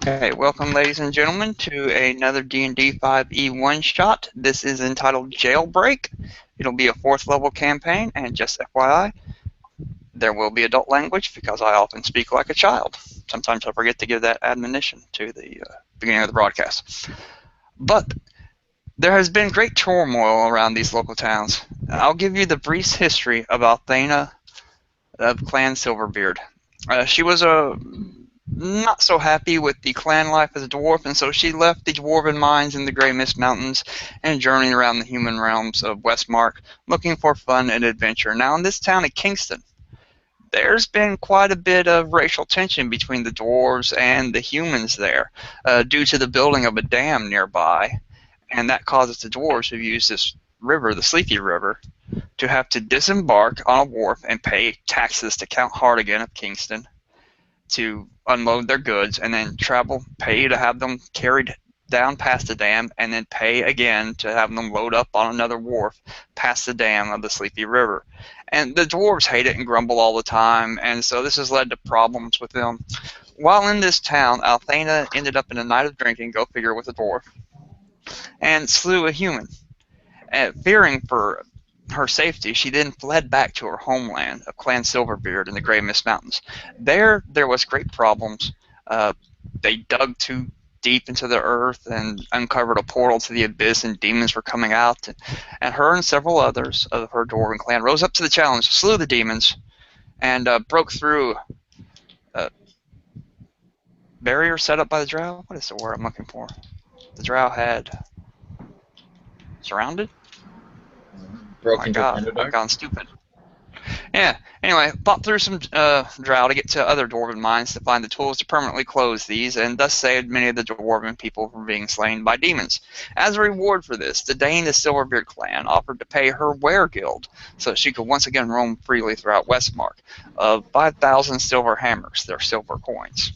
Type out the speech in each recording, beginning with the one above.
Okay, welcome ladies and gentlemen to another D&D5e one-shot. This is entitled Jailbreak. It'll be a 4th level campaign, and just FYI, there will be adult language because I often speak like a child. Sometimes I forget to give that admonition to the beginning of the broadcast. But there has been great turmoil around these local towns. I'll give you the brief history of Althena of Clan Silverbeard. She was not so happy with the clan life as a dwarf, and so she left the dwarven mines in the Grey Mist Mountains and journeyed around the human realms of Westmark, looking for fun and adventure. Now, in this town of Kingston, there's been quite a bit of racial tension between the dwarves and the humans there, due to the building of a dam nearby, and that causes the dwarves who use this river, the Sleepy River, to have to disembark on a wharf and pay taxes to Count Hardigan of Kingston to unload their goods, and then pay to have them carried down past the dam, and then pay again to have them load up on another wharf past the dam of the Sleepy River. And the dwarves hate it and grumble all the time, and so this has led to problems with them. While in this town, Althena ended up in a night of drinking, go figure, with a dwarf, and slew a human. Fearing for her safety, she then fled back to her homeland of Clan Silverbeard in the Grey Mist Mountains. There was great problems. They dug too deep into the earth and uncovered a portal to the abyss, and demons were coming out. And her and several others of her dwarven clan rose up to the challenge, slew the demons, and broke through a barrier set up by the drow. What is the word I'm looking for? The drow had surrounded? Broke Oh my into god, Underdark? I've gone stupid. Yeah, anyway, fought through some drow to get to other dwarven mines to find the tools to permanently close these, and thus saved many of the dwarven people from being slain by demons. As a reward for this, the Dane, the Silverbeard clan, offered to pay her were-guild so she could once again roam freely throughout Westmark of 5,000 silver hammers, their silver coins.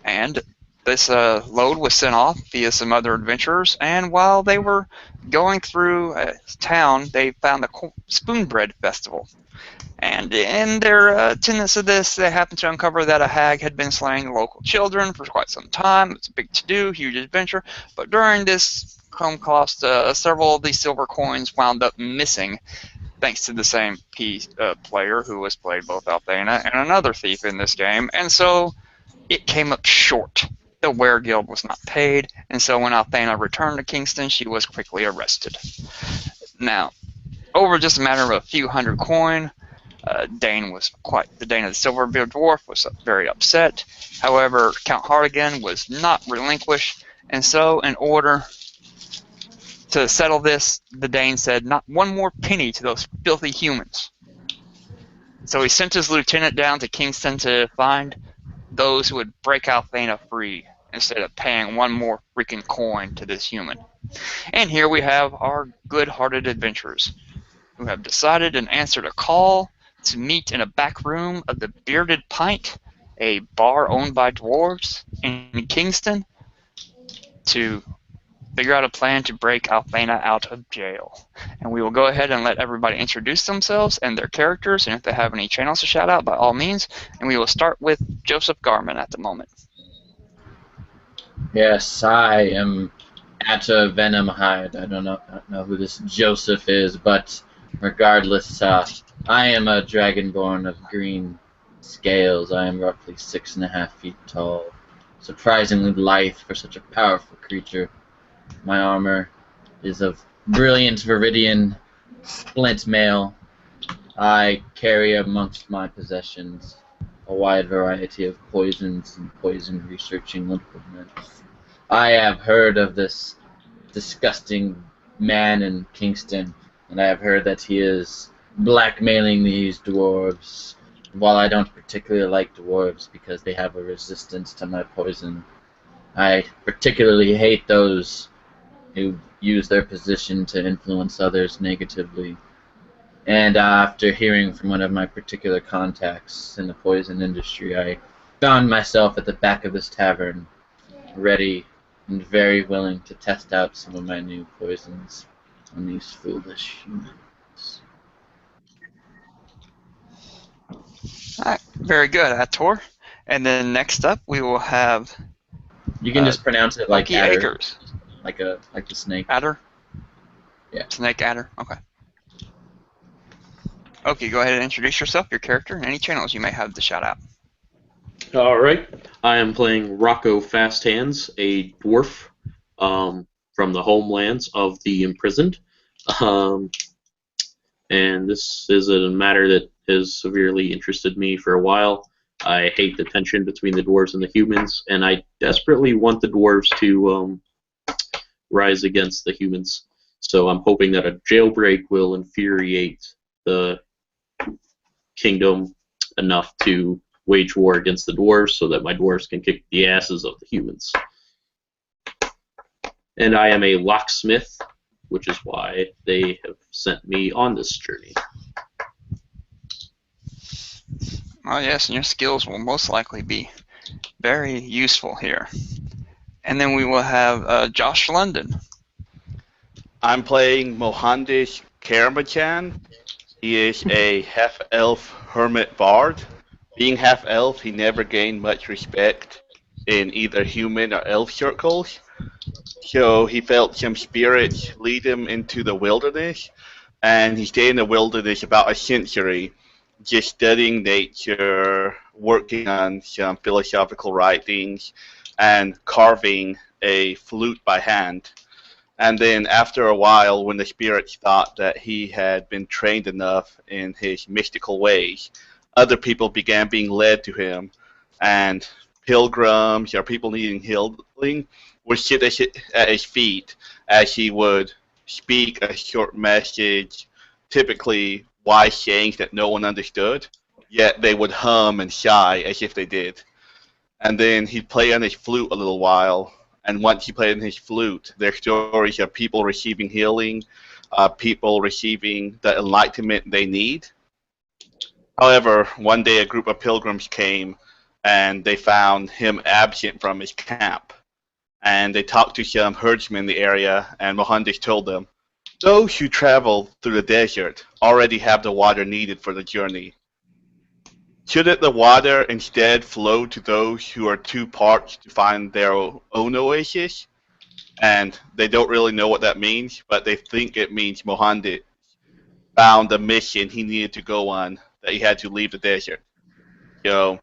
And this load was sent off via some other adventurers, and while they were going through town, they found a spoonbread festival. And in their attendance of this, they happened to uncover that a hag had been slaying local children for quite some time. It's a big to-do, huge adventure. But during this cost, several of these silver coins wound up missing, thanks to the same player who has played both Althena and another thief in this game. And so it came up short. The were-guild was not paid, and so when Althena returned to Kingston, she was quickly arrested. Now, over just a matter of a few hundred coin, the Dane of the Silverbeard Dwarf was very upset. However, Count Hardigan was not relinquished, and so in order to settle this, the Dane said, "Not one more penny to those filthy humans." So he sent his lieutenant down to Kingston to find those who would break Althena free instead of paying one more freaking coin to this human. And here we have our good-hearted adventurers who have decided and answered a call to meet in a back room of the Bearded Pint, a bar owned by dwarves in Kingston, to figure out a plan to break Althena out of jail. And we will go ahead and let everybody introduce themselves and their characters, and if they have any channels to shout out, by all means. And we will start with Joseph Garman at the moment. Yes, I am at a Venomhide. I don't know who this Joseph is, but regardless, I am a dragonborn of green scales. I am roughly 6.5 feet tall. Surprisingly lithe for such a powerful creature. My armor is of brilliant viridian splint mail. I carry amongst my possessions a wide variety of poisons and poison researching implements. I have heard of this disgusting man in Kingston, and I have heard that he is blackmailing these dwarves. While I don't particularly like dwarves because they have a resistance to my poison, I particularly hate those who use their position to influence others negatively. And after hearing from one of my particular contacts in the poison industry, I found myself at the back of this tavern, ready and very willing to test out some of my new poisons on these foolish humans. Alright, very good, Ator. And then next up, we will have You can just pronounce it like Okie adder, Acres. like the snake. Adder? Yeah. Snake adder? Okay. Okay, go ahead and introduce yourself, your character, and any channels you may have to shout out. All right. I am playing Rocco Fasthands, a dwarf from the homelands of the imprisoned. And this is a matter that has severely interested me for a while. I hate the tension between the dwarves and the humans, and I desperately want the dwarves to rise against the humans. So I'm hoping that a jailbreak will infuriate the kingdom enough to wage war against the dwarves so that my dwarves can kick the asses of the humans. And I am a locksmith, which is why they have sent me on this journey. Oh yes, and your skills will most likely be very useful here. And then we will have Josh London. I'm playing Mohandish Karamachan. He is a half-elf hermit bard. Being half-elf, he never gained much respect in either human or elf circles. So he felt some spirits lead him into the wilderness, and he stayed in the wilderness about a century, just studying nature, working on some philosophical writings, and carving a flute by hand. And then after a while, when the spirits thought that he had been trained enough in his mystical ways, other people began being led to him, and pilgrims or people needing healing would sit at his feet as he would speak a short message, typically wise sayings that no one understood, yet they would hum and sigh as if they did. And then he'd play on his flute a little while, and once he played on his flute, their stories of people receiving healing, people receiving the enlightenment they need. However, one day a group of pilgrims came, and they found him absent from his camp. And they talked to some herdsmen in the area, and Mohandish told them, "Those who travel through the desert already have the water needed for the journey. Shouldn't the water instead flow to those who are too parched to find their own oasis?" And they don't really know what that means, but they think it means Mohandish found the mission he needed to go on, that he had to leave the desert. So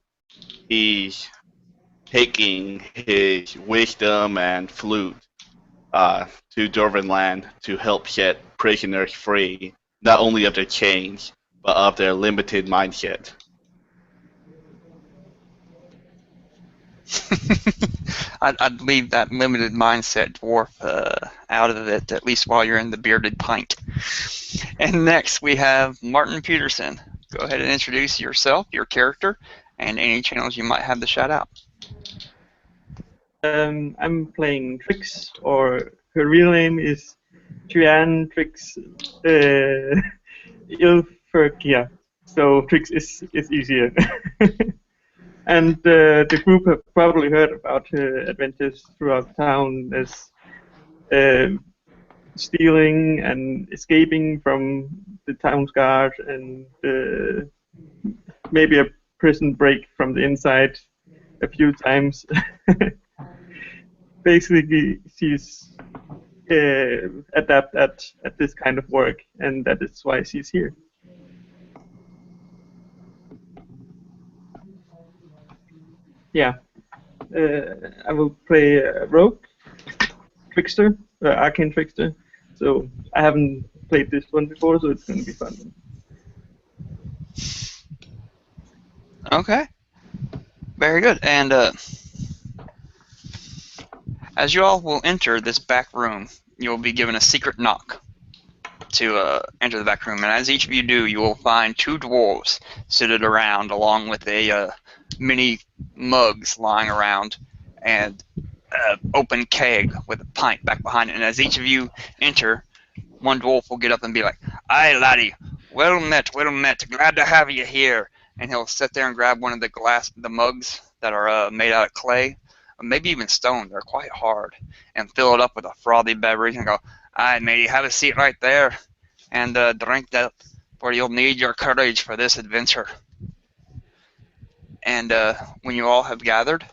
he's taking his wisdom and flute to Durvanland to help set prisoners free, not only of their chains, but of their limited mindset. I'd leave that limited mindset dwarf out of it, at least while you're in the bearded pint. And next we have Martin Peterson. Go ahead and introduce yourself, your character, and any channels you might have to shout out. I'm playing Trix, or her real name is Trian Trix Ilfergia. So Trix is easier. And the group have probably heard about her adventures throughout town as stealing and escaping from the town's guard, and maybe a prison break from the inside a few times. Basically, she's adept at this kind of work, and that is why she's here. Yeah, I will play Rogue, Trickster, Arcane Trickster. So I haven't played this one before, so it's going to be fun. Okay. Very good. And as you all will enter this back room, you'll be given a secret knock to enter the back room. And as each of you do, you will find two dwarves seated around, along with a mini mugs lying around, and open keg with a pint back behind it. And as each of you enter, one dwarf will get up and be like, "Aye, laddie, well met, glad to have you here." And he'll sit there and grab one of the mugs that are made out of clay, or maybe even stone. They're quite hard, and fill it up with a frothy beverage and go, "Aye, matey, have a seat right there, and drink that, for you'll need your courage for this adventure." And when you all have gathered,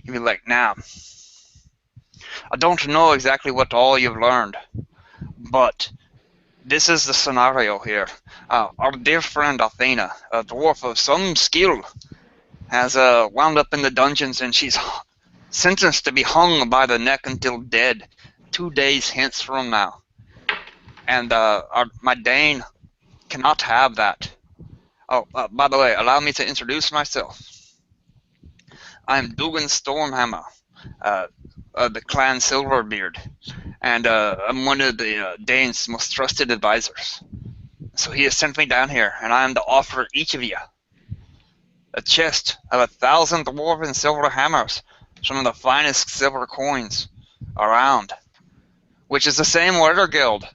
you'll be like, "Now, I don't know exactly what all you've learned, but this is the scenario here. Our dear friend Athena, a dwarf of some skill, has wound up in the dungeons, and she's sentenced to be hung by the neck until dead 2 days hence from now. And my Dane cannot have that. Oh, by the way, allow me to introduce myself. I'm Dugan Stormhammer, the clan Silverbeard, and I'm one of the Dane's most trusted advisors. So he has sent me down here, and I am to offer each of you a chest of 1,000 dwarven silver hammers, some of the finest silver coins around, which is the same Weather Guild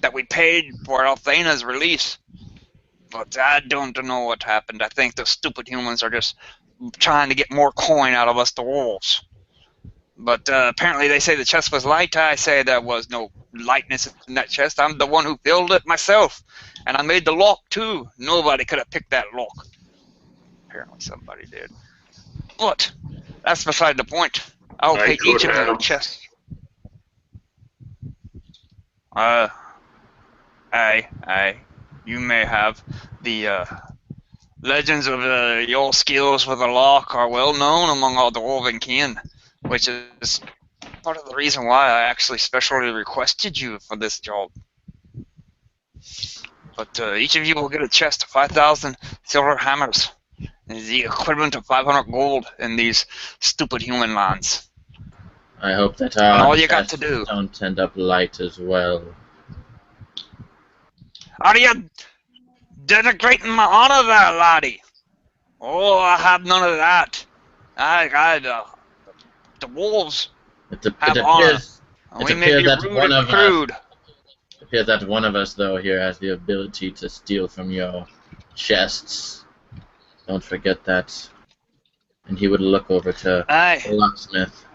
that we paid for Athena's release. But I don't know what happened. I think the stupid humans are just trying to get more coin out of us dwarves. But apparently they say the chest was light. I say there was no lightness in that chest. I'm the one who filled it myself. And I made the lock too. Nobody could have picked that lock. Apparently somebody did. But that's beside the point. I'll pay each of you a chest. You may have the legends of your skills with the lock are well known among all dwarven kin, which is part of the reason why I actually specially requested you for this job. But each of you will get a chest of 5,000 silver hammers. It's the equivalent of 500 gold in these stupid human lands. I hope that And our all you got chests to do. don't end up light as well. Are you denigrating my honor there, laddie? Oh, I have none of that. The wolves It have honor. appears, We may be that rude one and of crude. It appears that one of us, though, here has the ability to steal from your chests. Don't forget that. And he would look over to Aye. the locksmith.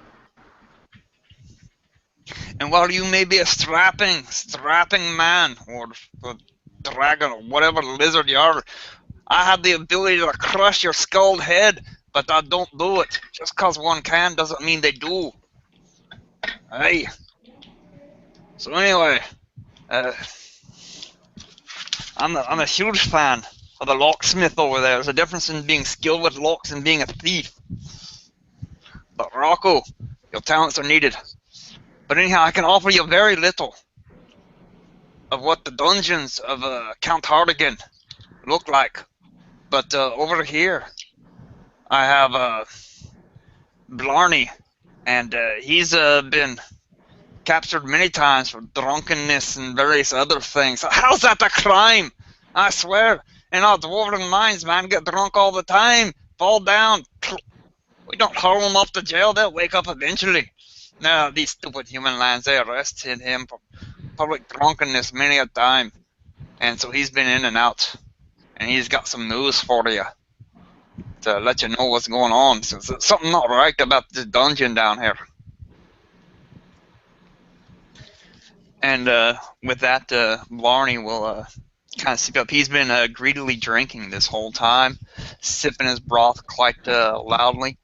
And while you may be a strapping man, or a dragon, or whatever lizard you are, I have the ability to crush your skulled head, but I don't do it. Just cause one can doesn't mean they do. Hey. So anyway, I'm a huge fan of the locksmith over there. There's a difference in being skilled with locks and being a thief. But Rocco, your talents are needed. But anyhow, I can offer you very little of what the dungeons of Count Hardigan look like. But over here, I have Blarney, and he's been captured many times for drunkenness and various other things. How's that a crime? I swear, in our dwarven minds, man, get drunk all the time, fall down. We don't hurl them off to jail, they'll wake up eventually. No, these stupid human lands, they arrested him for public drunkenness many a time. And so he's been in and out. And he's got some news for you to let you know what's going on. So there's something not right about this dungeon down here. And with that, Blarney will kind of sip up. He's been greedily drinking this whole time, sipping his broth quite loudly,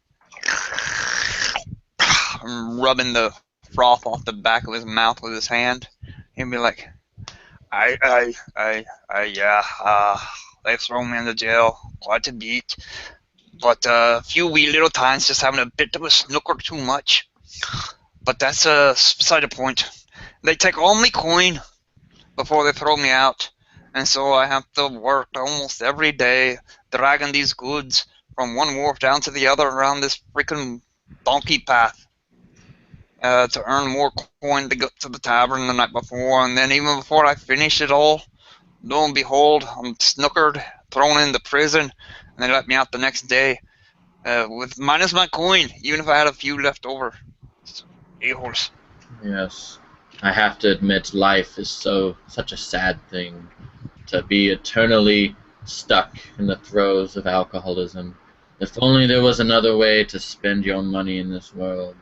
rubbing the froth off the back of his mouth with his hand. He'll be like, yeah, they've thrown me into jail quite a bit, but a few wee little times just having a bit of a snooker too much. But that's beside the point. They take all my coin before they throw me out, and so I have to work almost every day dragging these goods from one wharf down to the other around this freaking donkey path to earn more coin to go to the tavern the night before. And then even before I finish it all, lo and behold, I'm snookered, thrown into prison, and they let me out the next day with minus my coin, even if I had a few left over. A-horse. Yes. I have to admit, life is such a sad thing. To be eternally stuck in the throes of alcoholism. If only there was another way to spend your money in this world.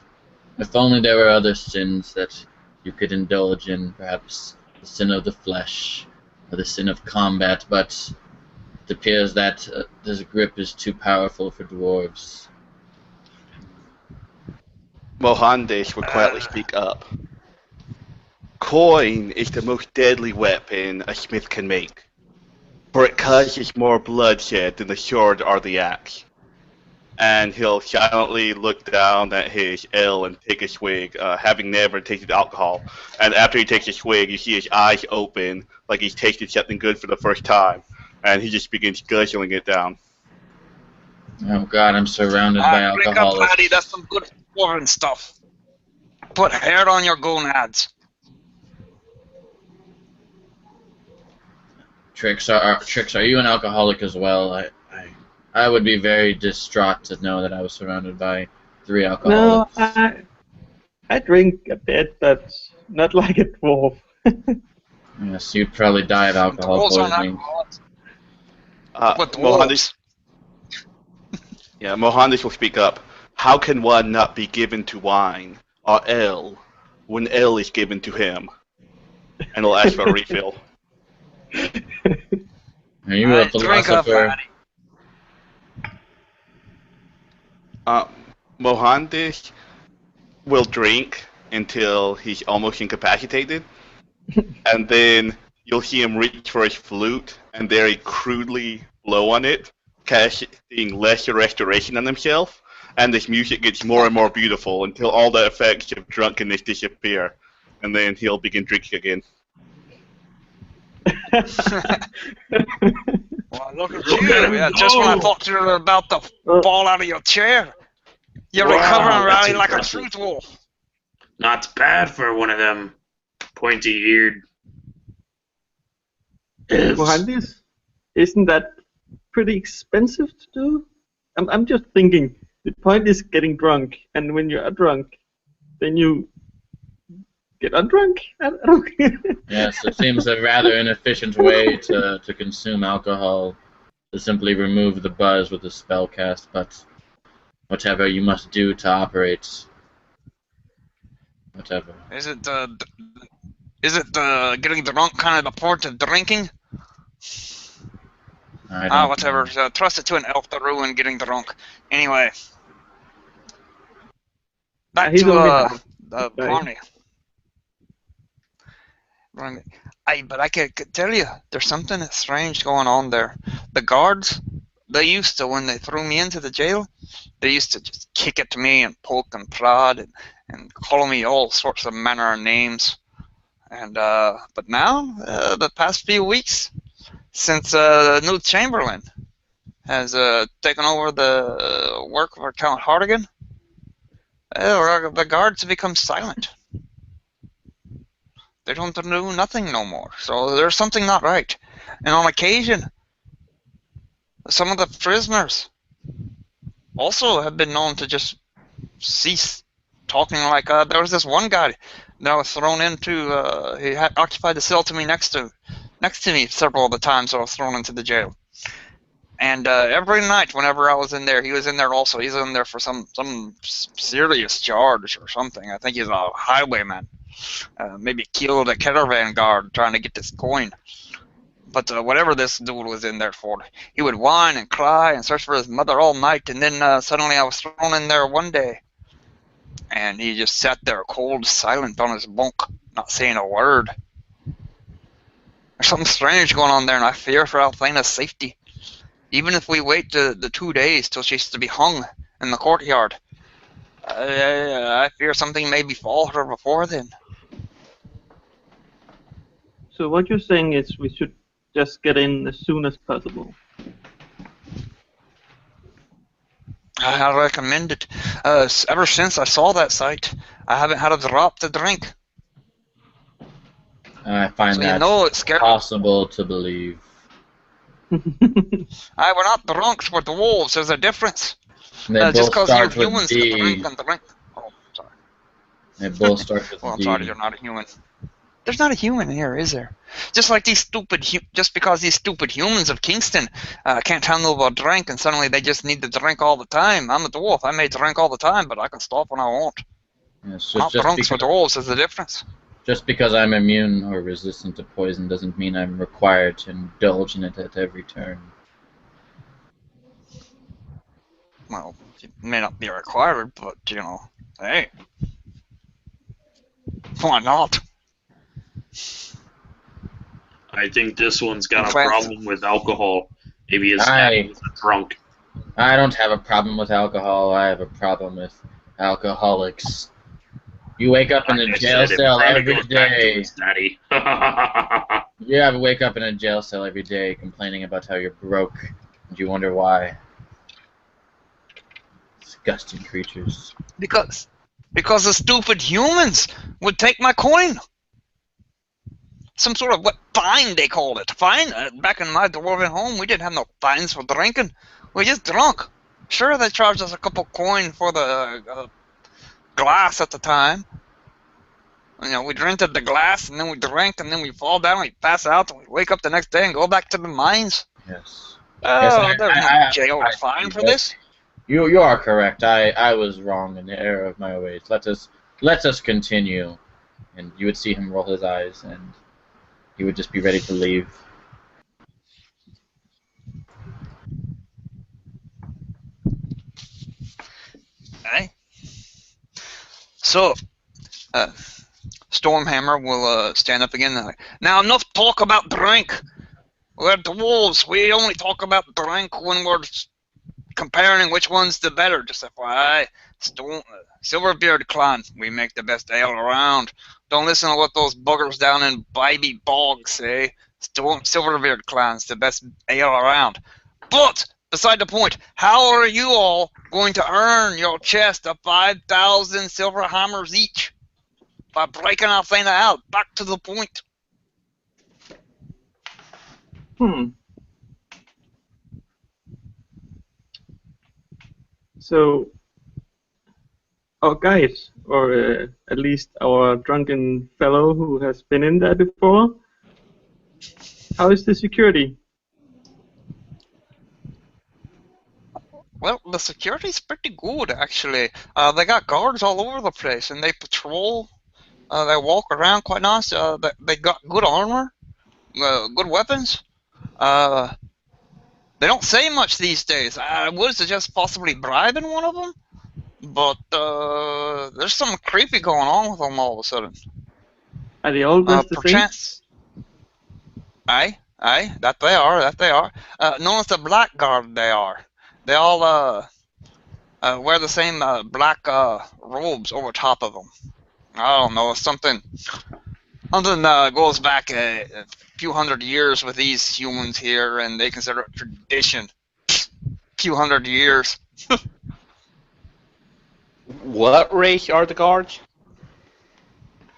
If only there were other sins that you could indulge in, perhaps the sin of the flesh, or the sin of combat, but it appears that this grip is too powerful for dwarves. Mohandes will quietly speak up. Coin is the most deadly weapon a smith can make, for it causes more bloodshed than the sword or the axe. And he'll silently look down at his ale and take a swig, having never tasted alcohol. And after he takes a swig, you see his eyes open, like he's tasted something good for the first time. And he just begins guzzling it down. Oh God, I'm surrounded by Drink up, alcoholics. laddie. That's some good foreign stuff. Put hair on your gonads. Trix, are you an alcoholic as well? I would be very distraught to know that I was surrounded by 3 No, alcoholics. I drink a bit, but not like a dwarf. Yes, you'd probably die of alcohol Dwarves aren't poisoning. alcoholics. But Mohandes, dwarves. Mohandes will speak up. How can one not be given to wine or ale when ale is given to him? And he'll ask for a refill. Are you a Drink up, philosopher? laddie. Mohandes will drink until he's almost incapacitated, and then you'll see him reach for his flute and very crudely blow on it, casting lesser restoration on himself, and this music gets more and more beautiful until all the effects of drunkenness disappear, and then he'll begin drinking again. Well, look at you. Yeah, just when I thought you were about to fall out of your chair, you're recovering that's rally like a impressive. true dwarf. Not bad for one of them pointy-eared elves. Mohandes, isn't that pretty expensive to do? I'm just thinking, the point is getting drunk, and when you are drunk, then you get undrunk? I don't Yes, it seems a rather inefficient way to consume alcohol, to simply remove the buzz with a spell cast, but whatever you must do to operate. Whatever. Is it getting drunk kind of the point of drinking? I don't Whatever. know. Trust it to an elf to ruin getting drunk. Anyway, back he's only to half. Barney. But I could tell you, there's something strange going on there. The guards, they used to, when they threw me into the jail, they used to just kick at me and poke and prod and call me all sorts of manner of names. And but now, the past few weeks, since the new Chamberlain has taken over the work of our Count Hardigan, the guards have become silent. They don't do nothing no more. So there's something not right. And on occasion, some of the prisoners also have been known to just cease talking. Like there was this one guy that I was thrown into. He had occupied the cell to me next to me several of the times I was thrown into the jail. And every night, whenever I was in there, he was in there also. He's in there for some serious charge or something. I think he's a highwayman. Maybe killed a caravan guard trying to get this coin. But whatever this dude was in there for, he would whine and cry and search for his mother all night. And then suddenly I was thrown in there one day, and he just sat there cold, silent on his bunk, not saying a word. There's something strange going on there, and I fear for Althena's safety. Even if we wait the 2 days till she's to be hung in the courtyard, I fear something may befall her before then. So what you're saying is we should just get in as soon as possible. I recommend it. Ever since I saw that sight, I haven't had a drop to drink. I find So that you know it's scary. possible to believe. We're not drunks, we're wolves. There's a difference. They Just both because you're start with humans D. can drink and drink. Oh, sorry. They both start with Well, I'm D. sorry, you're not a human. There's not a human here, is there? Just like these just because these stupid humans of Kingston can't handle a drink and suddenly they just need to drink all the time. I'm a dwarf. I may drink all the time, but I can stop when I want. Yes, Not drunks with dwarves is the difference. just because I'm immune or resistant to poison doesn't mean I'm required to indulge in it at every turn. Well, it may not be required, but, you know, Hey, why not? I think this one's got a Okay. problem with alcohol. Maybe his dad was a drunk. I don't have a problem with alcohol. I have a problem with alcoholics. You wake up in Like a I jail said, it cell probably every goes back to day. his daddy. You have to wake up in a jail cell every day complaining about how you're broke, and you wonder why. Disgusting creatures. Because the stupid humans would take my coin. Some sort of fine they called it. Fine? Back in my dwarven home, we didn't have no fines for drinking. We just drunk. Sure, they charged us a couple coin for the glass at the time. You know, we rented the glass, and then we drank, and then we fall down, we pass out, and we wake up the next day and go back to the mines. Yes. Oh, Yes, there's no jail or fine for this. You are correct. I was wrong in the error of my ways. Let us continue. And you would see him roll his eyes, and he would just be ready to leave. Okay. So, Stormhammer will stand up again. Now, enough talk about drink. We're dwarves. We only talk about drink when we're comparing which one's the better. Just FYI. Silverbeard clan, we make the best ale around. Don't listen to what those buggers down in Bybee Bog say. Silverbeard clan's the best ale around. But, beside the point, how are you all going to earn your chest of 5,000 silver hammers each? By breaking our thing out. Back to the point. So, our guide, or at least our drunken fellow who has been in there before, how is the security? Well, the security's pretty good, actually. They got guards all over the place, and they patrol. They walk around quite nice. They got good armor, good weapons. They don't say much these days. I would suggest possibly bribing one of them, but there's something creepy going on with them all of a sudden. Are they all dressed the same? Perchance. Aye, that they are. Known as the Black Guard, they are. They all wear the same black robes over top of them. I don't know, something goes back a few hundred years with these humans here, and they consider it tradition. Few hundred years. What race are the guards?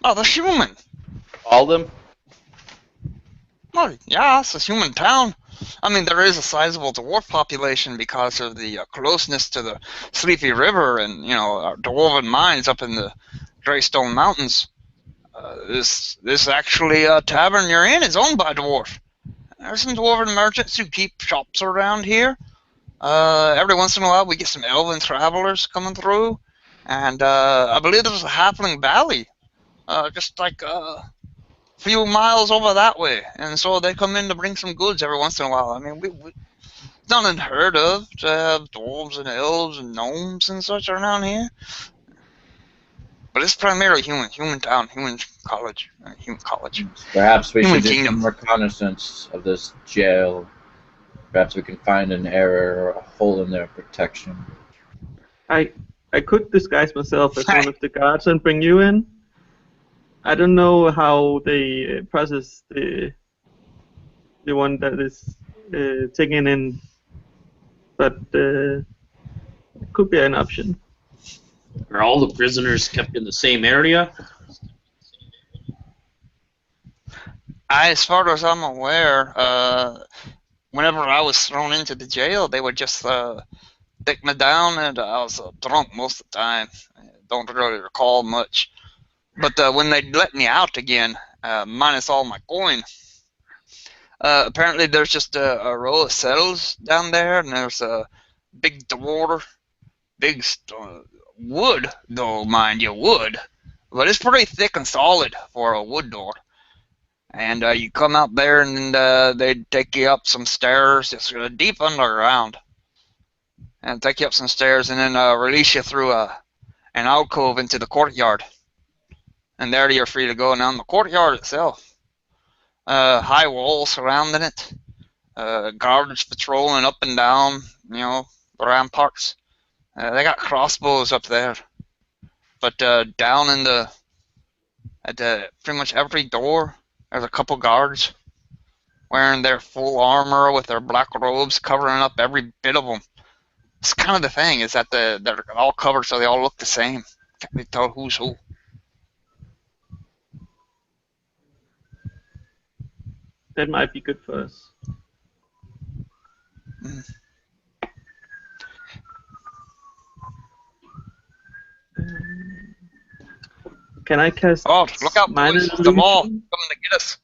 Oh, they're human. All of them? Well, yeah, it's a human town. I mean, there is a sizable dwarf population because of the closeness to the Sleepy River and, you know, our dwarven mines up in the Greystone Mountains. This actually tavern you're in is owned by a dwarf. There's some dwarven merchants who keep shops around here. Every once in a while we get some elven travelers coming through, and I believe there's a halfling valley, just like a few miles over that way, and so they come in to bring some goods every once in a while. I mean, it's not unheard of to have dwarves and elves and gnomes and such around here. But it's primarily human town, human college. Perhaps we Human should do kingdom. some reconnaissance of this jail. Perhaps we can find an error or a hole in their protection. I could disguise myself as one of the guards and bring you in. I don't know how they process the one that is taken in, but it could be an option. Are all the prisoners kept in the same area? As far as I'm aware, whenever I was thrown into the jail, they would just take me down, and I was drunk most of the time. I don't really recall much. But when they let me out again, minus all my coin, apparently there's just a row of cells down there, and there's a big door, big wood, though, mind you, wood. But it's pretty thick and solid for a wood door. And you come out there, and they take you up some stairs. It's deep underground. And take you up some stairs, and then release you through a an alcove into the courtyard. And there you're free to go. Now in the courtyard itself, high walls surrounding it, guards patrolling up and down, the ramparts. They got crossbows up there. But down at pretty much every door, there's a couple guards wearing their full armor with their black robes, covering up every bit of them. It's kind of the thing, is that they're all covered so they all look the same. Can't really tell who's who. That might be good for us. Can I cast? Oh, look out, minor boys! illusion? The mall coming to get us.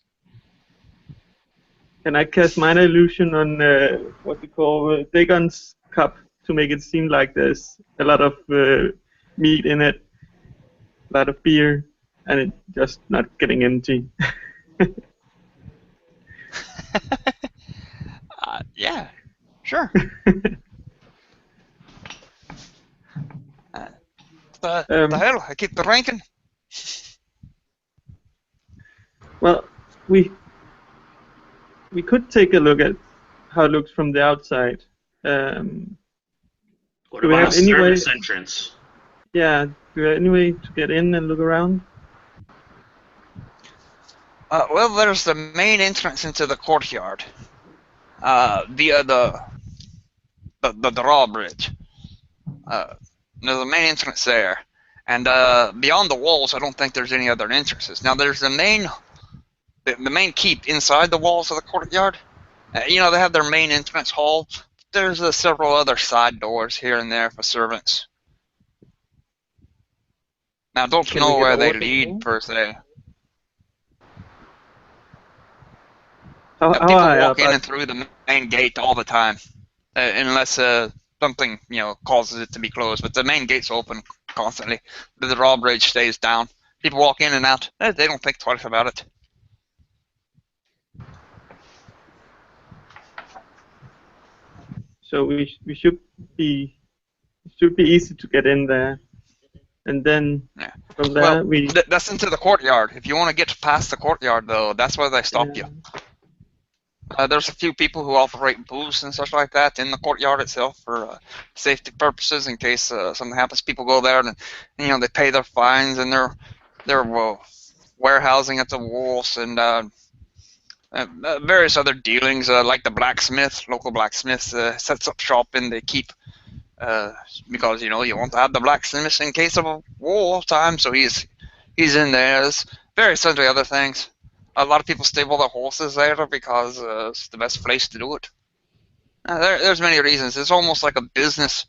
Can I cast minor illusion on what we call Dagon's cup to make it seem like there's a lot of meat in it, a lot of beer, and it just not getting empty? Yeah, sure. The hell? I keep the ranking. Well, we could take a look at how it looks from the outside. What Do we about have a any way- service entrance? Yeah, do we have any way to get in and look around? Well, there's the main entrance into the courtyard via the drawbridge. There's a main entrance there, and beyond the walls, I don't think there's any other entrances. Now, there's the main keep inside the walls of the courtyard. They have their main entrance hall. There's several other side doors here and there for servants. Now, I don't Can know we get where they over lead there? per se. How People high walk up? in and through the main gate all the time, unless something causes it to be closed. But the main gate's open constantly. The drawbridge stays down. People walk in and out. They don't think twice about it. So we should be easy to get in there, and then Yeah. from there Well, that's into the courtyard. If you want to get past the courtyard, though, that's where they stop you. There's a few people who operate booths and stuff like that in the courtyard itself for safety purposes. In case something happens, people go there and they pay their fines, and they're warehousing at the walls and various other dealings, like the blacksmith. Local blacksmith sets up shop in the keep because you want to have the blacksmith in case of a war time. So he's in there. There's various sundry other things. A lot of people stable their horses there because it's the best place to do it. There's many reasons. It's almost like a business,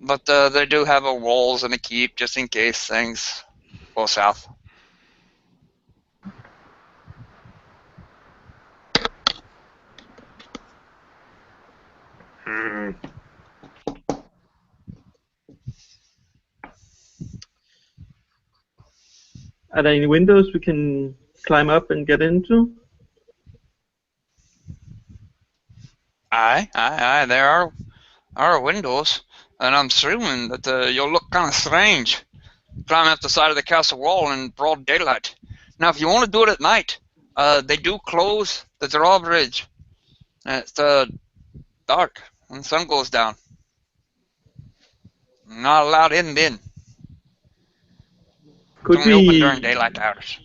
but they do have walls and a keep just in case things go south. Are there any windows we can climb up and get into? Aye. There are windows, and I'm assuming that you'll look kind of strange climbing up the side of the castle wall in broad daylight. Now, if you want to do it at night, they do close the drawbridge. It's dark when the sun goes down. Not allowed in then. Could It's only open we? during daylight hours.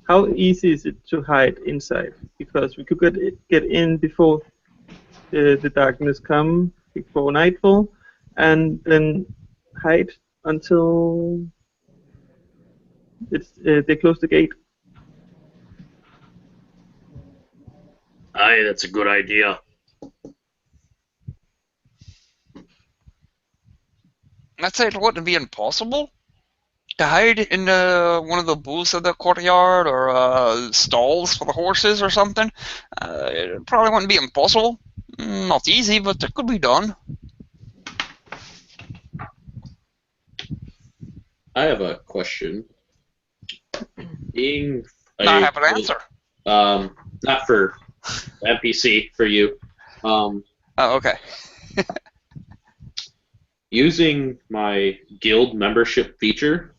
How easy is it to hide inside? Because we could get in before the darkness come, before nightfall, and then hide until they close the gate. Aye, that's a good idea. I'd say it wouldn't be impossible to hide in one of the booths of the courtyard or stalls for the horses or something. It probably wouldn't be impossible. Not easy, but it could be done. I have a question. Being I have an answer. not for NPC, for you. Oh, okay. Using my guild membership feature,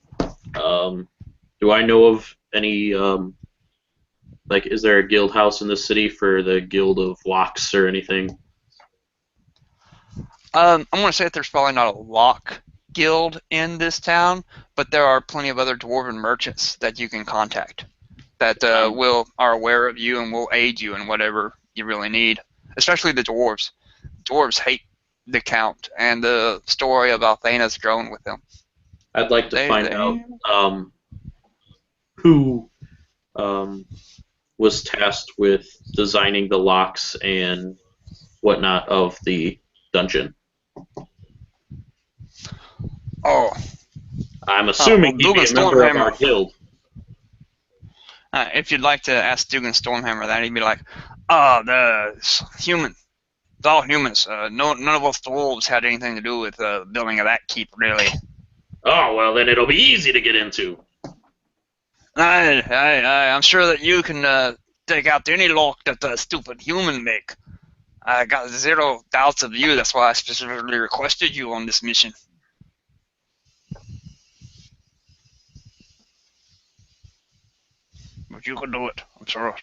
do I know of any, like, is there a guild house in the city for the Guild of Locks or anything? I'm going to say that there's probably not a lock guild in this town, but there are plenty of other dwarven merchants that you can contact that are aware of you and will aid you in whatever you really need, especially the dwarves. Dwarves hate the Count, and the story of Althena's grown with them. I'd like to find out who was tasked with designing the locks and whatnot of the dungeon. Oh. I'm assuming he'd be a member of our guild. If you'd like to ask Dugan Stormhammer that, he'd be like, the human. It's all humans. None of us dwarves had anything to do with building of that keep, really. Oh, well, then it'll be easy to get into. I'm sure that you can take out any lock that the stupid human make. I got zero doubts of you. That's why I specifically requested you on this mission. But you can do it, I'm sure.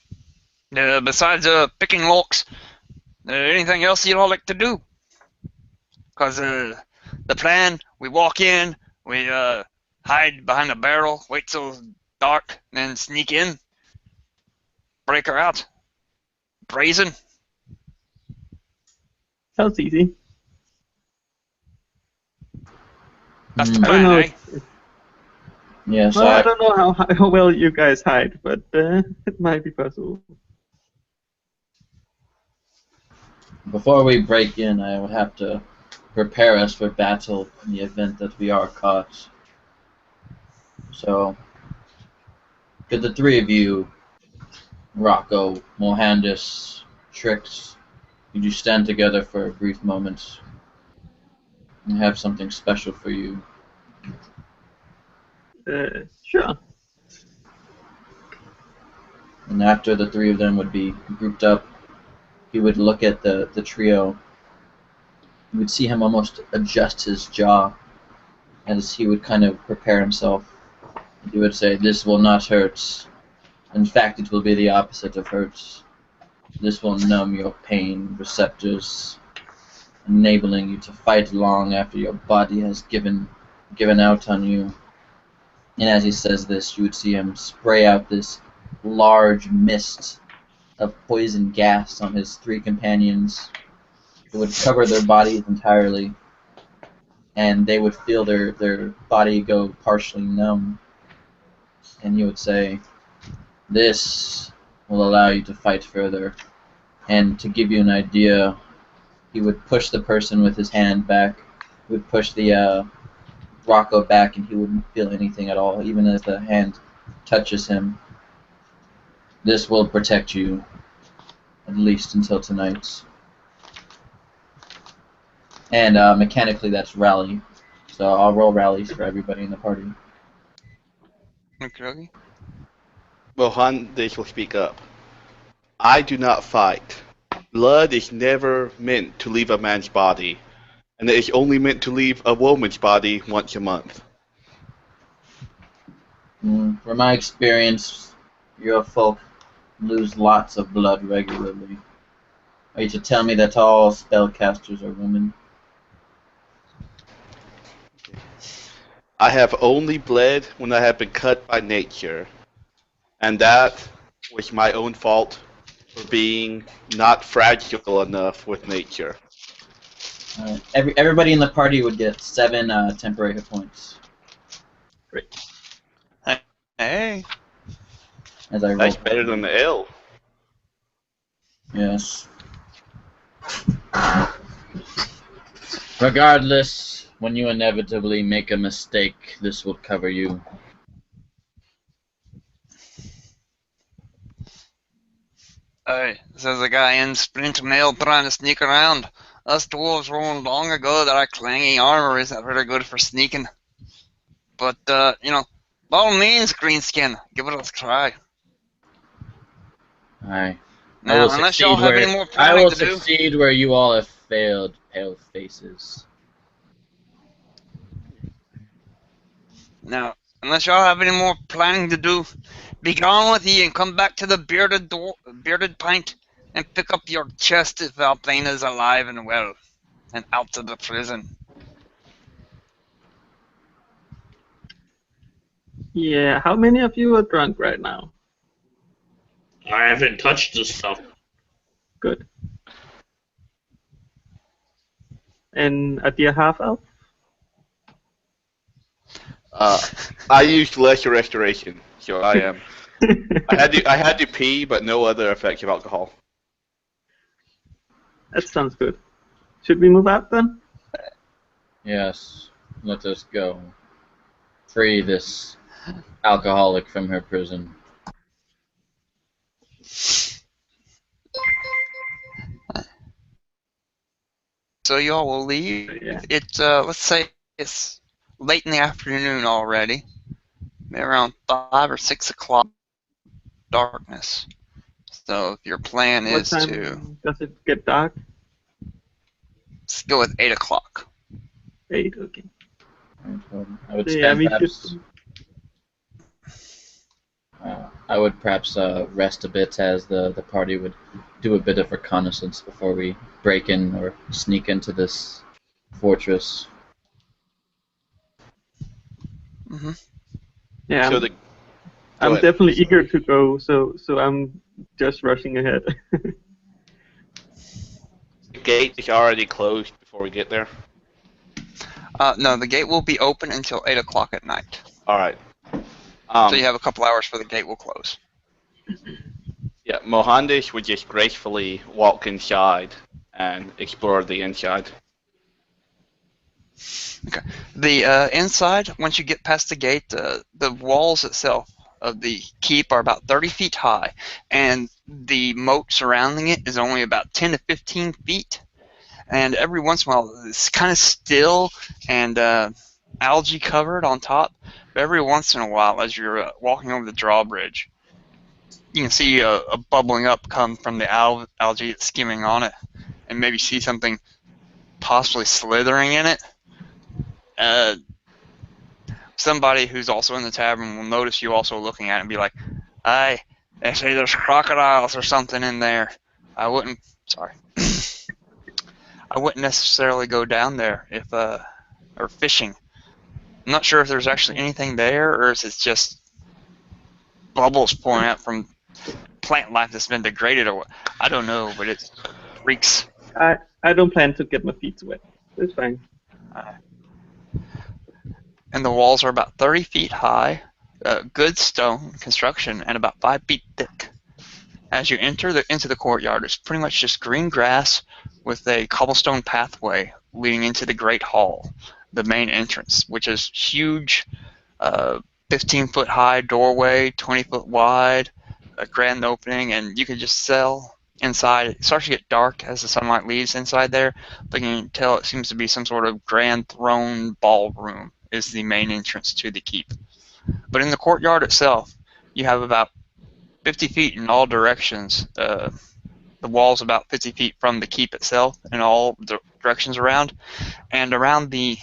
Besides picking locks, anything else you'd all like to do? Because the plan, we walk in, we hide behind a barrel, wait till it's dark, then sneak in, break her out. Brazen. Sounds easy. That's the plan, eh? Yeah, so Well, I don't know how well you guys hide, but it might be possible. before we break in, I would have to prepare us for battle in the event that we are caught. So, could the three of you, Rocco, Mohandis, Trix, could you stand together for a brief moment? I have something special for you. Sure. And after the three of them would be grouped up, he would look at the trio. You would see him almost adjust his jaw as he would kind of prepare himself. He would say, "This will not hurt. In fact, it will be the opposite of hurt. This will numb your pain receptors, enabling you to fight long after your body has given out on you." And as he says this, you would see him spray out this large mist of poison gas on his three companions. It would cover their bodies entirely, and they would feel their body go partially numb. And he would say, "This will allow you to fight further." And to give you an idea, he would push the person with his hand back. He would push the Rocco back, and he wouldn't feel anything at all, even as the hand touches him. "This will protect you, at least until tonight." And mechanically, that's rally. So I'll roll rallies for everybody in the party. Okay. Mohandis will speak up. I do not fight. Blood is never meant to leave a man's body, and it is only meant to leave a woman's body once a month. From my experience, your folk lose lots of blood regularly. Are you to tell me that all spellcasters are women? I have only bled when I have been cut by nature, and that was my own fault for being not fragile enough with nature. Everybody in the party would get 7 temporary hit points. Great. Hey. As I roll. That's better than the L. Yes. Regardless, when you inevitably make a mistake, this will cover you. Hey, says the guy in splint mail trying to sneak around. Us dwarves learned long ago that our clanging armor isn't very good for sneaking. But, by all means, Greenskin, give it a try. Aye. Now, unless y'all have any more planning to do. I will succeed where you all have failed, pale faces. Now, unless y'all have any more planning to do, be gone with ye and come back to the bearded pint and pick up your chest if Alpana's alive and well, and out of the prison. Yeah, how many of you are drunk right now? I haven't touched this stuff. Good. And a dear half elf? I used lesser restoration, so I am. I had to pee, but no other effects of alcohol. That sounds good. Should we move out then? Yes, let us go. Free this alcoholic from her prison. So y'all will leave. Yeah. It's let's say it's late in the afternoon already, maybe around 5 or 6 o'clock. Darkness. So if your plan What is time to does it get dark? let's go with 8 o'clock. 8, okay. I would Yeah, spend we perhaps. should. I would perhaps rest a bit as the party would do a bit of reconnaissance before we break in or sneak into this fortress. Mm-hmm. Yeah, So the I'm ahead. definitely eager to go, so I'm just rushing ahead. gate is already closed before we get there. No, the gate will be open until 8 o'clock at night. All right. So you have a couple hours before the gate will close. Yeah, Mohandas would just gracefully walk inside and explore the inside. Okay. The inside, once you get past the gate, the walls itself of the keep are about 30 feet high, and the moat surrounding it is only about 10 to 15 feet. And every once in a while, it's kind of still and algae covered on top. But every once in a while, as you're walking over the drawbridge, you can see a bubbling up come from the algae that's skimming on it, and maybe see something possibly slithering in it. Somebody who's also in the tavern will notice you also looking at it and be like, "Hey, they say there's crocodiles or something in there." I wouldn't. Sorry. I wouldn't necessarily go down there if or fishing. I'm not sure if there's actually anything there or if it's just bubbles pouring out from plant life that's been degraded or what. I don't know, but it reeks. I don't plan to get my feet wet. It's fine. And the walls are about 30 feet high, good stone construction, and about 5 feet thick. As you enter into the courtyard, it's pretty much just green grass with a cobblestone pathway leading into the Great Hall, the main entrance, which is huge, 15-foot high doorway, 20-foot wide, a grand opening, and you can just sell inside. It starts to get dark as the sunlight leaves inside there, but you can tell it seems to be some sort of grand throne ballroom is the main entrance to the keep. But in the courtyard itself, you have about 50 feet in all directions. The wall's about 50 feet from the keep itself in all directions around. And around the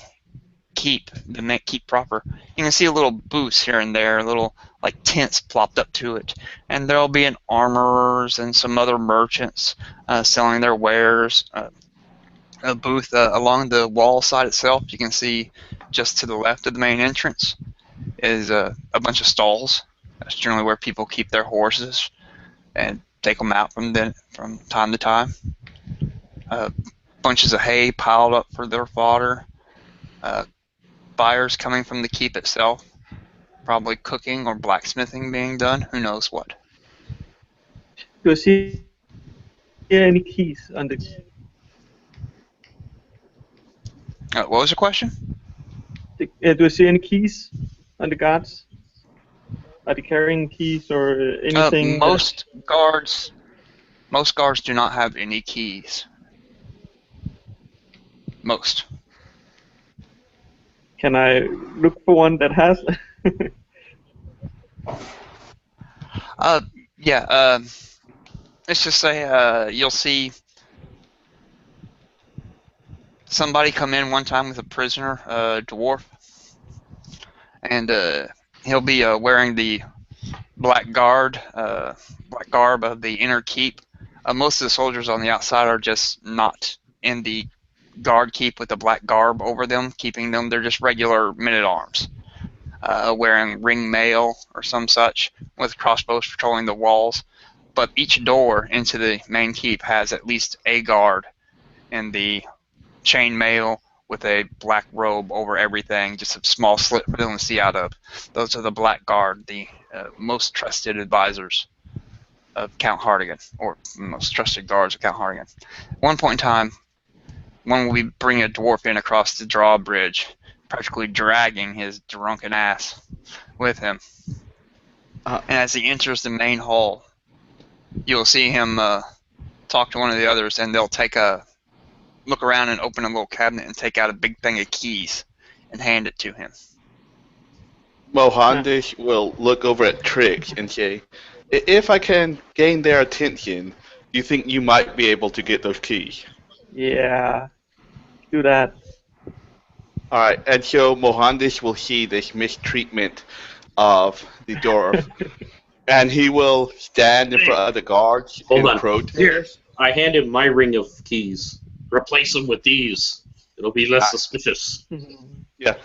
keep, the keep proper, you can see a little booths here and there, little like tents plopped up to it. And there'll be an armorers and some other merchants selling their wares. A booth along the wall side itself, you can see just to the left of the main entrance is a bunch of stalls. That's generally where people keep their horses and take them out from time to time. Bunches of hay piled up for their fodder. Buyers coming from the keep itself, probably cooking or blacksmithing being done. Who knows what? Do I see any keys on the? What was the question? Do I see any keys on the guards? Are they carrying keys or anything? Most guards do not have any keys. Most. Can I look for one that has? Yeah. Let's just say you'll see somebody come in one time with a prisoner, a dwarf, and he'll be wearing the black garb of the inner keep. Most of the soldiers on the outside are just not in the guard keep with the black garb over them, keeping them. They're just regular men-at-arms, wearing ring mail or some such, with crossbows patrolling the walls. But each door into the main keep has at least a guard in the chain mail with a black robe over everything, just a small slit for them to see out of. Those are the black guard, the most trusted advisors of Count Hardigan, or most trusted guards of Count Hardigan. At one point in time, when we bring a dwarf in across the drawbridge, practically dragging his drunken ass with him. And as he enters the main hall, you'll see him talk to one of the others, and they'll look around and open a little cabinet and take out a big thing of keys and hand it to him. Mohandish will look over at Trix and say, if I can gain their attention, do you think you might be able to get those keys? Yeah, do that. Alright, and so Mohandish will see this mistreatment of the dwarf, and he will stand in front of the guards Hold and on. protest. Here, I hand him my ring of keys. Replace them with these. It'll be less suspicious. Yeah.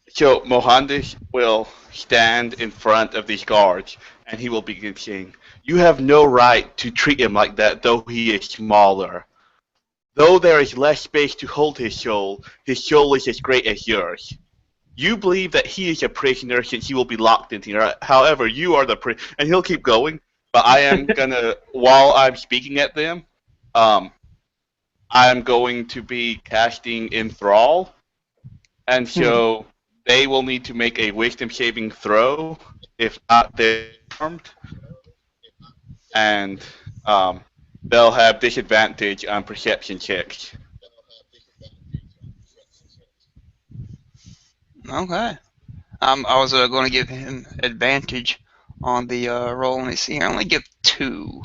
So Mohandish will stand in front of these guards, and he will begin saying, "You have no right to treat him like that, though he is smaller. Though there is less space to hold his soul is as great as yours. You believe that he is a prisoner since he will be locked in here. However, you are the prisoner." And he'll keep going, but I am gonna, while I'm speaking at them, I'm going to be casting Enthrall, and so they will need to make a wisdom saving throw, if not they're harmed, and they'll have disadvantage on perception checks. Okay. I was going to give him advantage on the roll. Let me see. I only give 2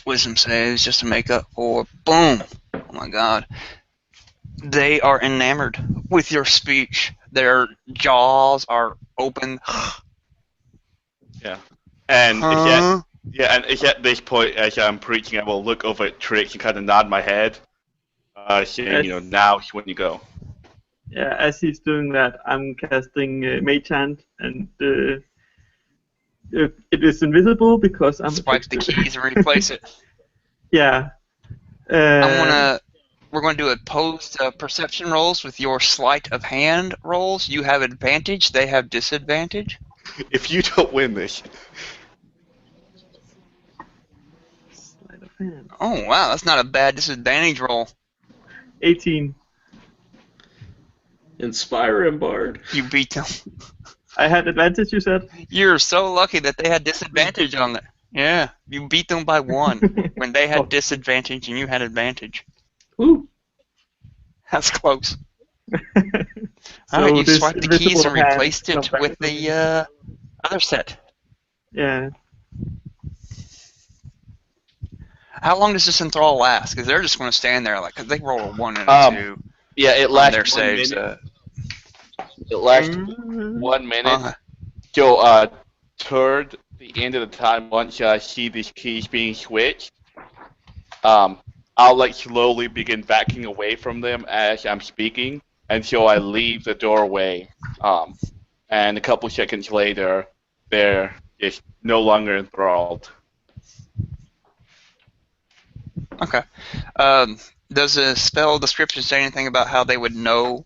wisdom saves just to make up for. Boom! Oh my god. They are enamored with your speech. Their jaws are open. Yeah. And Huh? it's at this point, as I'm preaching, I will look over at Trix and kind of nod my head, saying, now is when you go. Yeah, as he's doing that, I'm casting Mage Hand, and it is invisible because I'm Swipe the keys and replace it. Yeah. We're going to do opposed perception rolls with your sleight of hand rolls. You have advantage. They have disadvantage. If you don't win this. Sleight of hand. Oh wow, that's not a bad disadvantage roll. 18. Inspire him, Bard. You beat them. I had advantage, you said? You're so lucky that they had disadvantage on that. Yeah, you beat them by 1 when they had disadvantage and you had advantage. Woo. That's close. So Alright, you this swiped the keys and invisible hand replaced it comes back with to me. the other set. Yeah. How long does this enthrall last? Because they're just going to stand there, because they roll a 1 and a 2 Yeah, it on lasts their 1 saves. minute. It lasts 1 minute. Okay. So, toward the end of the time, once I see these keys being switched, I'll slowly begin backing away from them as I'm speaking, and so I leave the doorway. And a couple seconds later, they're just no longer enthralled. Okay. Does the spell description say anything about how they would know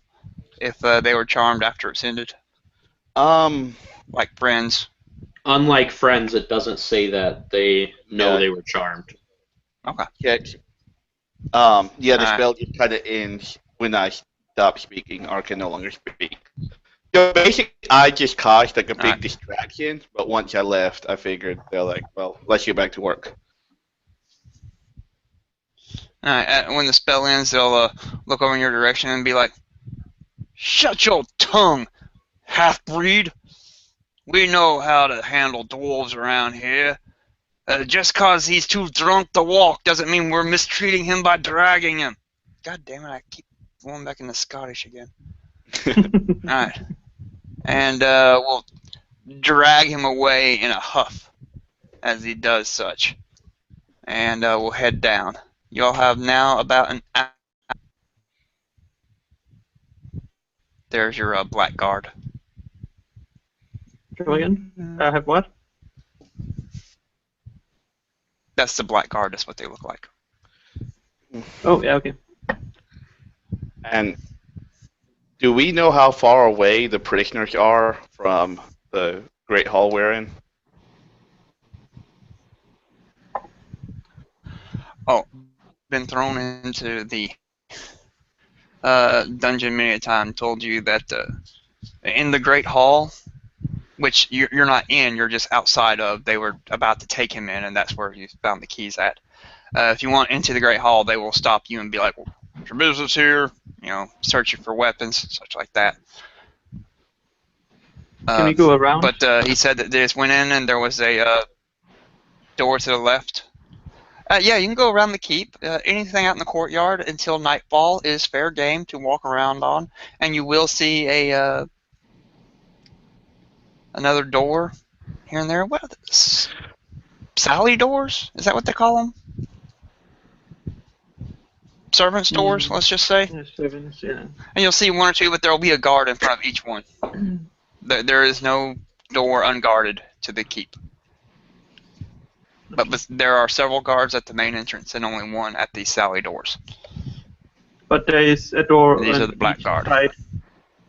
if they were charmed after it's ended? Like friends? Unlike friends, it doesn't say that they know Yeah. they were charmed. Okay. The Alright. spell just kind of ends when I stop speaking or can no longer speak. So basically, I just caused a big Alright. distraction, but once I left, I figured they're like, well, let's get back to work. Alright, when the spell ends, they'll look over in your direction and be like, "Shut your tongue, half-breed! We know how to handle dwarves around here. Just cause he's too drunk to walk doesn't mean we're mistreating him by dragging him." God damn it, I keep going back into Scottish again. Alright. And we'll drag him away in a huff as he does such. And we'll head down. You'll have now about an hour. There's your black guard. Come again? I have what? That's the black guard. That's what they look like. Oh, yeah, okay. And do we know how far away the prisoners are from the Great Hall we're in? Oh, been thrown into the dungeon many a time. Told you that in the Great Hall, which you're not in, you're just outside of. They were about to take him in, and that's where you found the keys at. If you want into the Great Hall, they will stop you and be like, well, "What's your business here?" You know, search you for weapons, such like that. Can we go around? But he said that they just went in and there was a door to the left. Yeah, you can go around the keep. Anything out in the courtyard until nightfall is fair game to walk around on, and you will see a another door here and there. What are those? Sally doors? Is that what they call them? Servants' doors, let's just say. Yeah, servants, yeah. And you'll see one or two, but there will be a guard in front of each one. There is no door unguarded to the keep. But there are several guards at the main entrance and only one at the Sally doors. But there is a door These on are the black each guard. side.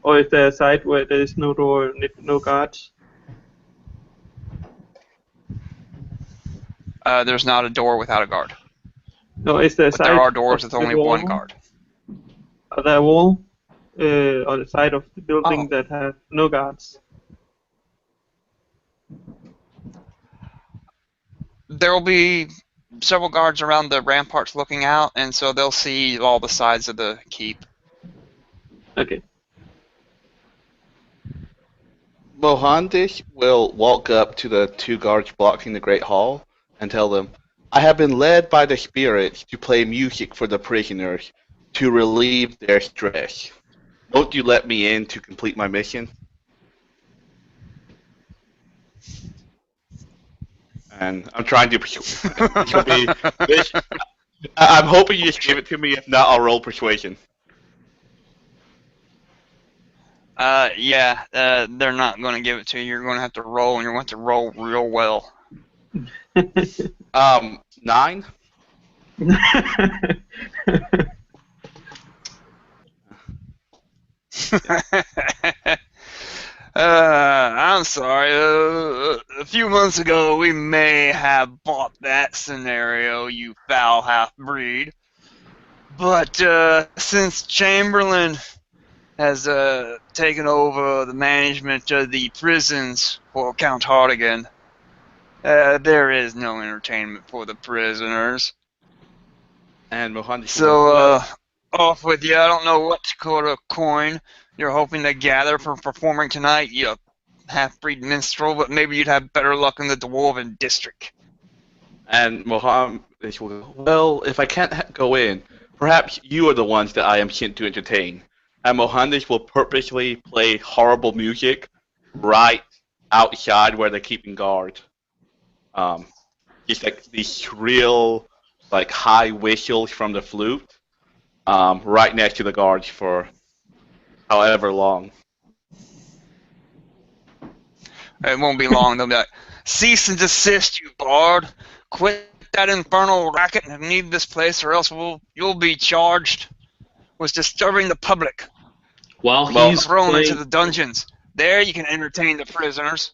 Or is there a side where there is no door, no guards? There's not a door without a guard. No, is there a But side there are doors of with the only wall? one guard. Are there a wall on the side of the building that have no guards? There will be several guards around the ramparts looking out, and so they'll see all the sides of the keep. Okay. Mohandish will walk up to the two guards blocking the Great Hall and tell them, "I have been led by the spirits to play music for the prisoners to relieve their stress. Won't you let me in to complete my mission?" And I'm trying to I'm hoping you just give it to me. If not, I'll roll persuasion. Yeah, they're not going to give it to you. You're going to have to roll, and you're going to have to roll real well. 9. I'm sorry. A few months ago, we may have bought that scenario, you foul half-breed. But since Chamberlain has taken over the management of the prisons for Count Hardigan, there is no entertainment for the prisoners. And Mohandish. So, off with you. I don't know what sort of coin you're hoping to gather from performing tonight, you half-breed minstrel, but maybe you'd have better luck in the Dwarven District. And Mohandish will go, "Well, if I can't go in, perhaps you are the ones that I am sent to entertain." And Mohandish will purposely play horrible music right outside where they're keeping guard. Just like these shrill, like high whistles from the flute, right next to the guards for however long. It won't be long. They'll be like, "Cease and desist, you bard. Quit that infernal racket and leave this place, or else you'll be charged with disturbing the public. While Well, he's thrown playing, into the dungeons. There you can entertain the prisoners."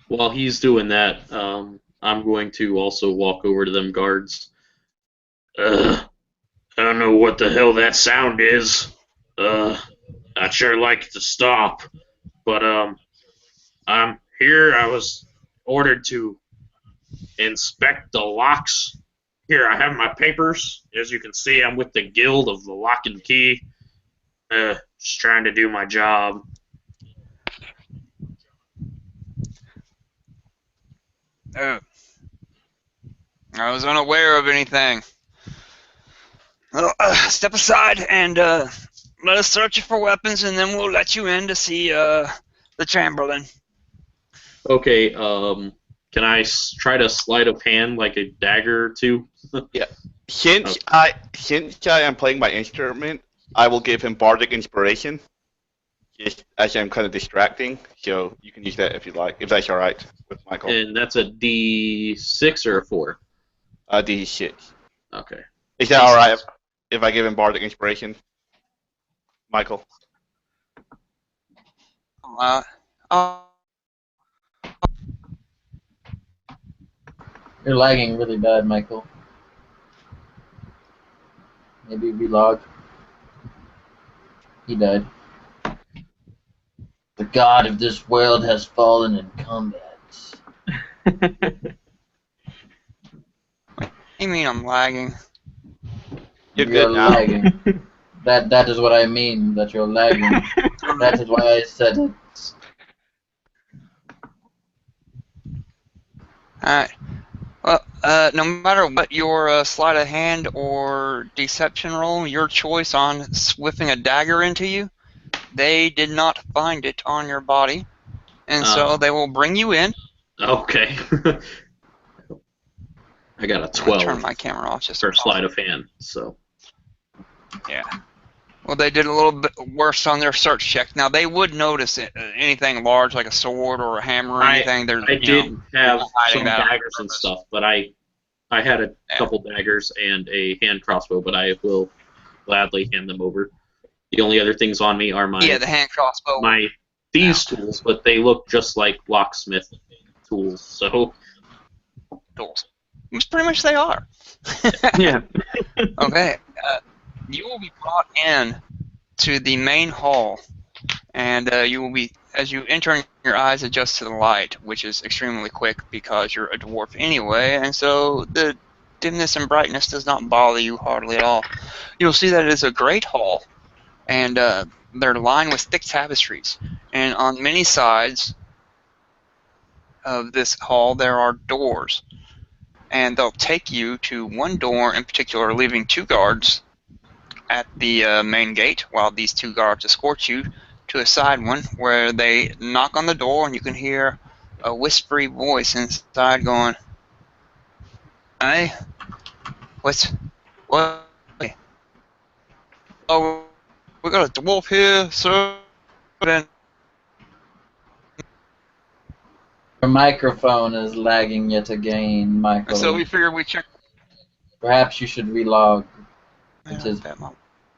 while he's doing that, I'm going to also walk over to them guards. I don't know what the hell that sound is. I'd sure like it to stop, but I'm here. I was ordered to inspect the locks. Here, I have my papers. As you can see, I'm with the Guild of the Lock and Key. Just trying to do my job. Oh. I was unaware of anything. Well, step aside and let us search you for weapons, and then we'll let you in to see the Chamberlain. Okay, can I try to sleight of hand like a dagger or two? Yeah. Since I am playing my instrument, I will give him bardic inspiration. Just as I'm kind of distracting, so you can use that if you like, if that's all right with Michael. And that's a D6 or a 4? D6. Okay. Is that all right if I give him bardic inspiration, Michael? Uh, You're lagging really bad, Michael. Maybe relog. He died. The god of this world has fallen in combat. you mean I'm lagging? You're good now. Lagging. That is what I mean, that you're lagging. That is why I said it. Alright. Well, no matter what your sleight of hand or deception roll, your choice on whipping a dagger into you, they did not find it on your body, and so they will bring you in. Okay. I got a I'll 12 turn my camera off just for sleight of hand, so. Yeah. Well, they did a little bit worse on their search check. Now, they would notice anything large like a sword or a hammer or anything. I did have some that on daggers and purpose. stuff, but I had a couple daggers and a hand crossbow, but I will gladly hand them over. The only other things on me are the hand crossbow. my thieves' tools, but they look just like locksmith tools, so. Tools. Which pretty much they are. Yeah. Okay. You will be brought in to the main hall, and you will be, as you enter, your eyes adjust to the light, which is extremely quick because you're a dwarf anyway, and so the dimness and brightness does not bother you hardly at all. You'll see that it is a great hall, and they're lined with thick tapestries, and on many sides of this hall there are doors, and they'll take you to one door in particular, leaving 2 guards at the main gate, while these 2 guards escort you to a side one where they knock on the door, and you can hear a whispery voice inside going, "Hey, what? Oh, we got a dwarf here, sir." And Your microphone is lagging yet again, Michael. so we figured we check. Perhaps you should relog. Man,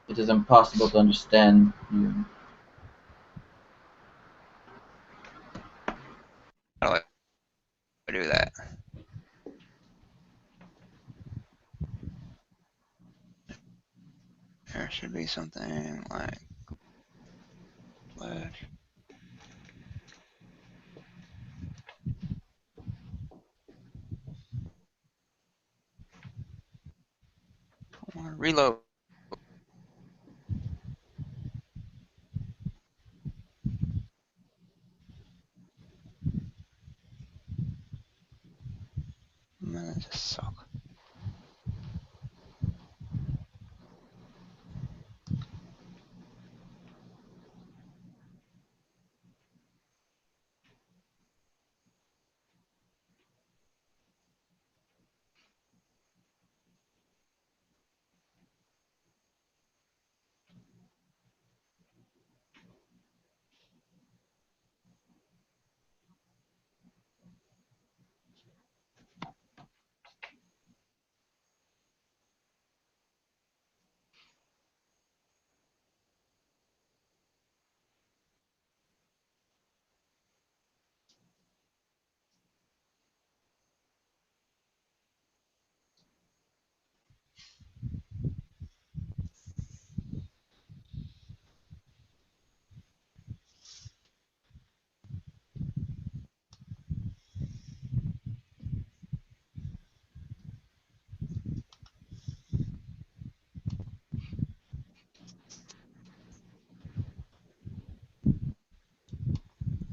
It is impossible to understand you. How do I do that? There should be something like flash. Reload. Man, that just suck.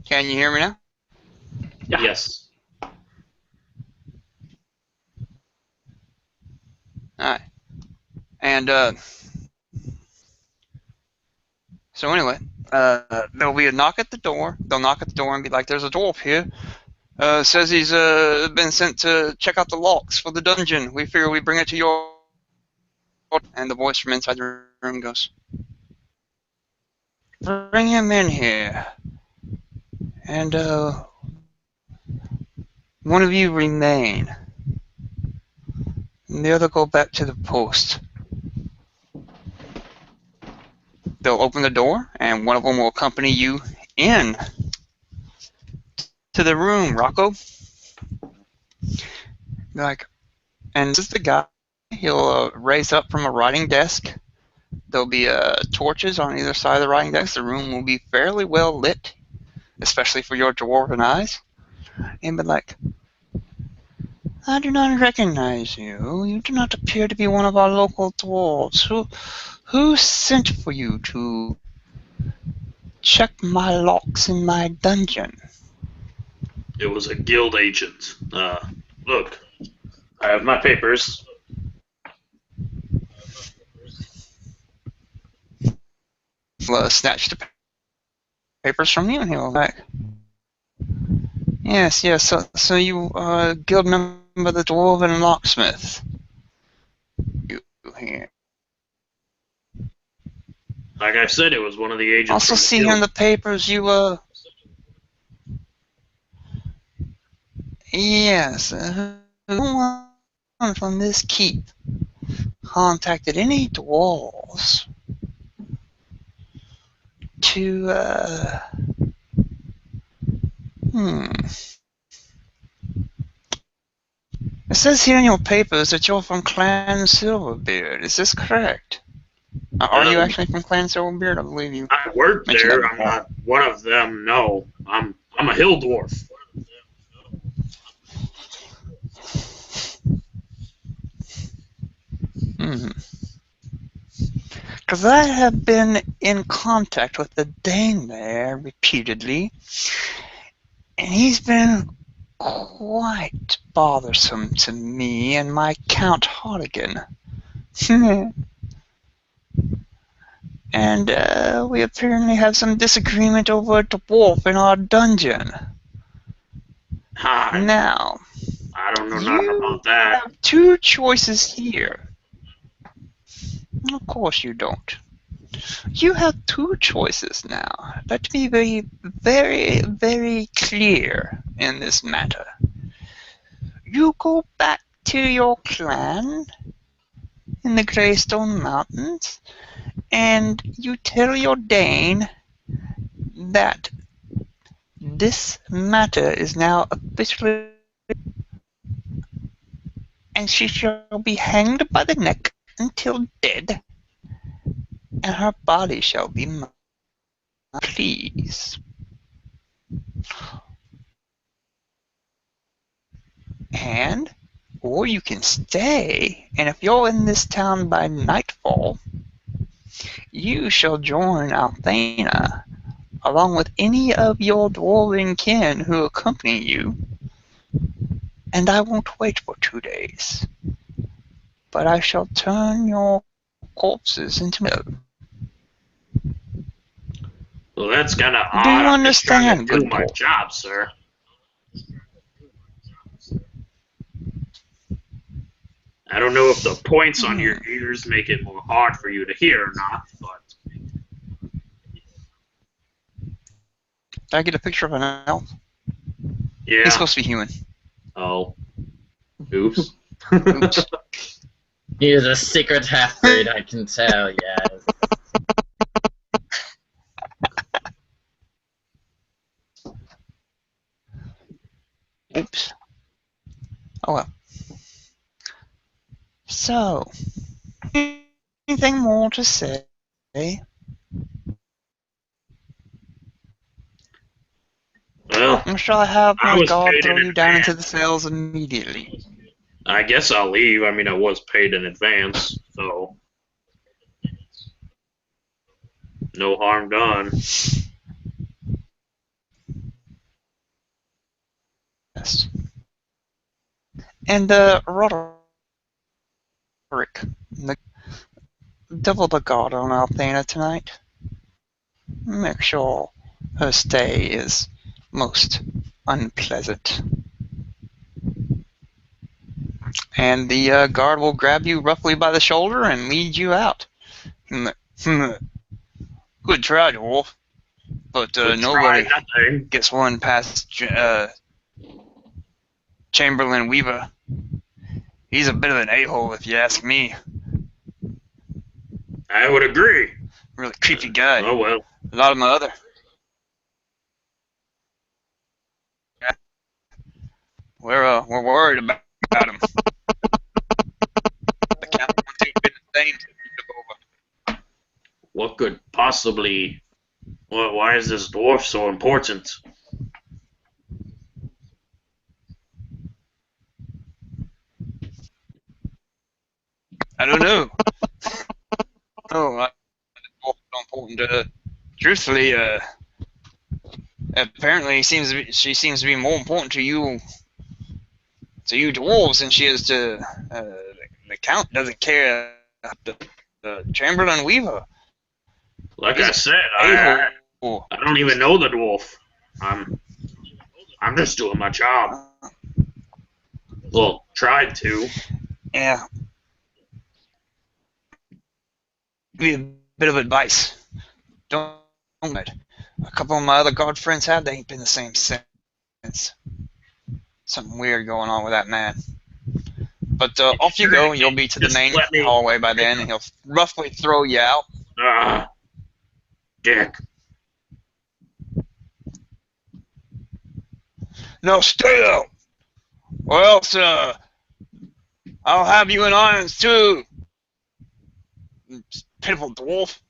Can you hear me now? Yeah. Yes. Alright. And So anyway, there'll be a knock at the door. They'll knock at the door and be like, "There's a dwarf here. Says he's been sent to check out the locks for the dungeon. We figure we bring it to your." And the voice from inside the room goes, "Bring him in here. And one of you remain. And the other go back to the post." They'll open the door, and one of them will accompany you in to the room, Rocco. Like, and this is the guy. He'll raise up from a writing desk. There'll be torches on either side of the writing desk. The room will be fairly well lit, especially for your dwarven eyes. And be like, "I do not recognize you. You do not appear to be one of our local dwarves. Who sent for you to check my locks in my dungeon?" It was a guild agent. Look, I have my papers. Snatch the papers from you, and he'll be like, Yes. So you guild member of the Dwarven Locksmith. You here. Like I said, it was one of the agents. Also from the see guild. here in the papers you yes, no one from this keep contacted any dwarves to It says here in your papers that you're from Clan Silverbeard. Is this correct? Are you actually from Clan Silverbeard? I believe you. I work mentioned there. that I'm before. not one of them. No, I'm a hill dwarf. Because I have been in contact with the Dane there repeatedly, and he's been quite bothersome to me and my Count Hardigan. And we apparently have some disagreement over a dwarf in our dungeon. Hi. Now, I don't know nothing about that. have two choices here. Of course you don't. You have two choices now. Let me be very, very clear in this matter. You go back to your clan in the Greystone Mountains, and you tell your Dane that this matter is now officially, and she shall be hanged by the neck until dead, and her body shall be mine. Please. Or you can stay, and if you're in this town by nightfall, you shall join Althena, along with any of your dwarven kin who accompany you, and I won't wait for 2 days, but I shall turn your corpses into milk. Well, that's kind of odd. Do you I'm just trying understand, to do good my dwarf? job, sir. I don't know if the points on your ears make it more hard for you to hear or not, but Did I get a picture of an elf? yeah. He's supposed to be human. Oh. Oops. Oops. He is a secret half-breed, I can tell, yes. Oops. Oh well. So, anything more to say? Well, Or shall I have I my was guard paid throw in you down into the advance. cells immediately? I guess I'll leave. I mean, I was paid in advance, so no harm done. Yes. And Roderick, double the guard on Althena tonight. Make sure her stay is most unpleasant. And the guard will grab you roughly by the shoulder and lead you out. Good try, dwarf. But nobody gets one past Chamberlain Weaver. He's a bit of an a-hole, if you ask me. I would agree. Really creepy guy. Oh well. A lot of my other. We're worried about him. The count wants to be the same since he took over. What could possibly? Why is this dwarf so important? I don't know. Oh, important. Truthfully, apparently she seems to be more important to you dwarves than she is to the count. Doesn't care. The Chamberlain Weaver. Like I said, I don't even know the dwarf. I'm just doing my job. Well, tried to. Yeah. Give you a bit of advice. Don't let a couple of my other guard friends have. They ain't been the same since. Something weird going on with that man. But off you go. You'll be to the main hallway by then, and he'll roughly throw you out. Dick. No, stay out, or else I'll have you in irons too. Pitiful dwarf.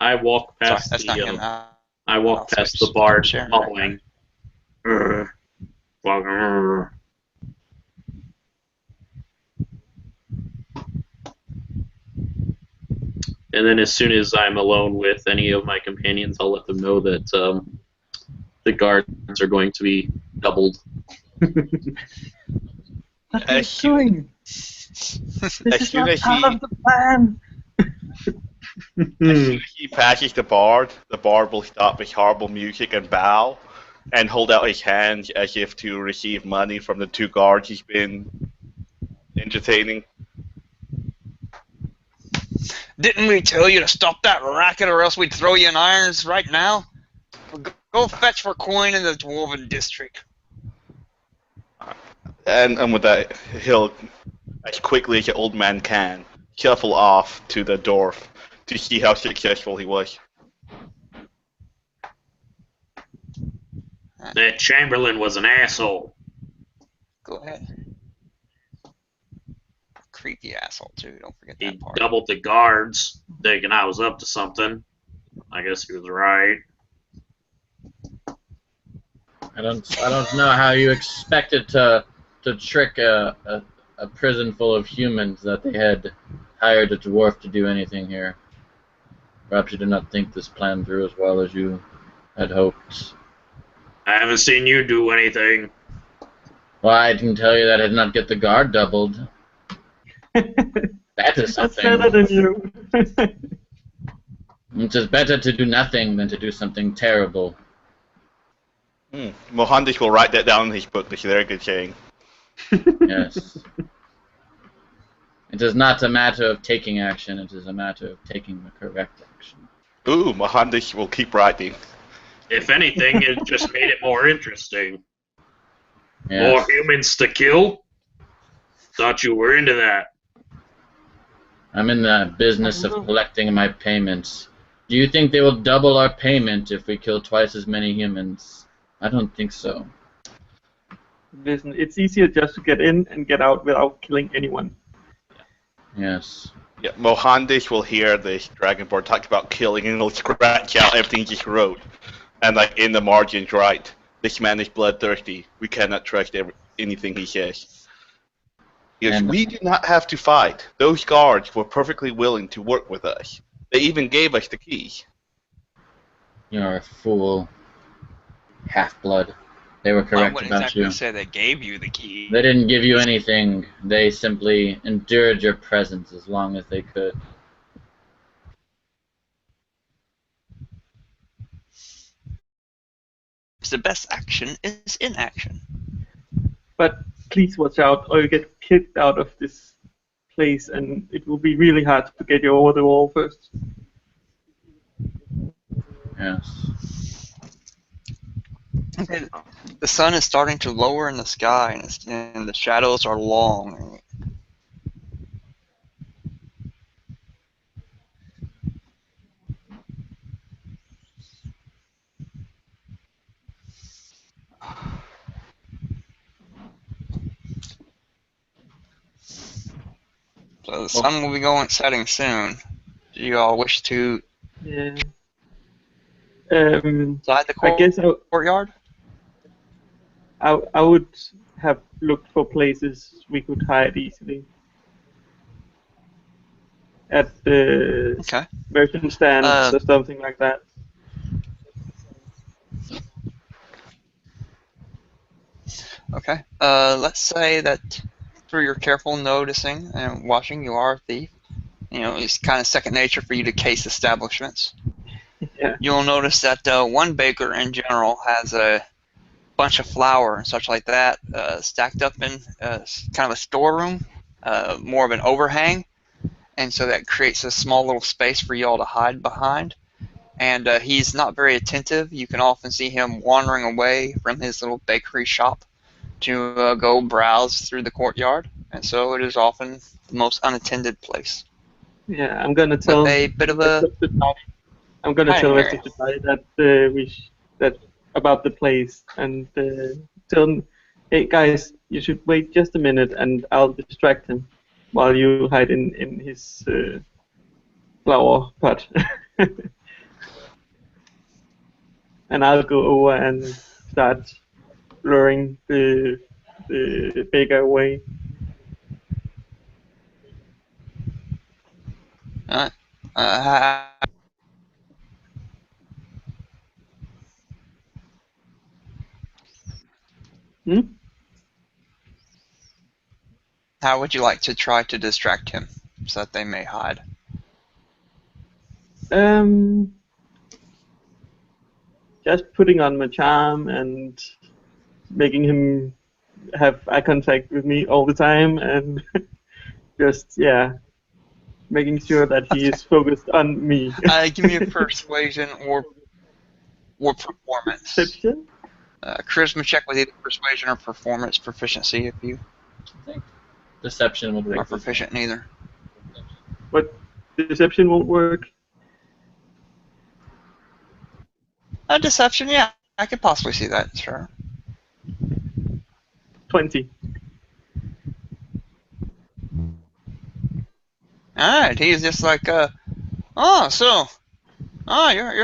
I walk past I walk past the bard, mumbling. And then as soon as I'm alone with any of my companions, I'll let them know that the guards are going to be doubled. What are you doing? This is not part of the plan. As soon as he passes the bard will stop his horrible music and bow, and hold out his hands as if to receive money from the two guards he's been entertaining. Didn't we tell you to stop that racket, or else we'd throw you in irons right now? Go fetch for coin in the Dwarven district. And with that, he'll, as quickly as an old man can, shuffle off to the dwarf to see how successful he was. That Chamberlain was an asshole. Go ahead. Creepy asshole too. Don't forget He that part. doubled the guards, thinking I was up to something. I guess he was right. I don't know how you expected to trick a prison full of humans that they had hired a dwarf to do anything here. Perhaps you did not think this plan through as well as you had hoped. I haven't seen you do anything. Well, I can tell you that I did not get the guard doubled. That is something. That's better than you. It is better to do nothing than to do something terrible. Mohandish will write that down in his book. That's a very good saying. Yes. It is not a matter of taking action, it is a matter of taking the correct action. Ooh, Mohandish will keep writing. If anything, it just made it more interesting. Yes. More humans to kill? Thought you were into that. I'm in the business of collecting my payments. Do you think they will double our payment if we kill twice as many humans? I don't think so. Listen, it's easier just to get in and get out without killing anyone. Yes. Yeah, Mohandish will hear this Dragonborn talk about killing, and he'll scratch out everything he just wrote. And like in the margins, right? This man is bloodthirsty. We cannot trust anything he says. Because we did not have to fight. Those guards were perfectly willing to work with us. They even gave us the keys. You're a fool. Half-blood. They were correct wouldn't about exactly you. say they gave you the key. They didn't give you anything. They simply endured your presence as long as they could. the best action is inaction. But please watch out, or you get kicked out of this place, and it will be really hard to get you over the wall first. Yes. Okay. The sun is starting to lower in the sky, and the shadows are long. So the sun will be setting soon. Do you all wish to Yeah. inside the I guess courtyard? I would have looked for places we could hide easily. At the Okay. merchant stands or something like that. Okay. Let's say that through your careful noticing and watching, you are a thief. You know, it's kind of second nature for you to case establishments. Yeah. You'll notice that one baker in general has a bunch of flour and such like that stacked up in kind of a storeroom, more of an overhang, and so that creates a small little space for y'all to hide behind. And he's not very attentive. You can often see him wandering away from his little bakery shop to go browse through the courtyard, and so it is often the most unattended place. Yeah, I'm gonna tell With a bit of a I'm gonna tell hiding Rest of the Party that that about the place, and tell him, hey guys, you should wait just a minute, and I'll distract him while you hide in his flower pot. And I'll go over and start luring the baker away. How would you like to try to distract him so that they may hide? Just putting on my charm and making him have eye contact with me all the time, and just making sure that he is focused on me. Give me a persuasion or performance. Perception? Charisma check with either persuasion or performance proficiency if you I think deception would are work. proficient in either. But deception won't work. Deception, yeah. I could possibly see that, sure. 20. Alright, he's just like, you're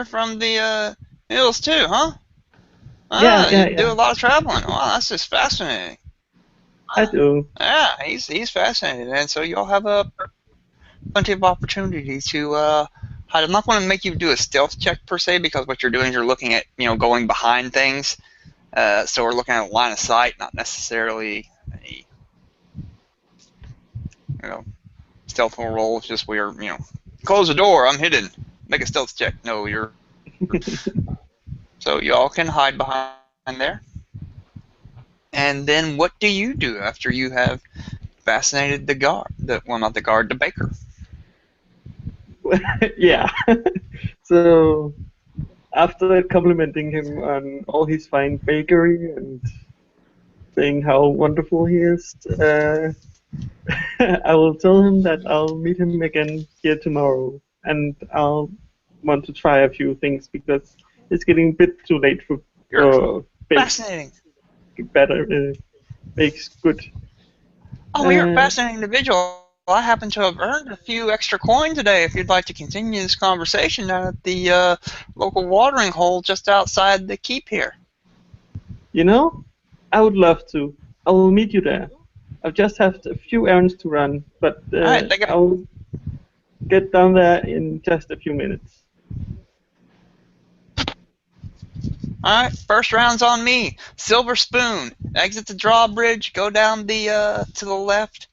from the hills too, huh? You do a lot of traveling. Wow, that's just fascinating. I do. Yeah, he's fascinated, and so you'll have plenty of opportunity to hide. I'm not going to make you do a stealth check per se, because what you're doing is you're looking at, going behind things. So we're looking at a line of sight, not necessarily a stealthful roll. It's just where close the door, I'm hidden. Make a stealth check. No, you're. So y'all can hide behind there. And then what do you do after you have fascinated the guard? Not the guard, the baker. Yeah. So after complimenting him on all his fine bakery and saying how wonderful he is, I will tell him that I'll meet him again here tomorrow, and I'll want to try a few things because it's getting a bit too late for Fascinating. Bakes good. Oh, you're a fascinating individual. I happen to have earned a few extra coin today. If you'd like to continue this conversation down at the local watering hole just outside the keep here. I would love to. I will meet you there. I just have a few errands to run, but I'll get down there in just a few minutes. Alright, first round's on me. Silver Spoon. Exit the drawbridge, go down the to the left,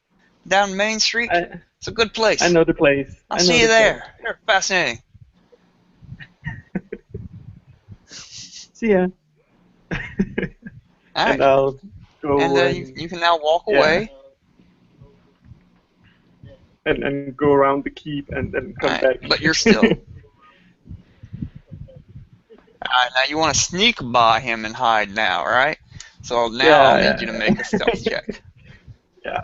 down Main Street. It's a good place. I know the place. I'll see you there. You're fascinating. See ya. All and right. I'll go And you can now walk away. and go around the keep and then come Alright, back. but you're still. Alright, now you want to sneak by him and hide now, right? So now I'll need you to make a stealth check. Yeah.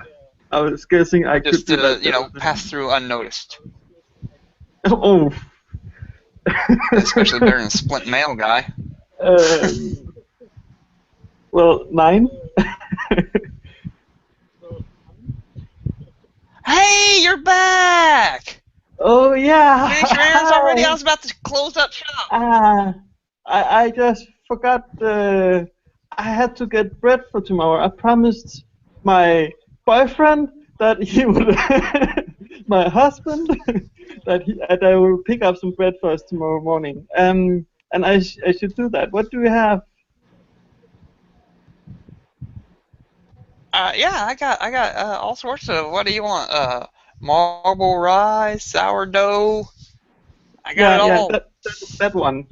I was guessing I could Just do that. to, pass through unnoticed. Oh. Especially better than Splint Mail guy. Well, 9. Hey, you're back! Oh yeah. Finish your errands already? I was about to close up shop. I just forgot. I had to get bread for tomorrow. I promised my boyfriend that he would, my husband, that I will pick up some bread for us tomorrow morning. And I should do that. What do we have? Yeah, I got all sorts of. What do you want? Marble rye, sourdough. I got it all. That one.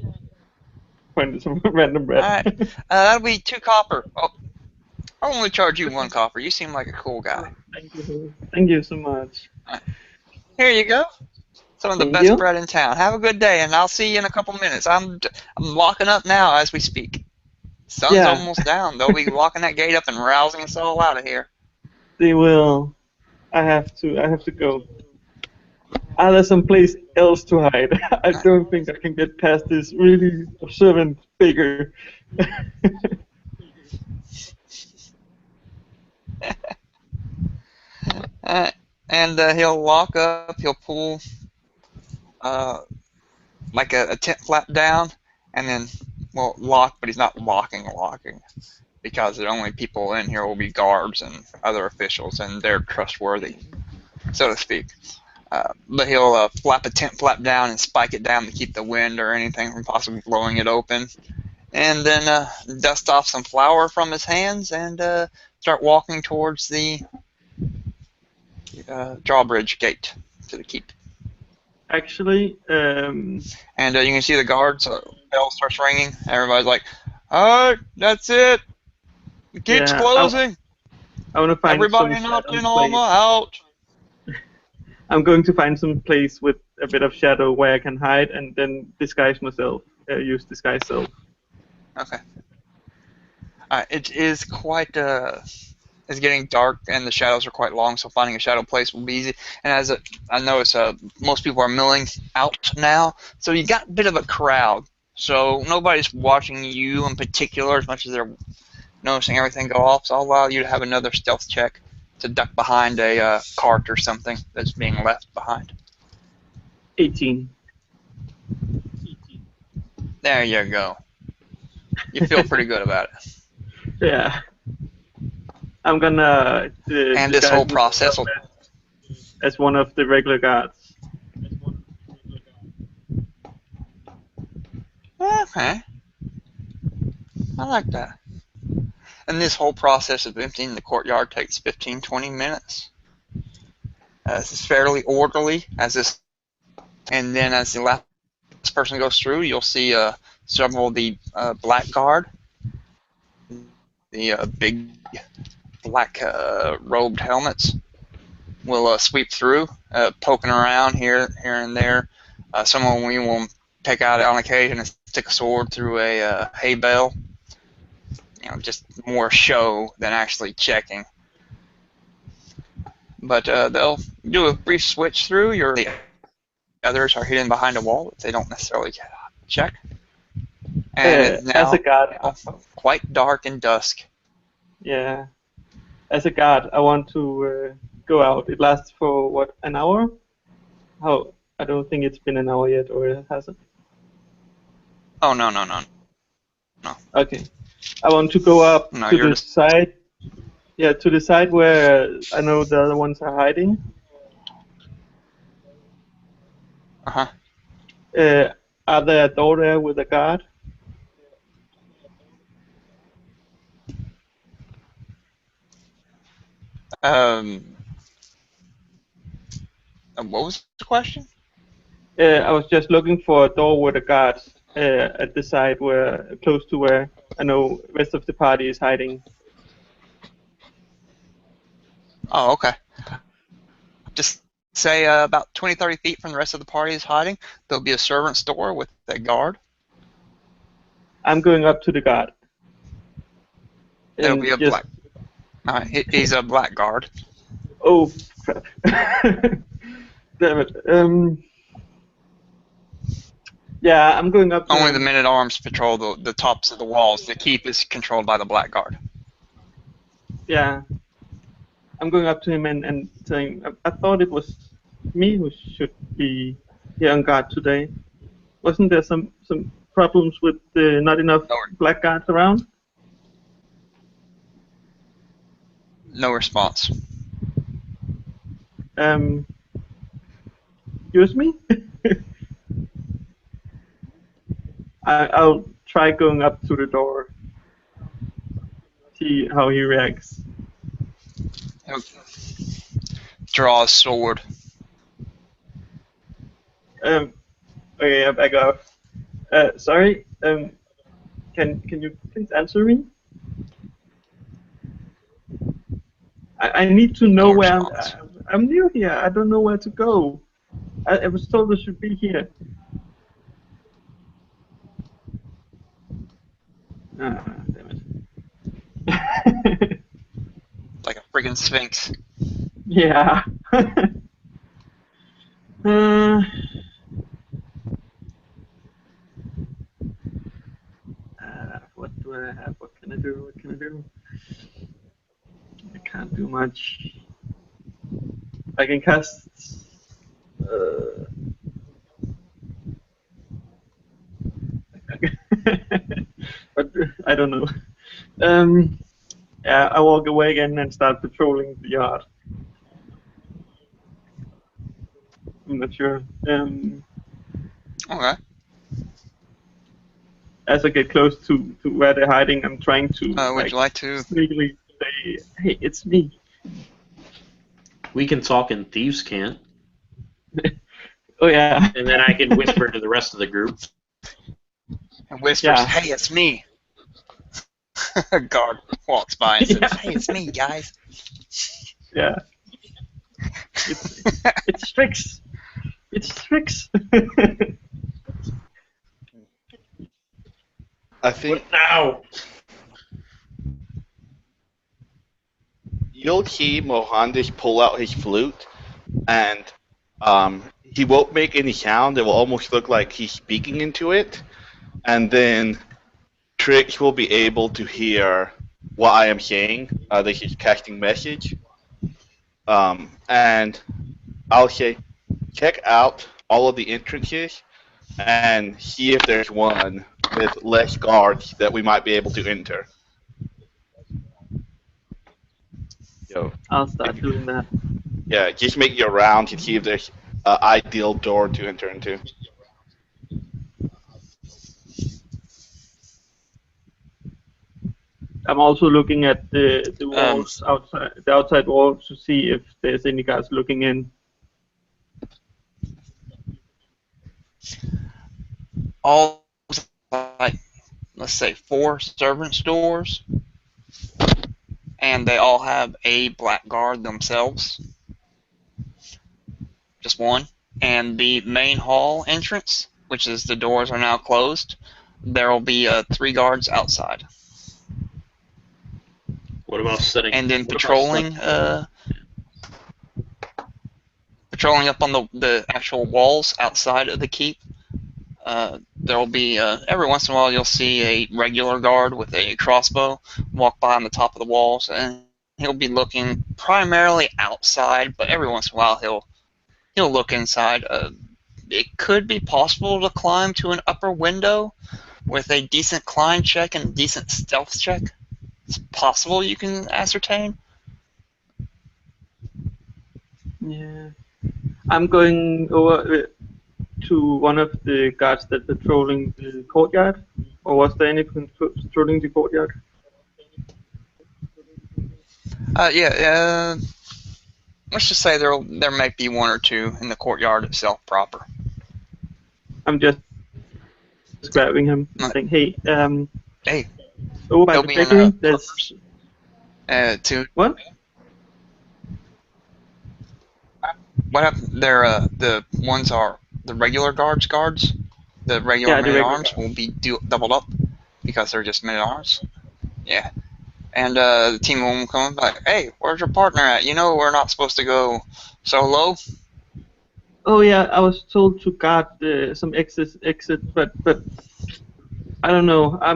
Find some random bread. Alright, that'll be 2 copper. Oh, I'll only charge you 1 copper. You seem like a cool guy. Thank you so much. Right. Here you go. Some of the best bread in town. Have a good day, and I'll see you in a couple minutes. I'm locking up now as we speak. Sun's almost down. They'll be locking that gate up and rousing us all out of here. They will. I have to go. There's some place else to hide. I don't think I can get past this really observant figure. And he'll lock up. He'll pull like a tent flap down, and then lock. But he's not locking, because the only people in here will be guards and other officials, and they're trustworthy, so to speak. But he'll flap a tent flap down and spike it down to keep the wind or anything from possibly blowing it open. And then dust off some flour from his hands and start walking towards the drawbridge gate to the keep. Actually, and you can see the guards, bell starts ringing. Everybody's like, alright, that's it. The gate's closing. I want to find everybody not in Alma out. I'm going to find some place with a bit of shadow where I can hide and then disguise myself. Use disguise self. Okay. It is quite. It's getting dark and the shadows are quite long, so finding a shadow place will be easy. And as I notice, most people are milling out now, so you got a bit of a crowd. So nobody's watching you in particular as much as they're noticing everything go off. So I'll allow you to have another stealth check to duck behind a cart or something that's being left behind. 18. There you go. You feel pretty good about it. Yeah. I'm gonna. And this whole process will. As one of the regular guards. Okay. I like that. And this whole process of emptying the courtyard takes 15-20 minutes. This is fairly orderly as this, and then as the last person goes through, you'll see several of the black guard, the big black robed helmets, will sweep through, poking around here and there. Some of them we will take out on occasion and stick a sword through a hay bale. Just more show than actually checking. But they'll do a brief switch through. The others are hidden behind a wall that they don't necessarily check. And it's now as a guard, quite dark and dusk. Yeah. As a guard, I want to go out. It lasts for, what, an hour? Oh, I don't think it's been an hour yet, or has it? Oh, no. Okay. I want to go up to the side. Yeah, to the side where I know the other ones are hiding. Uh-huh. Are there a door there with a guard? What was the question? I was just looking for a door with a guard at the side where, close to where I know rest of the party is hiding. Oh, okay. Just say about 20, 30 feet from the rest of the party is hiding. There'll be a servant's door with a guard. I'm going up to the guard. There'll And be a just, black. He's a black guard. oh crap! Damn it. Yeah, I'm going up to Only him. the men-at-arms patrol the tops of the walls. The keep is controlled by the black guard. Yeah, I'm going up to him and saying, I thought it was me who should be here on guard today. Wasn't there some problems with not enough black guards around? No response. Excuse me? I'll try going up to the door. See how he reacts. He'll draw a sword. Okay, I back off. Sorry. Can you please answer me? I need to know No where response. I'm new here. I don't know where to go. I was told I should be here. Damn it. Like a friggin' sphinx. Yeah. What do I have? What can I do? What can I do? I can't do much. I can cast. But I don't know. Yeah, I walk away again and start patrolling the yard. I'm not sure. Okay. As I get close to where they're hiding, I'm trying to Would you like to? sneakily say, "Hey, it's me." We can talk and thieves can't. Oh yeah. And then I can whisper to the rest of the group. And whispers, Yeah. "Hey, it's me." A guard walks by and says, Yeah. "Hey, it's me, guys." Yeah. It's tricks. It's tricks. I think Now! you'll see Mohandas pull out his flute, and he won't make any sound. It will almost look like he's speaking into it, and then Trix will be able to hear what I am saying. That he's casting message, and I'll say, check out all of the entrances and see if there's one with less guards that we might be able to enter. So, I'll start doing that. yeah, just make your rounds and see if there's an ideal door to enter into. I'm also looking at the walls outside, the outside walls, to see if there's any guys looking in. All like, let's say 4 servants' doors, and they all have a black guard themselves. Just one. And the main hall entrance, which is the doors are now closed, there will be 3 guards outside. What about setting? And then what about patrolling, patrolling up on the actual walls outside of the keep. There will be every once in a while you'll see a regular guard with a crossbow walk by on the top of the walls, and he'll be looking primarily outside, but every once in a while he'll look inside. It could be possible to climb to an upper window with a decent climb check and a decent stealth check. It's possible you can ascertain. Yeah. I'm going over to one of the guards that patrolling the courtyard. Or was there any patrolling the courtyard? Yeah. Let's just say there might be 1 or 2 in the courtyard itself proper. I'm just grabbing him, saying, "Hey, Hey, Over by They'll the be in bakery, quarters. there's To what? what happened? They're the ones are the regular guards. The regular Yeah, the men at regular arms guard. will be doubled up because they're just men at arms. Yeah. And the team will come back. Hey, where's your partner at? You know we're not supposed to go so low. Oh yeah, I was told to guard some exit, but I don't know. I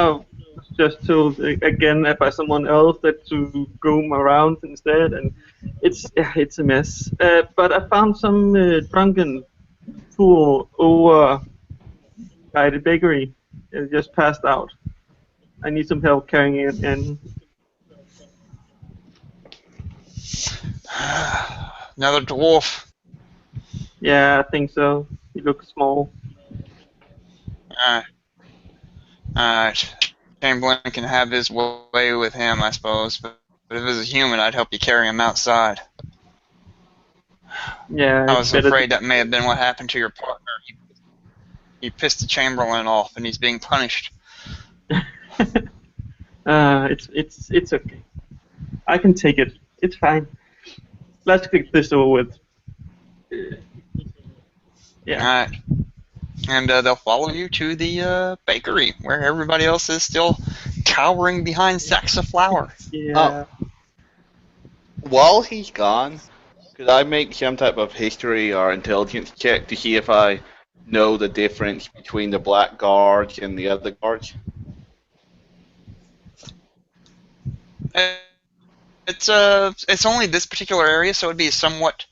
was just told again by someone else that to go around instead, and it's a mess. But I found some drunken fool over by the bakery. Just passed out. I need some help carrying it in. Another dwarf. Yeah, I think so. He looks small. Alright. Chamberlain can have his way with him, I suppose. But if it was a human, I'd help you carry him outside. Yeah, I it's was better. afraid that may have been what happened to your partner. He pissed the Chamberlain off, and he's being punished. It's okay. I can take it. It's fine. Let's get this over with. Yeah. Alright. And they'll follow you to the bakery, where everybody else is still cowering behind sacks of flour. Yeah. While he's gone, could I make some type of history or intelligence check to see if I know the difference between the black guards and the other guards? It's only this particular area, so it'd be somewhat.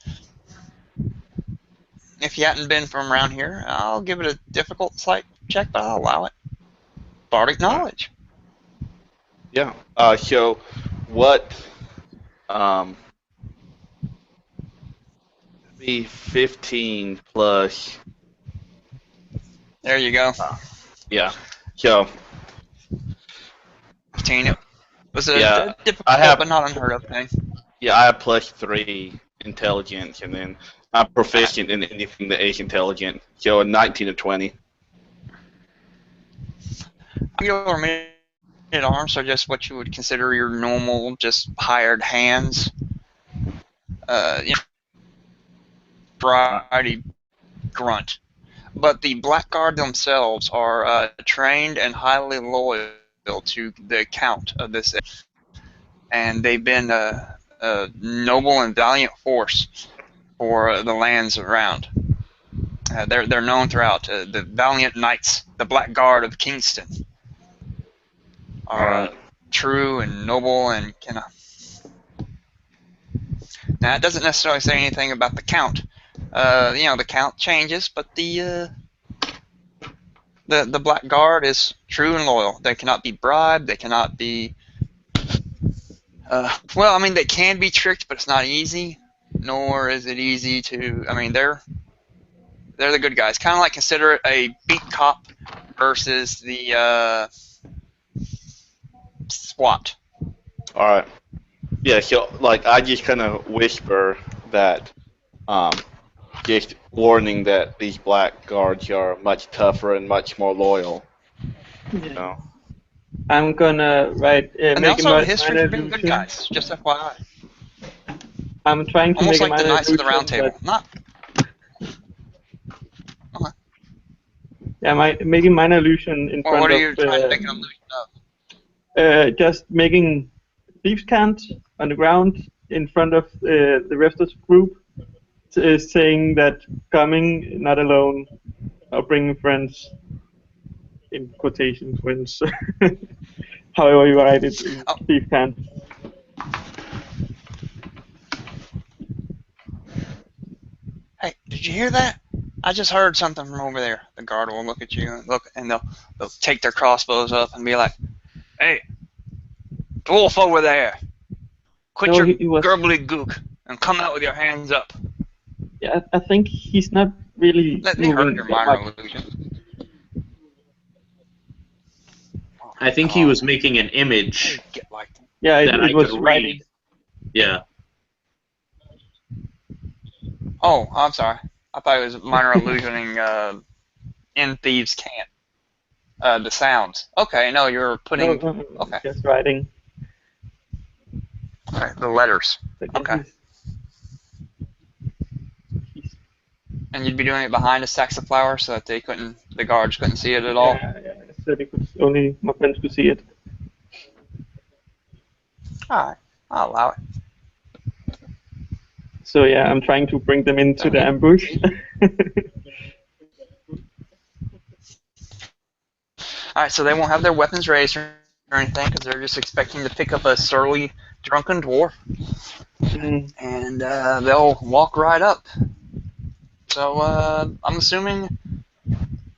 If you hadn't been from around here, I'll give it a difficult slight check, but I'll allow it. Bardic knowledge. Yeah. So what? Be 15 plus. There you go. Yeah. So 15. It was a Yeah, difficult I have- but not unheard of thing. yeah, I have +3 intelligence, and then I'm proficient in anything that is intelligent. So a 19 or 20. Regular men at arms are just what you would consider your normal, just hired hands. Variety grunt. But the Blackguard themselves are trained and highly loyal to the Count of this, and they've been a noble and valiant force for the lands around. They're known throughout. The valiant knights, the Blackguard of Kingston, are true and noble and can. Now, it doesn't necessarily say anything about the Count. The Count changes, but the Blackguard is true and loyal. They cannot be bribed. They cannot be. They can be tricked, but it's not easy. Nor is it easy to. They're the good guys. Kind of like consider it a beat cop versus the SWAT. All right. Yeah. So I just kind of whisper that, just warning that these black guards are much tougher and much more loyal. Yeah. You know? I'm gonna write. And they Make also a have a history minor for being good illusion. guys. Just FYI. I'm trying to Almost make like a the minor Knights of the Round illusion, Table. Not. Yeah, making minor illusion in Well, front what are of. you trying to make an illusion of? Just making thieves' cant on the ground in front of the rest of the group, saying that coming not alone, or bringing friends. In quotation points, however you write it in thieves' cant. Hey, did you hear that? I just heard something from over there. The guard will look at you and they'll take their crossbows up and be like, "Hey, dwarf over there, quit No, your he was. gurgly gook and come out with your hands up." Yeah, I think he's not really They heard moving your that minor much. illusion. I think he was making an image Get like that. Yeah, that I it was could writing. read. Yeah. Oh, I'm sorry. I thought it was minor illusioning in thieves' cant. The sounds. Okay, no, you're putting. No, Okay. just writing. All right, the letters. But Okay. He's- And you'd be doing it behind a stacks of flowers so that the guards couldn't see it at all. Yeah, so they could, only my friends could see it. All right, I'll allow it. So yeah, I'm trying to bring them into the ambush. All right, so they won't have their weapons raised or anything because they're just expecting to pick up a surly, drunken dwarf, and they'll walk right up. So I'm assuming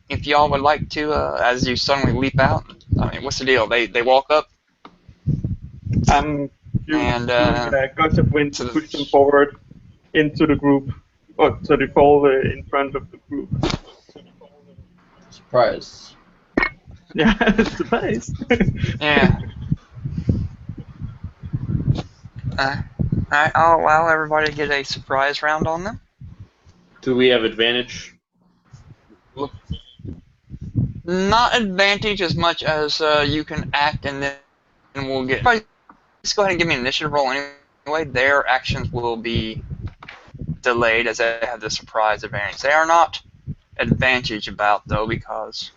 if y'all would like to, as you suddenly leap out, I mean, what's the deal? They walk up. I'm using Gust of Wind to push them forward into the group, or so they fall in front of the group. Surprise. Yeah, surprise. Yeah. Alright, I'll allow everybody to get a surprise round on them. Do we have advantage? Not advantage as much as you can act, and then we'll get. Just go ahead and give me an initiative roll anyway. Their actions will be delayed as they have the surprise advantage. They are not advantage about though because.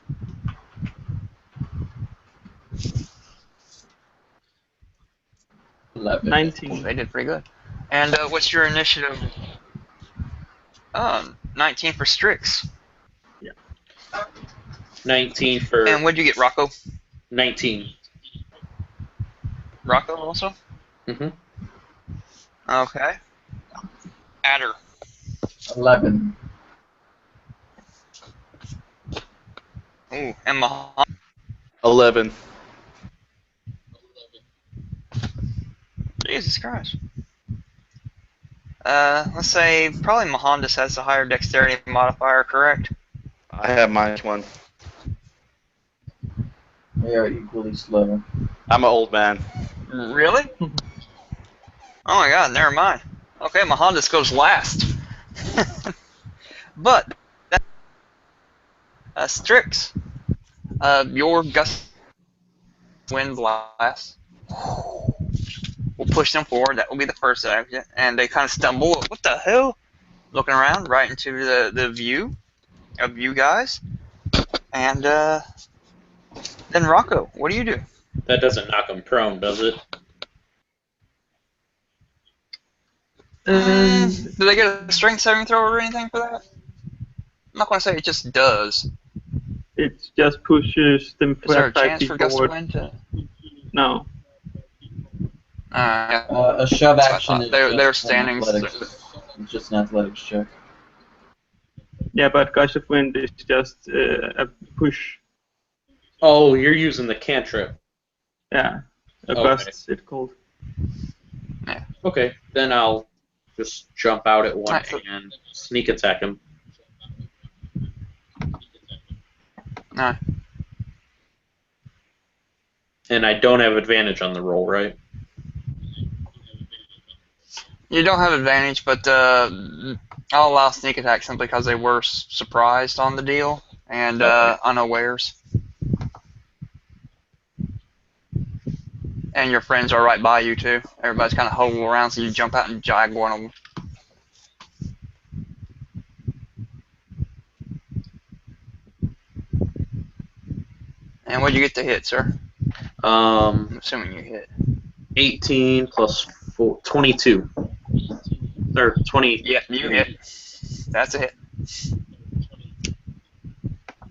19. They did pretty good. And what's your initiative? 19 for Strix. Yeah. 19 for. And what'd you get, Rocco? 19. Rocco also? Mm-hmm. Okay. Adder. 11. Ooh, and Mahan. 11. Jesus Christ. Let's say probably Mohandas has the higher dexterity modifier, correct? I have -1. They are equally slow. I'm an old man. Really? Oh my god, never mind. Okay, Mohandas goes last. But, Strix, your gust wind blast will push them forward. That will be the first action. And they kind of stumble. What the hell? Looking around right into the view of you guys. And then Rocco, what do you do? That doesn't knock them prone, does it? Do they get a strength saving throw or anything for that? I'm not going to say it just does. It just pushes them Is there a 5 chance feet for gust of forward. wind to? No. Yeah. A shove That's what I action thought. is They're just standing. It's just an athletics check. Yeah, but Gust of Wind is just a push. Oh, you're using the cantrip. Yeah. A Okay. gust, it's called. Okay, then I'll just jump out at one Alright. and sneak attack him. No. And I don't have advantage on the roll, right? You don't have advantage, but I'll allow sneak attack simply because they were surprised on the deal and Okay. unawares. And your friends are right by you too. Everybody's kind of huddled around, so you jump out and jag one of them. And what'd you get to hit, sir? I'm assuming you hit. 18 plus 4, 22. Or 20. Yeah, you hit. That's a hit.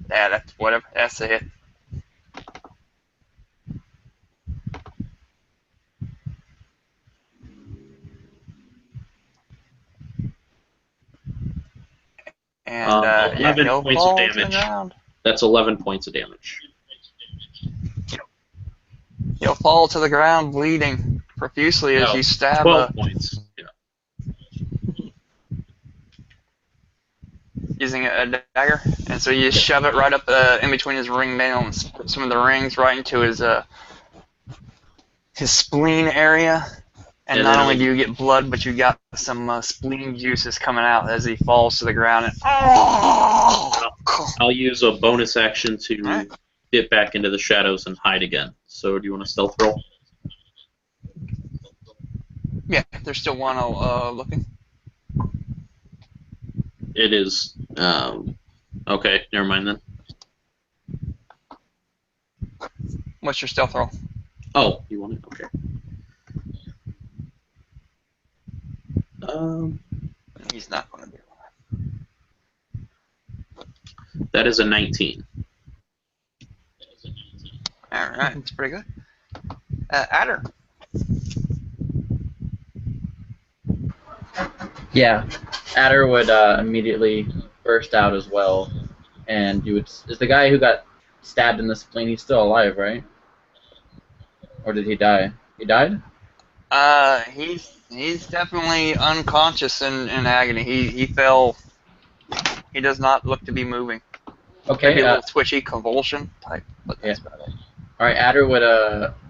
Yeah, that's whatever. That's a hit. And yeah, 11 he'll points of fall to the damage. ground. That's 11 points of damage. He'll fall to the ground bleeding profusely as No, you stab 12 points. Yeah. using a dagger. And so you shove it right up in between his ring nail and put some of the rings right into his spleen area. And not only do you get blood, but you got some spleen juices coming out as he falls to the ground. And I'll use a bonus action to dip back into the shadows and hide again. So do you want a stealth roll? Yeah, there's still one looking. It is. Okay, never mind then. What's your stealth roll? Oh, you want it? Okay. He's not going to be alive. That is a 19. All right, it's pretty good. Adder. Yeah, Adder would immediately burst out as well, and you would. Is the guy who got stabbed in the spleen? He's still alive, right? Or did he die? He died. He's definitely unconscious in agony. He fell. He does not look to be moving. Okay. Maybe a little twitchy convulsion type, but that's about it. All right, Adder would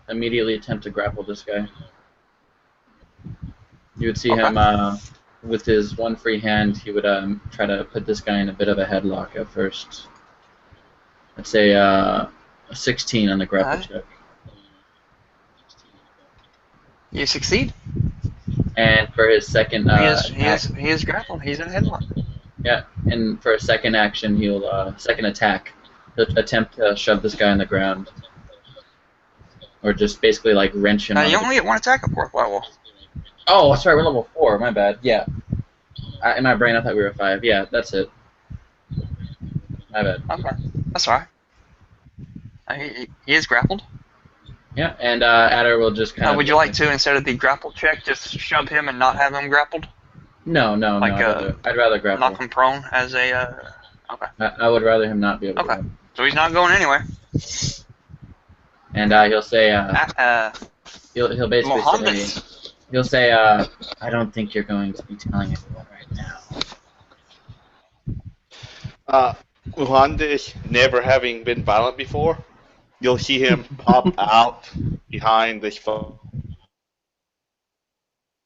immediately attempt to grapple this guy. You would see him with his one free hand. He would try to put this guy in a bit of a headlock at first. I'd say a 16 on the grapple check. You succeed. And for his second, he is grappled. He's in a headlock. Yeah, and for a second action, he'll second attack, he'll attempt to shove this guy on the ground, or just basically like wrench him. You only get one attack at 4th level. Oh, sorry, we're level 4. My bad. Yeah, in my brain I thought we were 5. Yeah, that's it. My bad. Okay, that's all right. He is grappled. Yeah, and Adder will just kind of. Would you like to, instead of the grapple check, just shove him and not have him grappled? No. I'd rather grapple. Knock him prone as a. Okay. I would rather him not be able to. Okay. So he's not going anywhere. And he'll say. He'll basically Mohammed. say. He'll say, I don't think you're going to be telling anyone right now. Muhandish, never having been violent before, you'll see him pop out behind this phone.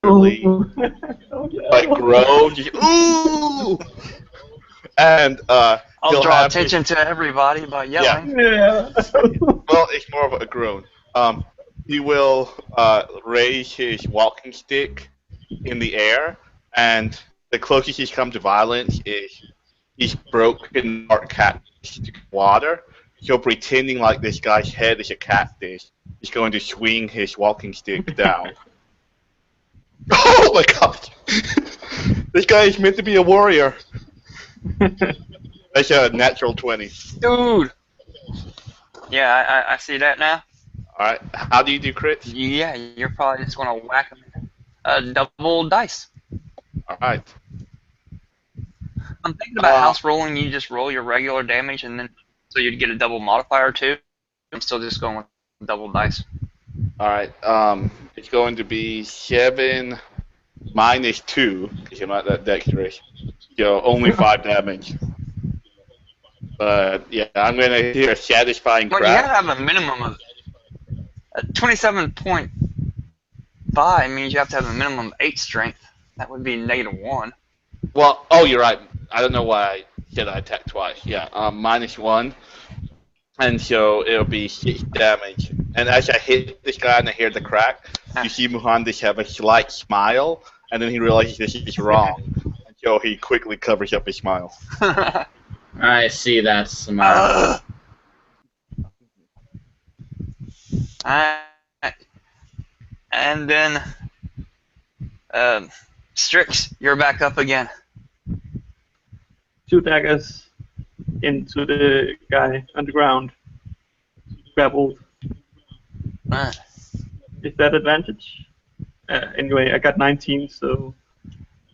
Like groan, ooh, and I'll draw attention to everybody by yelling. Yeah. Well, it's more of a groan. He will raise his walking stick in the air, and the closest he's come to violence is he's broken our cactus to water. So pretending like this guy's head is a cactus, he's going to swing his walking stick down. Oh my god! This guy is meant to be a warrior. That's a natural 20. Dude! Yeah, I see that now. Alright, how do you do crits? Yeah, you're probably just going to whack him. Double dice. Alright. I'm thinking about house rolling. You just roll your regular damage, and then so you'd get a double modifier too. I'm still just going with double dice. Alright, it's going to be 7 minus 2, because you're not that dexterous. So only 5 damage. But yeah, I'm going to hear a satisfying Well, crack. you gotta have a minimum of 27.5 means you have to have a minimum of 8 strength. That would be -1. Well, oh, you're right. I don't know why I said I attacked twice. Yeah, -1. And so it'll be 6 damage. And as I hit this guy and I hear the crack, you see Muhandish have a slight smile, and then he realizes this is wrong. And so he quickly covers up his smile. I see that smile. And then, Strix, you're back up again. 2 daggers into the guy on the ground. Grappled. Is that advantage? Anyway, I got 19, so.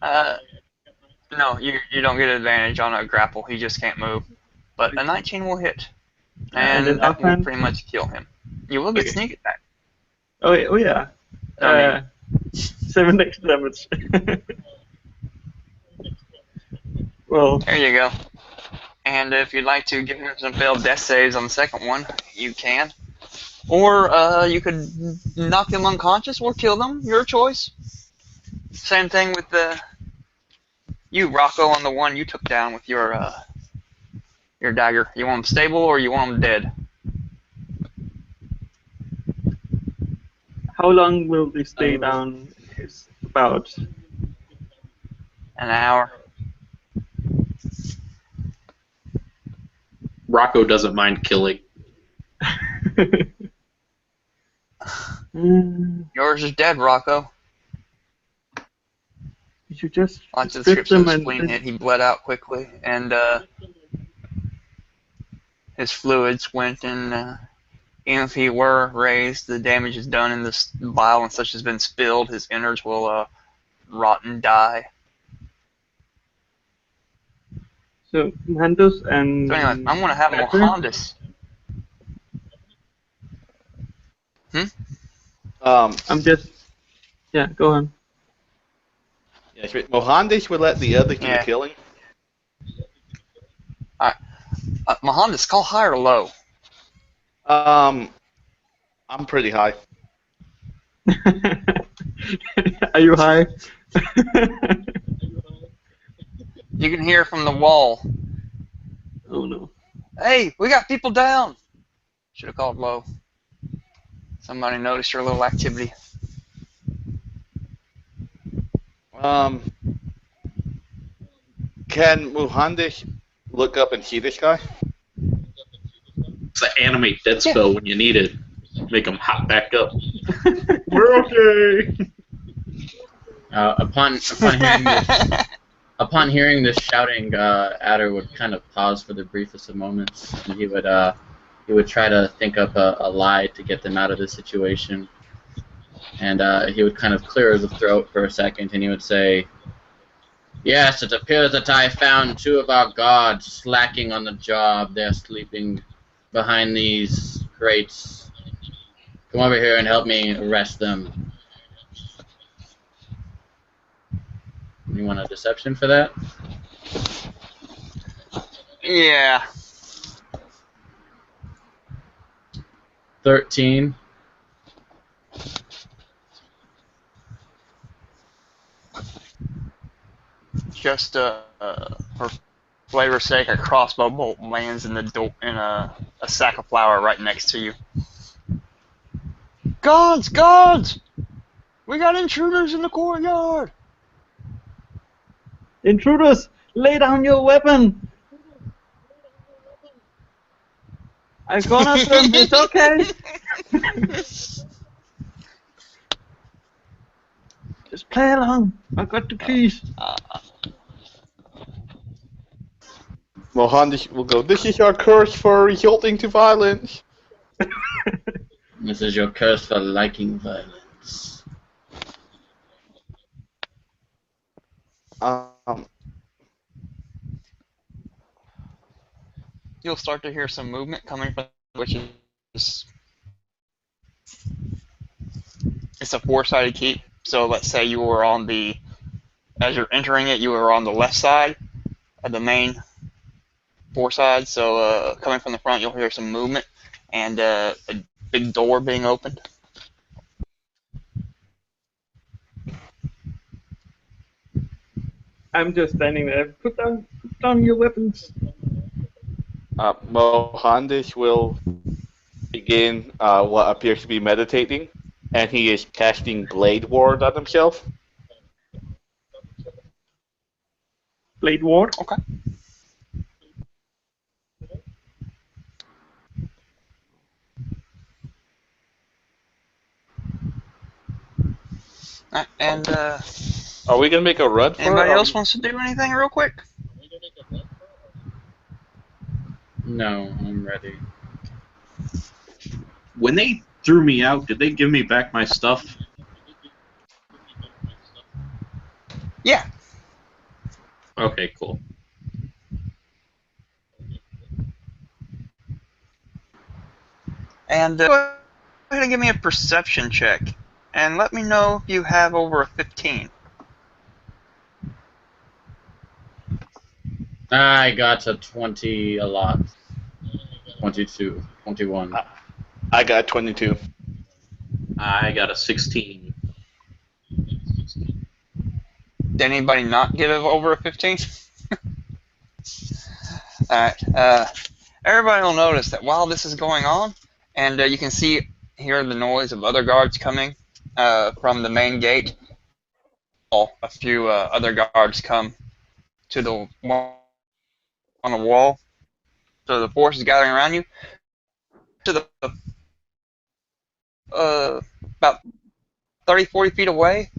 No, you don't get advantage on a grapple. He just can't move. But a 19 will hit, and then that will offhand? pretty much kill him. You will get Okay. sneak attack. Oh yeah. 7 extra damage. Well. There you go. And if you'd like to give him some failed death saves on the second one, you can. Or you could knock them unconscious or kill them. Your choice. Same thing with you, Rocco, on the one you took down with your dagger. You want them stable or you want them dead? How long will they stay down? Is about An hour. Rocco doesn't mind killing. Yours is dead, Rocco. You should just Lots of strip description them of spleen and hit. He bled out quickly, and his fluids went, and even if he were raised, the damage is done, and the bile and such has been spilled. His innards will rot and die. so Mandos and So anyway, I'm gonna have Pepper? Mohandas. I'm just go on. Yes, but Mohandas will let the other do the Yeah. killing. Mohandas, call high or low? I'm pretty high. Are you high? You can hear from the wall. Oh no. Hey, we got people down. Should have called low. Somebody noticed your little activity. Can Mohandas look up and see this guy? It's an animate dead spell when you need it. Make them hop back up. We're okay. Upon hearing this shouting, Adder would kind of pause for the briefest of moments, and he would try to think up a lie to get them out of this situation. And he would kind of clear his throat for a second, and he would say, "Yes, it appears that I found two of our guards slacking on the job. They're sleeping behind these crates. Come over here and help me arrest them." You want a deception for that? Yeah. 13. Just for flavor's sake, a crossbow bolt lands in a sack of flour right next to you. Guards! Guards! We got intruders in the courtyard! Intruders, lay down your weapon. I've gone after them. It's okay. Just play along. I got the keys. Mohandas will go, "This is your curse for resulting to violence." This is your curse for liking violence. You'll start to hear some movement coming from, which is, it's a four-sided keep. So let's say you were on as you're entering it, you were on the left side of the main four sides. So coming from the front, you'll hear some movement and a big door being opened. I'm just standing there. Put down your weapons. Mohandas will begin what appears to be meditating, and he is casting Blade Ward on himself. Blade Ward. Okay. And Are we gonna make a run for it? anybody else wants to do anything real quick? No, I'm ready. When they threw me out, did they give me back my stuff? Yeah. Okay, cool. And go ahead and give me a perception check. And let me know if you have over a 15. I got a 20 a lot. 22, 21. I got 22. I got a 16. Did anybody not get over a 15? Alright. Everybody will notice that while this is going on, and you can hear the noise of other guards coming, from the main gate. A few other guards come to the on the wall. So the force is gathering around you. To the about 30, 40 feet away,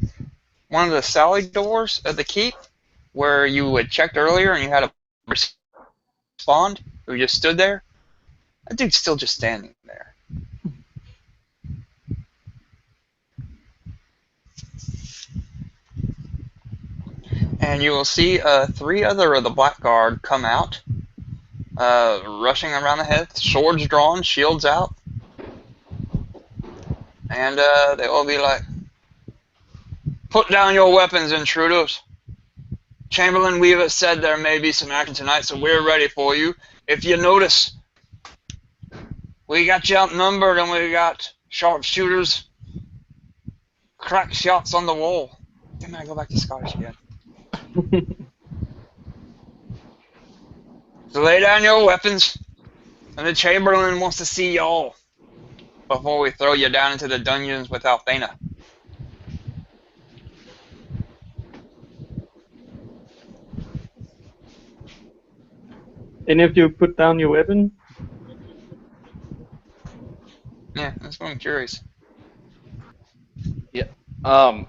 one of the sally doors at the keep, where you had checked earlier and you had to respond, who just stood there. That dude's still just standing there. And you will see 3 other of the Black Guard come out, rushing around the head, swords drawn, shields out. And they will be like, "Put down your weapons, intruders. Chamberlain Weaver said there may be some action tonight, so we're ready for you. If you notice, we got you outnumbered and we got sharpshooters, crack shots on the wall." Damn it, I go back to Scottish again. So lay down your weapons, and the Chamberlain wants to see y'all before we throw you down into the dungeons with Althena. Any of you put down your weapon? Yeah, that's what I'm curious. Yeah. No.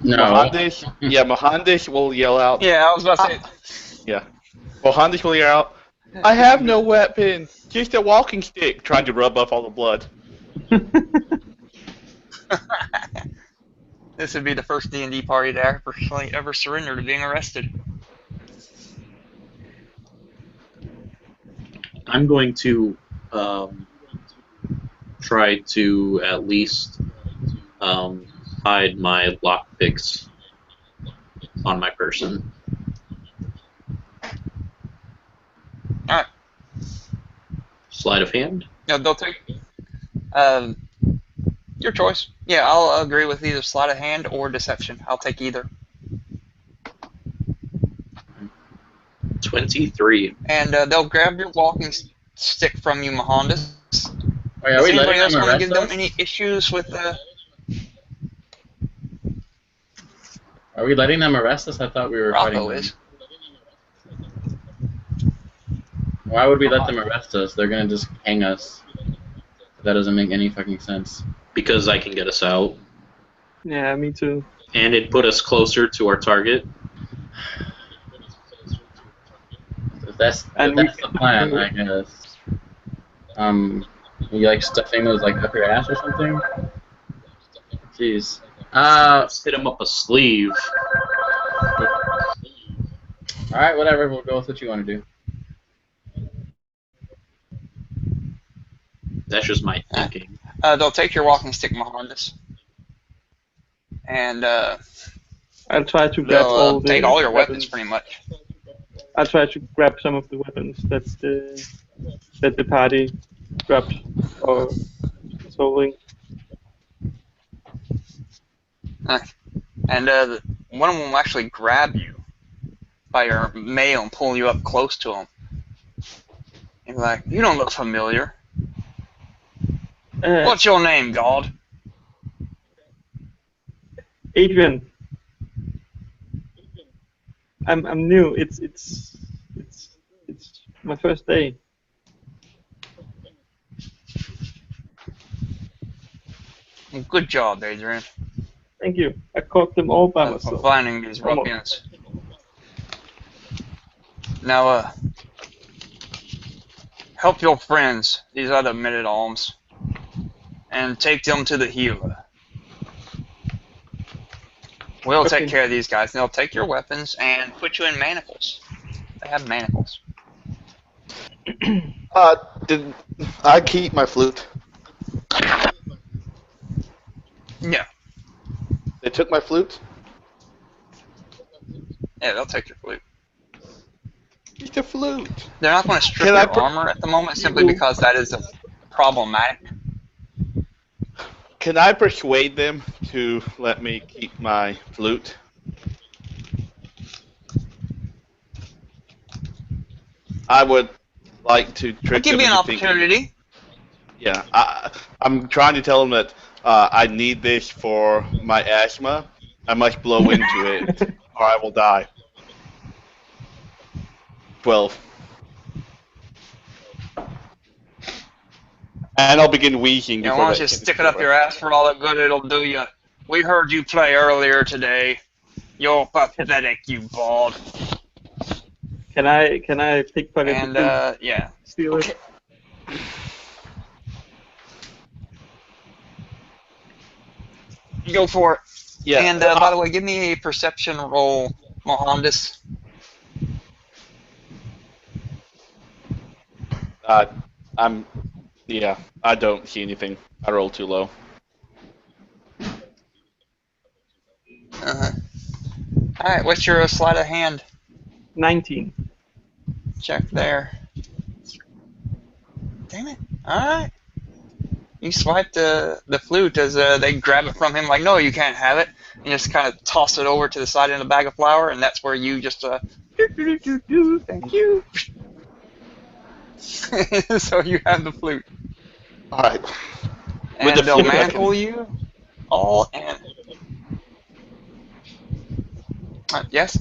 Mohandish will yell out. Yeah, I was about to say. Yeah. Mohandish will yell out, "I have no weapon, just a walking stick," trying to rub off all the blood. This would be the first D&D party to ever surrender to being arrested. I'm going to try to at least hide my lockpicks on my person. Alright. Sleight of hand? No, they'll take your choice. Yeah, I'll agree with either sleight of hand or deception. I'll take either. 23. And they'll grab your walking stick from you, Mohandas. Wait, are Does we anybody letting else them want to arrest give them us? any issues with Are we letting them arrest us? I thought we were fighting Rocco them. is? Why would we let them arrest us? They're gonna just hang us. That doesn't make any fucking sense. Because I can get us out. Yeah, me too. And it put us closer to our target. If that's the plan, I guess. You like stuffing those like up your ass or something? Jeez. Let's hit him up a sleeve. Alright, whatever, we'll go with what you want to do. That's just my thinking. They'll take your walking stick, Mohandas. And I'll try to grab they'll take all your weapons, pretty much. I'll try to grab some of the weapons that the party grabbed or is holding. And one of them will actually grab you by your mail and pull you up close to him. And be like, "You don't look familiar. What's your name, God?" Adrian. I'm new. It's my first day. Good job, Adrian. Thank you. I caught them all by myself. Finding these ruffians. Now, help your friends, these other men-at-arms, and take them to the healer. We'll take care of these guys. They'll take your weapons and put you in manacles. They have manacles. Did I keep my flute? Yeah. They took my flute? Yeah, they'll take your flute. It's a flute. They're not going to strip your armor at the moment simply because that is problematic. Can I persuade them to let me keep my flute? I would like to trick I'll give them you an into thinking- opportunity. Yeah, I'm trying to tell him that I need this for my asthma. I must blow into it, or I will die. 12. And I'll begin wheezing Yeah, before why don't that you hits stick the it up camera. your ass for all the good it'll do you? We heard you play earlier today. You're pathetic, you bald. Can I pickpocket the And, flute? yeah. Steal Okay. it? Go for it. Yeah. And, by the way, give me a perception roll, Mohandas. I'm. Yeah, I don't see anything. I rolled too low. Uh-huh. Alright, what's your sleight of hand 19. check there? Damn it. Alright. You swipe the flute as they grab it from him like, no, you can't have it. And just kind of toss it over to the side in a bag of flour, and that's where you just, thank you. So you have the flute. Alright. And the they'll flute, I manacle can- you all and... yes?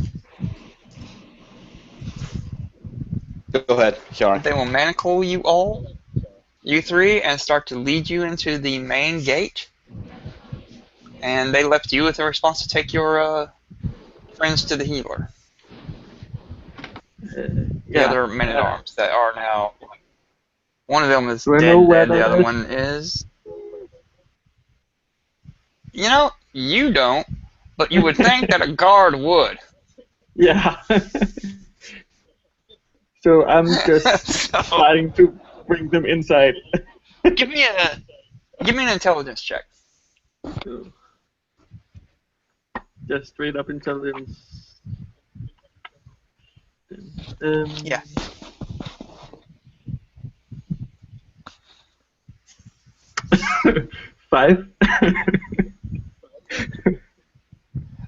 Go ahead. Sorry. They will manacle you all, you three, and start to lead you into the main gate. And they left you with the response to take your friends to the healer. The Yeah. other men-at-arms that are now... One of them is Do I know dead, where the that other is? one is... You know, you don't, but you would think that a guard would. Yeah. So I'm just So, trying to bring them inside. give me an intelligence check. So, just straight up intelligence. Yeah. Five.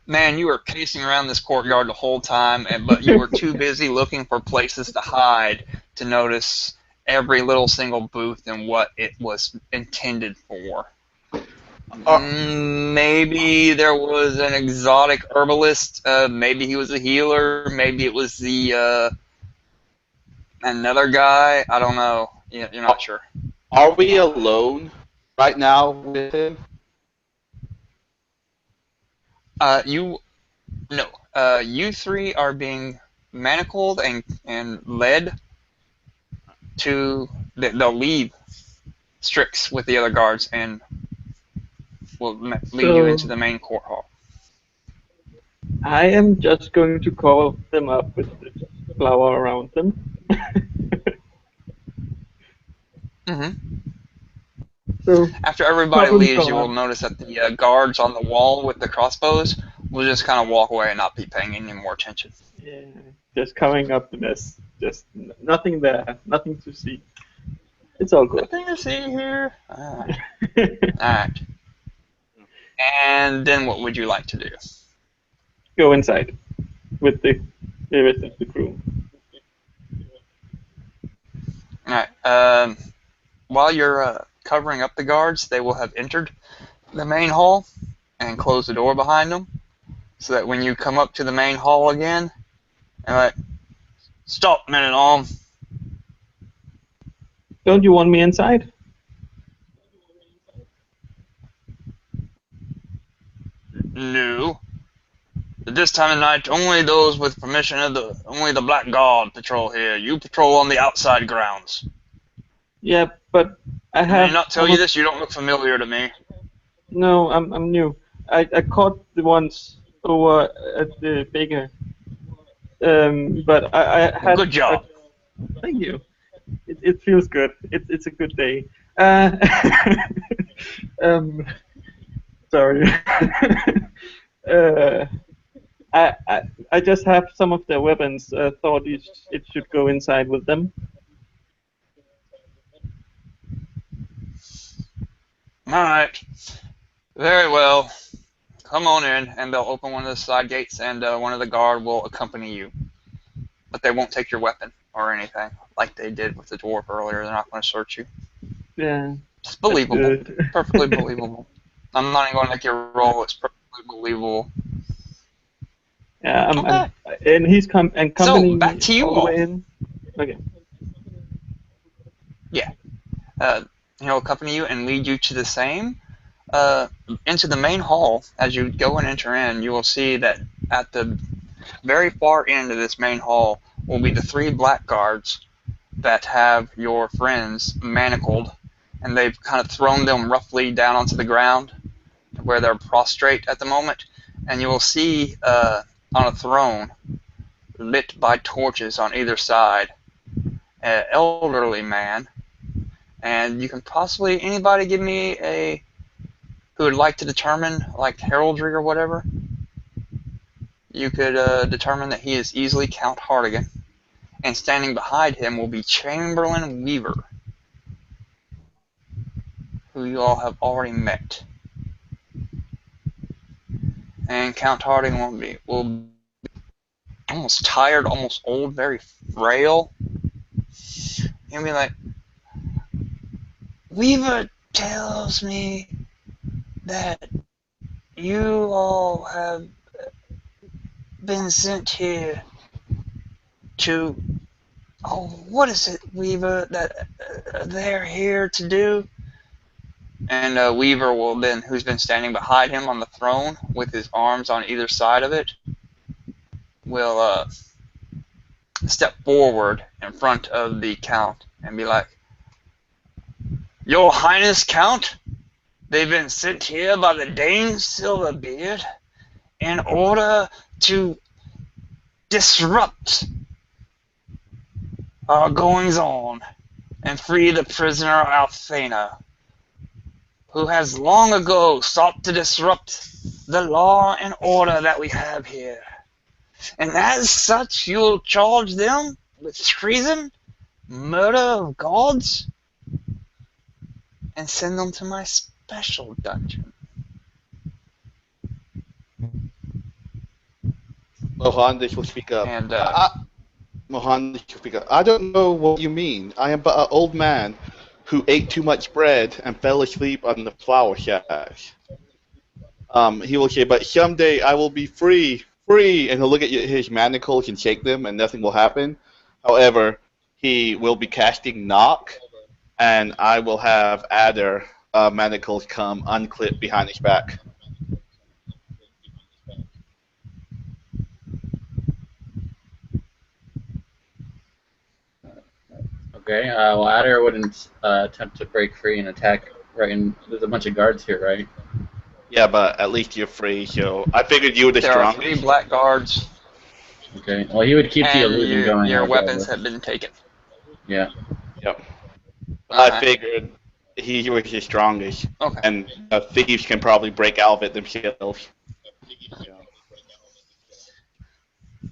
Man, you were pacing around this courtyard the whole time, but you were too busy looking for places to hide to notice every little single booth and what it was intended for. Maybe there was an exotic herbalist. Maybe he was a healer. Maybe it was the another guy. I don't know. You're not sure. Are we alone right now with him? You three are being manacled and led to. They'll leave Strix with the other guards and will lead you into the main court hall. I am just going to cover them up with the flower around them. hmm So After everybody problem leaves, you will gone. notice that the guards on the wall with the crossbows will just kind of walk away and not be paying any more attention. Yeah, just covering up the mess. Just nothing there, nothing to see. It's all good. Nothing to see here. Alright. And then what would you like to do? Go inside with the rest of the crew. Alright. While you're covering up the guards, they will have entered the main hall and closed the door behind them, so that when you come up to the main hall again, they're like, stop, men-at-arms. Don't you want me inside? No. At this time of night, only those with permission of only the Black Guard patrol here. You patrol on the outside grounds. Yeah, but I Did have. I not tell you this? You don't look familiar to me. No, I'm new. I caught the ones over at the baker. But I had. Good job. Thank you. It feels good. It's a good day. Sorry. I just have some of their weapons. Thought it should go inside with them. Alright. Very well. Come on in, and they'll open one of the side gates, and one of the guard will accompany you. But they won't take your weapon or anything, like they did with the dwarf earlier. They're not going to search you. Yeah, It's that's believable. good. Perfectly believable. I'm not even going to make you roll. It's perfectly believable. Yeah, Okay. and he's So accompanying back me to you all the all. way in. Okay. Yeah. He'll accompany you and lead you to the same into the main hall. As you go and enter in, you will see that at the very far end of this main hall will be the 3 black guards that have your friends manacled, and they've kind of thrown them roughly down onto the ground where they're prostrate at the moment. And you will see on a throne, lit by torches on either side, an elderly man. And you can possibly, anybody give me a, who would like to determine, like heraldry or whatever, you could determine that he is easily Count Hardigan. And standing behind him will be Chamberlain Weaver, who you all have already met. And Count Hardigan will be almost tired, almost old, very frail. He'll be like, Weaver tells me that you all have been sent here to, oh, what is it, Weaver, that they're here to do? And Weaver will then, who's been standing behind him on the throne with his arms on either side of it, will step forward in front of the Count and be like, Your Highness, Count, they've been sent here by the Dane Silverbeard in order to disrupt our goings on and free the prisoner Alfena, who has long ago sought to disrupt the law and order that we have here. And as such, you'll charge them with treason, murder of gods, and send them to my special dungeon. Mohandish will speak up. And Mohandish will speak up. I don't know what you mean. I am but an old man who ate too much bread and fell asleep on the flower shack. He will say, but someday I will be free, free, and he'll look at his manacles and shake them, and nothing will happen. However, he will be casting knock, and I will have Adder manacles come unclip behind his back. Okay, well, Adder wouldn't attempt to break free and attack right in. There's a bunch of guards here, right? Yeah, but at least you're free, so I figured you were the there are strongest. 3 black guards, Okay, well, he would keep the and illusion going. your weapons regardless. have been taken. Yeah. Yep. I Alright. figured he was the strongest, Okay. and thieves can probably break out of it themselves.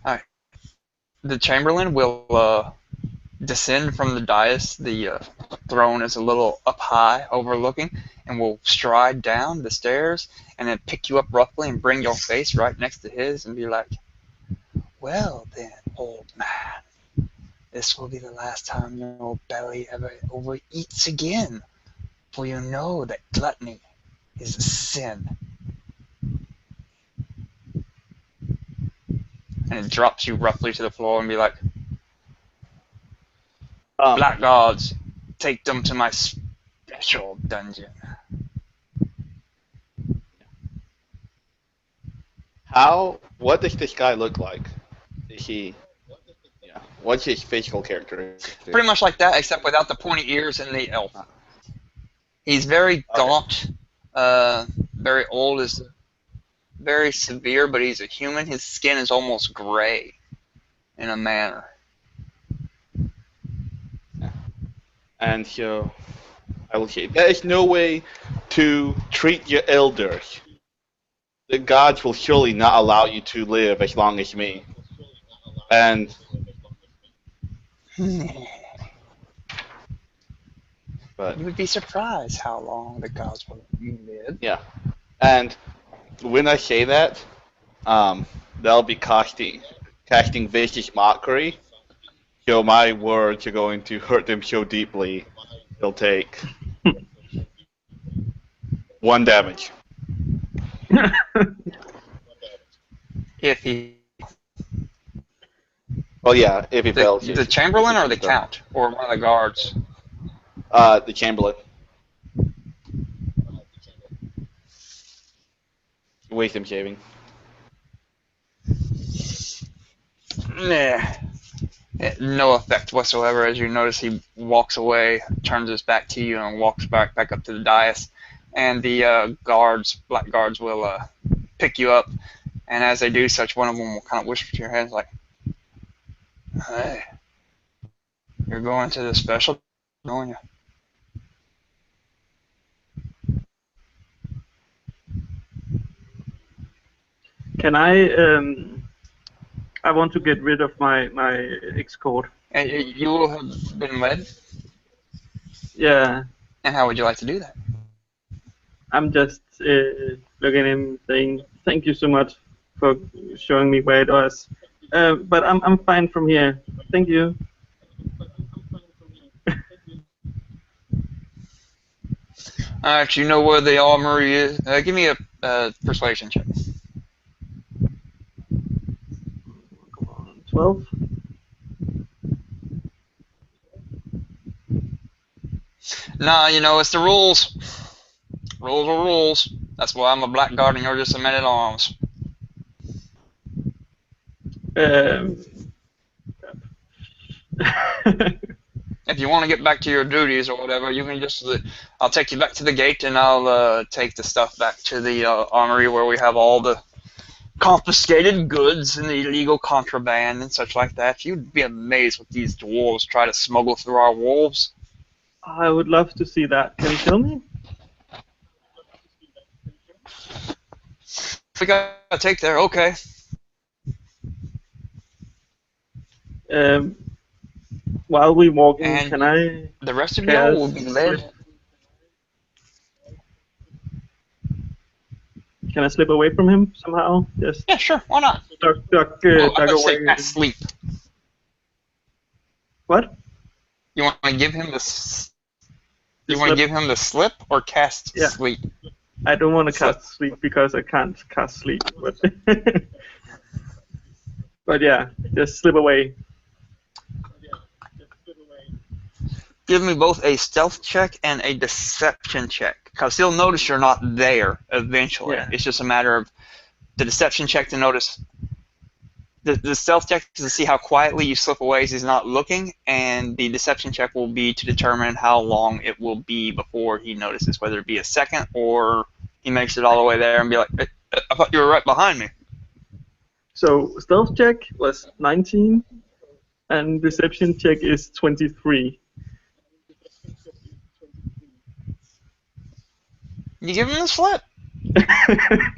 Alright. The Chamberlain will descend from the dais. The throne is a little up high, overlooking, and will stride down the stairs and then pick you up roughly and bring your face right next to his and be like, Well then, old man, this will be the last time your belly ever overeats again, for you know that gluttony is a sin. And it drops you roughly to the floor and be like, Black guards, take them to my special dungeon. What does this guy look like? Is he, yeah, what's his physical characteristic? Pretty much like that, except without the pointy ears and the elf. He's very gaunt, very old, is very severe, but he's a human. His skin is almost gray in a manner. And so, I will say, there is no way to treat your elders. The gods will surely not allow you to live as long as me. And but You would be surprised how long the gods will let you live. yeah, and when I say that, they'll be casting vicious mockery. So my words are going to hurt them so deeply, they'll take 1 damage. If he Well, yeah, if he fails. the Chamberlain or the Count or one of the guards. The Chamberlain. Wisdom saving. Nah. No effect whatsoever. As you notice, he walks away, turns his back to you, and walks back up to the dais. And the black guards, will pick you up. And as they do such, one of them will kind of whisper to your head, like, "Hey, you're going to the special, aren't you?" Can I want to get rid of my escort. And you will have been led. Yeah. And how would you like to do that? I'm just looking at him saying, thank you so much for showing me where it was. But I'm fine from here. Thank you. Alright, you know where the armory is. Give me a persuasion check. 12. Nah, you know, it's the rules. Rules are rules. That's why I'm a black guard and you're just a man at arms. If you want to get back to your duties or whatever, you can just. I'll take you back to the gate and I'll take the stuff back to the armory where we have all the confiscated goods and the illegal contraband and such like that. You'd be amazed what these dwarves try to smuggle through our wolves. I would love to see that. Can you kill me? If we gotta take there, okay. While we walking, And can I? The rest of y'all will be led. Can I slip away from him somehow? Just Yeah, sure. Why not? duck away. Sleep. What? You want to give him the? You want to give him the slip or cast sleep? I don't want to cast sleep because I can't cast sleep. But, but yeah, just slip away. Give me both a stealth check and a deception check, because he'll notice you're not there eventually. Yeah. It's just a matter of the deception check to notice. The stealth check is to see how quietly you slip away as he's not looking, and the deception check will be to determine how long it will be before he notices, whether it be a second or he makes it all the way there and be like, I thought you were right behind me. So stealth check was 19, and deception check is 23. You give him the slip.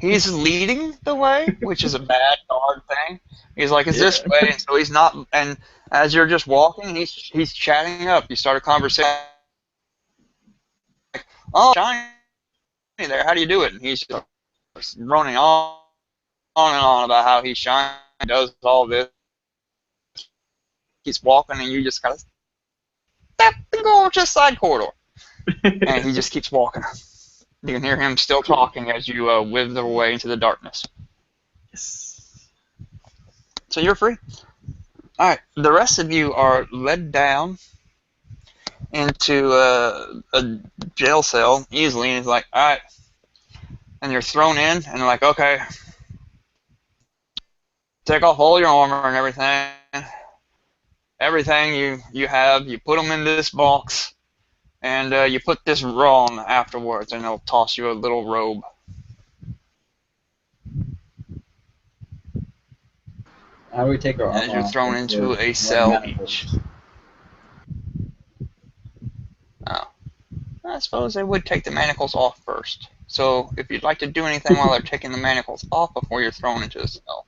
He's leading the way, which is a bad guard thing. He's like, it's this way, and so he's not. And as you're just walking, he's chatting up. You start a conversation. Like, oh, shiny there. How do you do it? And he's just running on and on about how he's shiny, does all this. Keeps walking, and you just gotta step and go to the side corridor. And he just keeps walking. You can hear him still talking as you wither away into the darkness. Yes. So you're free. Alright, the rest of you are led down into a jail cell easily, and he's like, alright. And you're thrown in, and they're like, okay. Take off all your armor and everything. Everything you have, you put them in this box. And you put this on afterwards, and they'll toss you a little robe. How do we take our armor As you're off thrown since into we're a cell manacles? each. Oh. I suppose they would take the manacles off first. So if you'd like to do anything while they're taking the manacles off before you're thrown into the cell,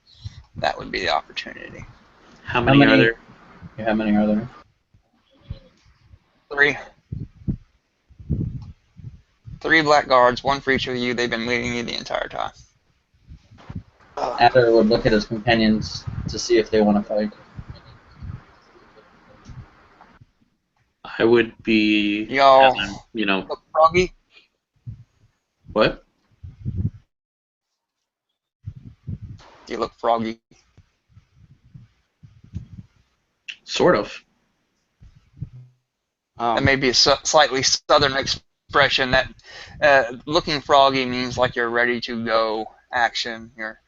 that would be the opportunity. How many are there? Yeah, how many are there? 3. 3 black guards, 1 for each of you. They've been leading you the entire time. Adder would look at his companions to see if they want to fight. I would be, Y'all you know, look froggy. What? You look froggy. Sort of. That may be a slightly southern expression. That looking froggy means like you're ready to go. Action. You're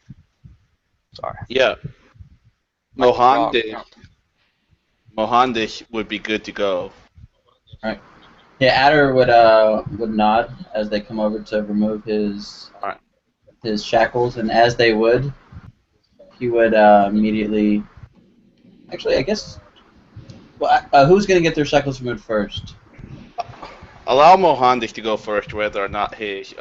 sorry. Yeah. Like frog, Mohandish would be good to go. Alright. Yeah, Adder would nod as they come over to remove his shackles, and as they would, he would immediately. Actually, I guess. Well, who's gonna get their shackles removed first? Allow Mohandish to go first, whether or not his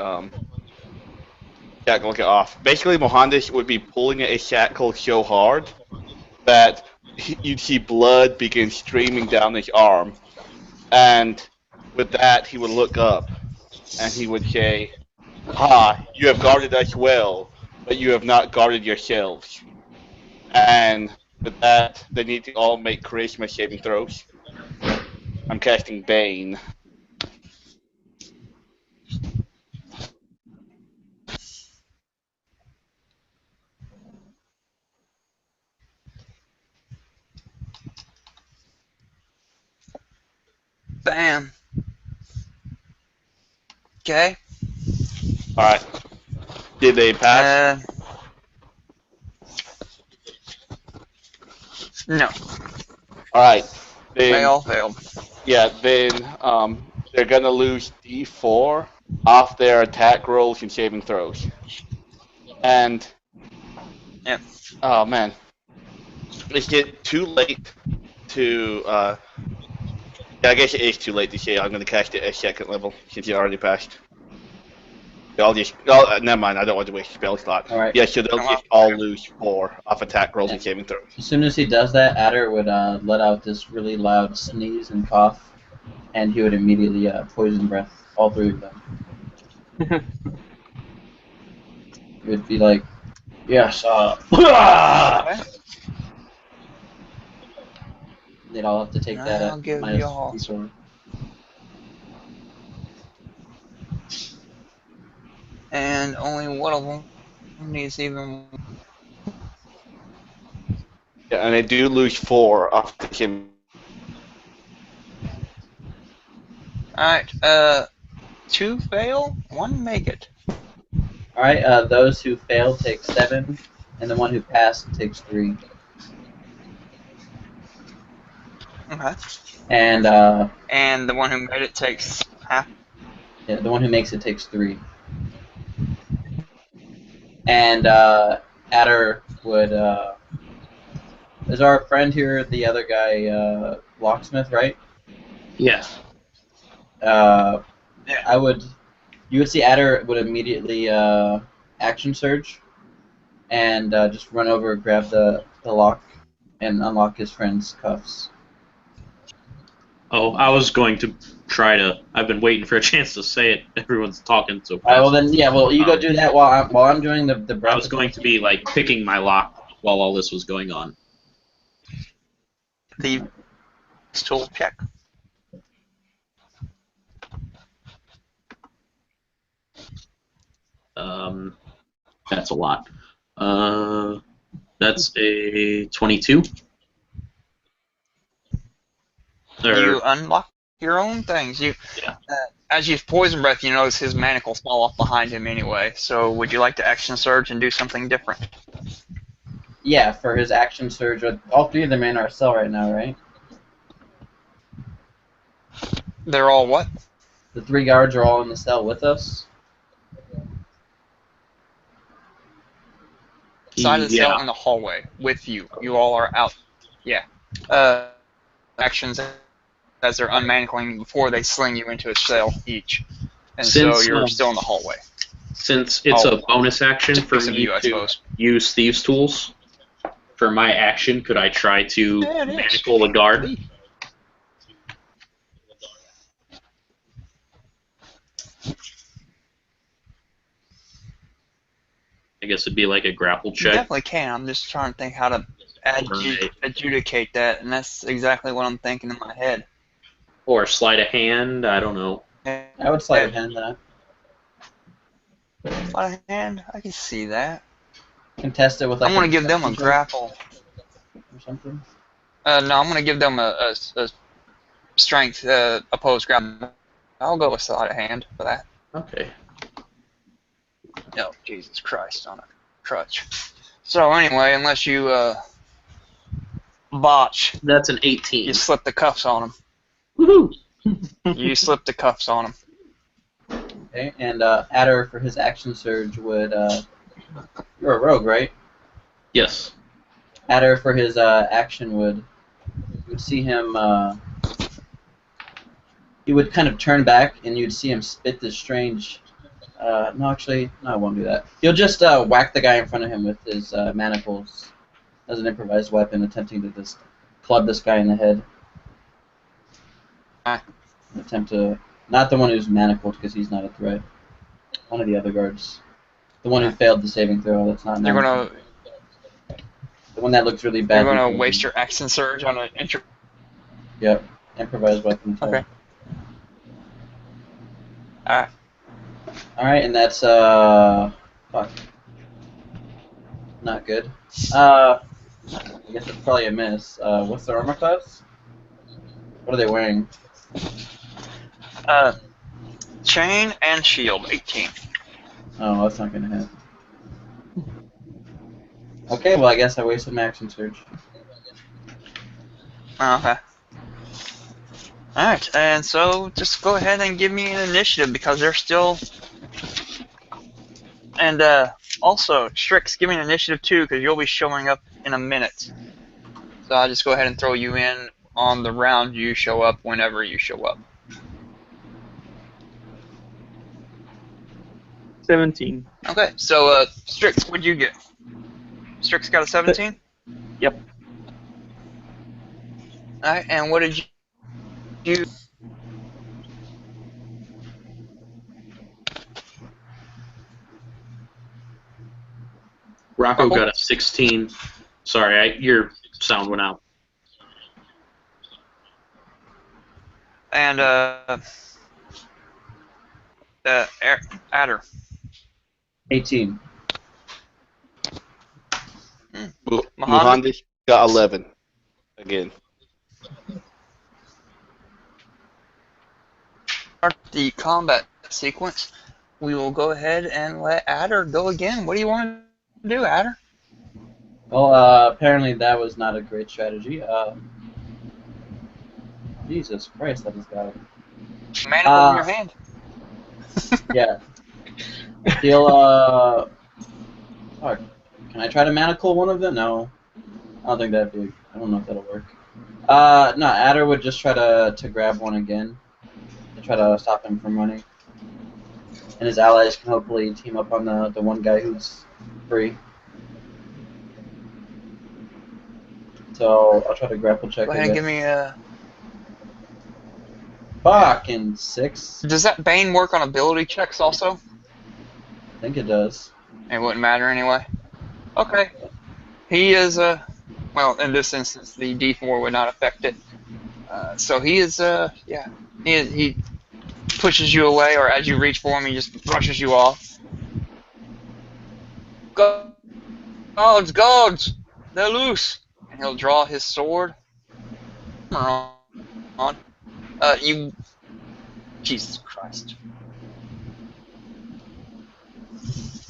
shackle get off. Basically, Mohandish would be pulling at his shackle so hard that you'd see blood begin streaming down his arm, and with that, he would look up and he would say, "Ha! You have guarded us well, but you have not guarded yourselves." And with that, they need to all make charisma saving throws. I'm casting Bane. Bam. Okay. Alright. Did they pass? No. Alright. They all failed. Yeah, then they're gonna lose D4 off their attack rolls and saving throws. And Yep. oh man. Is it too late to yeah, I guess it is too late to say I'm gonna cast it at second level since you already passed. Never mind, I don't want to waste a spell slot. Alright. Yeah, so they'll just all lose 4 off attack rolls and saving throws. As soon as he does that, Adder would let out this really loud sneeze and cough, and he would immediately poison breath all three of them. It would be like, yes, they'd all have to take that I'll at give minus y'all D4. And only one of them needs even. Yeah, and they do lose 4 off the him. Alright, 2 fail, 1 make it. Alright, those who failed take 7, and the one who passed takes 3. Okay. And the one who made it takes half. yeah, the one who makes it takes 3. And Adder would is our friend here the other guy locksmith, right? Yes. Yeah. You would see Adder would immediately action surge and just run over, grab the lock, and unlock his friend's cuffs. Oh, I was going to try to. I've been waiting for a chance to say it. Everyone's talking so fast. Alright, well then, yeah, well you go do that while I'm doing the breath. I was going to be like picking my lock while all this was going on. The tool check. That's a lot. That's a 22. You unlock your own things. As you poison breath, you notice his manacles fall off behind him anyway. So, would you like to action surge and do something different? Yeah, for his action surge. All 3 of them are in our cell right now, right? They're all what? The 3 guards are all in the cell with us. Side of the cell in the hallway with you. You all are out. Yeah. Actions as they're unmanacling before they sling you into a cell each. And so you're still in the hallway. Since it's a bonus action for me I to suppose. use Thieves' Tools, for my action, could I try to manacle the guard? I guess it'd be like a grapple You check. definitely can. I'm just trying to think how to adjudicate that, and that's exactly what I'm thinking in my head. Or sleight of hand, I don't know. I would sleight of hand that. Sleight of hand? I can see that. Contest it with like. I'm gonna give them a grapple. Or something. No, I'm gonna give them a strength opposed grapple. I'll go with sleight of hand for that. Okay. Oh, Jesus Christ on a crutch. So anyway, unless you botch, That's an 18. you slip the cuffs on him. Woohoo! You slip the cuffs on him. Okay, and Adder for his action surge would. You're a rogue, right? Yes. Adder for his action would. You would see him. He would kind of turn back, and you'd see him spit this strange. No, actually, no, I won't do that. He'll just whack the guy in front of him with his manacles as an improvised weapon, attempting to just club this guy in the head. Attempt to. Not the one who's manacled, because he's not a threat. One of the other guards. The one who failed the saving throw, that's not You're manacled. gonna. The one that looks really bad. You're gonna waste your action surge on an intro. Yep. Improvised weapon. Okay. Alright. Alright, and that's fuck. Not good. I guess it's probably a miss. What's their armor class? What are they wearing? Chain and shield, 18. Oh, that's not gonna hit. Okay, well I guess I wasted my action surge. Okay. Alright, and so just go ahead and give me an initiative because they're still. And also, Strix, give me an initiative too because you'll be showing up in a minute. So I'll just go ahead and throw you in on the round you show up whenever you show up. 17. Okay, so Strix, what'd you get? Strix got a 17? Yep. Alright, and what did you. Rocco got a 16. Sorry, your sound went out. And Adder. 18. Mohammed? Mohandish got 11. Again. Start the combat sequence. We will go ahead and let Adder go again. What do you want to do, Adder? Well, apparently that was not a great strategy. Jesus Christ, that is God. Manacle in your hand. Yeah. He'll, fuck. Can I try to manacle one of them? No. I don't think that'd be. I don't know if that'll work. No, Adder would just try to grab one again. To try to stop him from running. And his allies can hopefully team up on the one guy who's free. So I'll try to grapple check. Go ahead and give me a. Fucking 6. Does that Bane work on ability checks also? I think it does. It wouldn't matter anyway. Okay. He is well, in this instance, the D4 would not affect it. So he is yeah. He pushes you away, or as you reach for him, he just brushes you off. Guards! They're loose! And he'll draw his sword. On. You. Jesus Christ.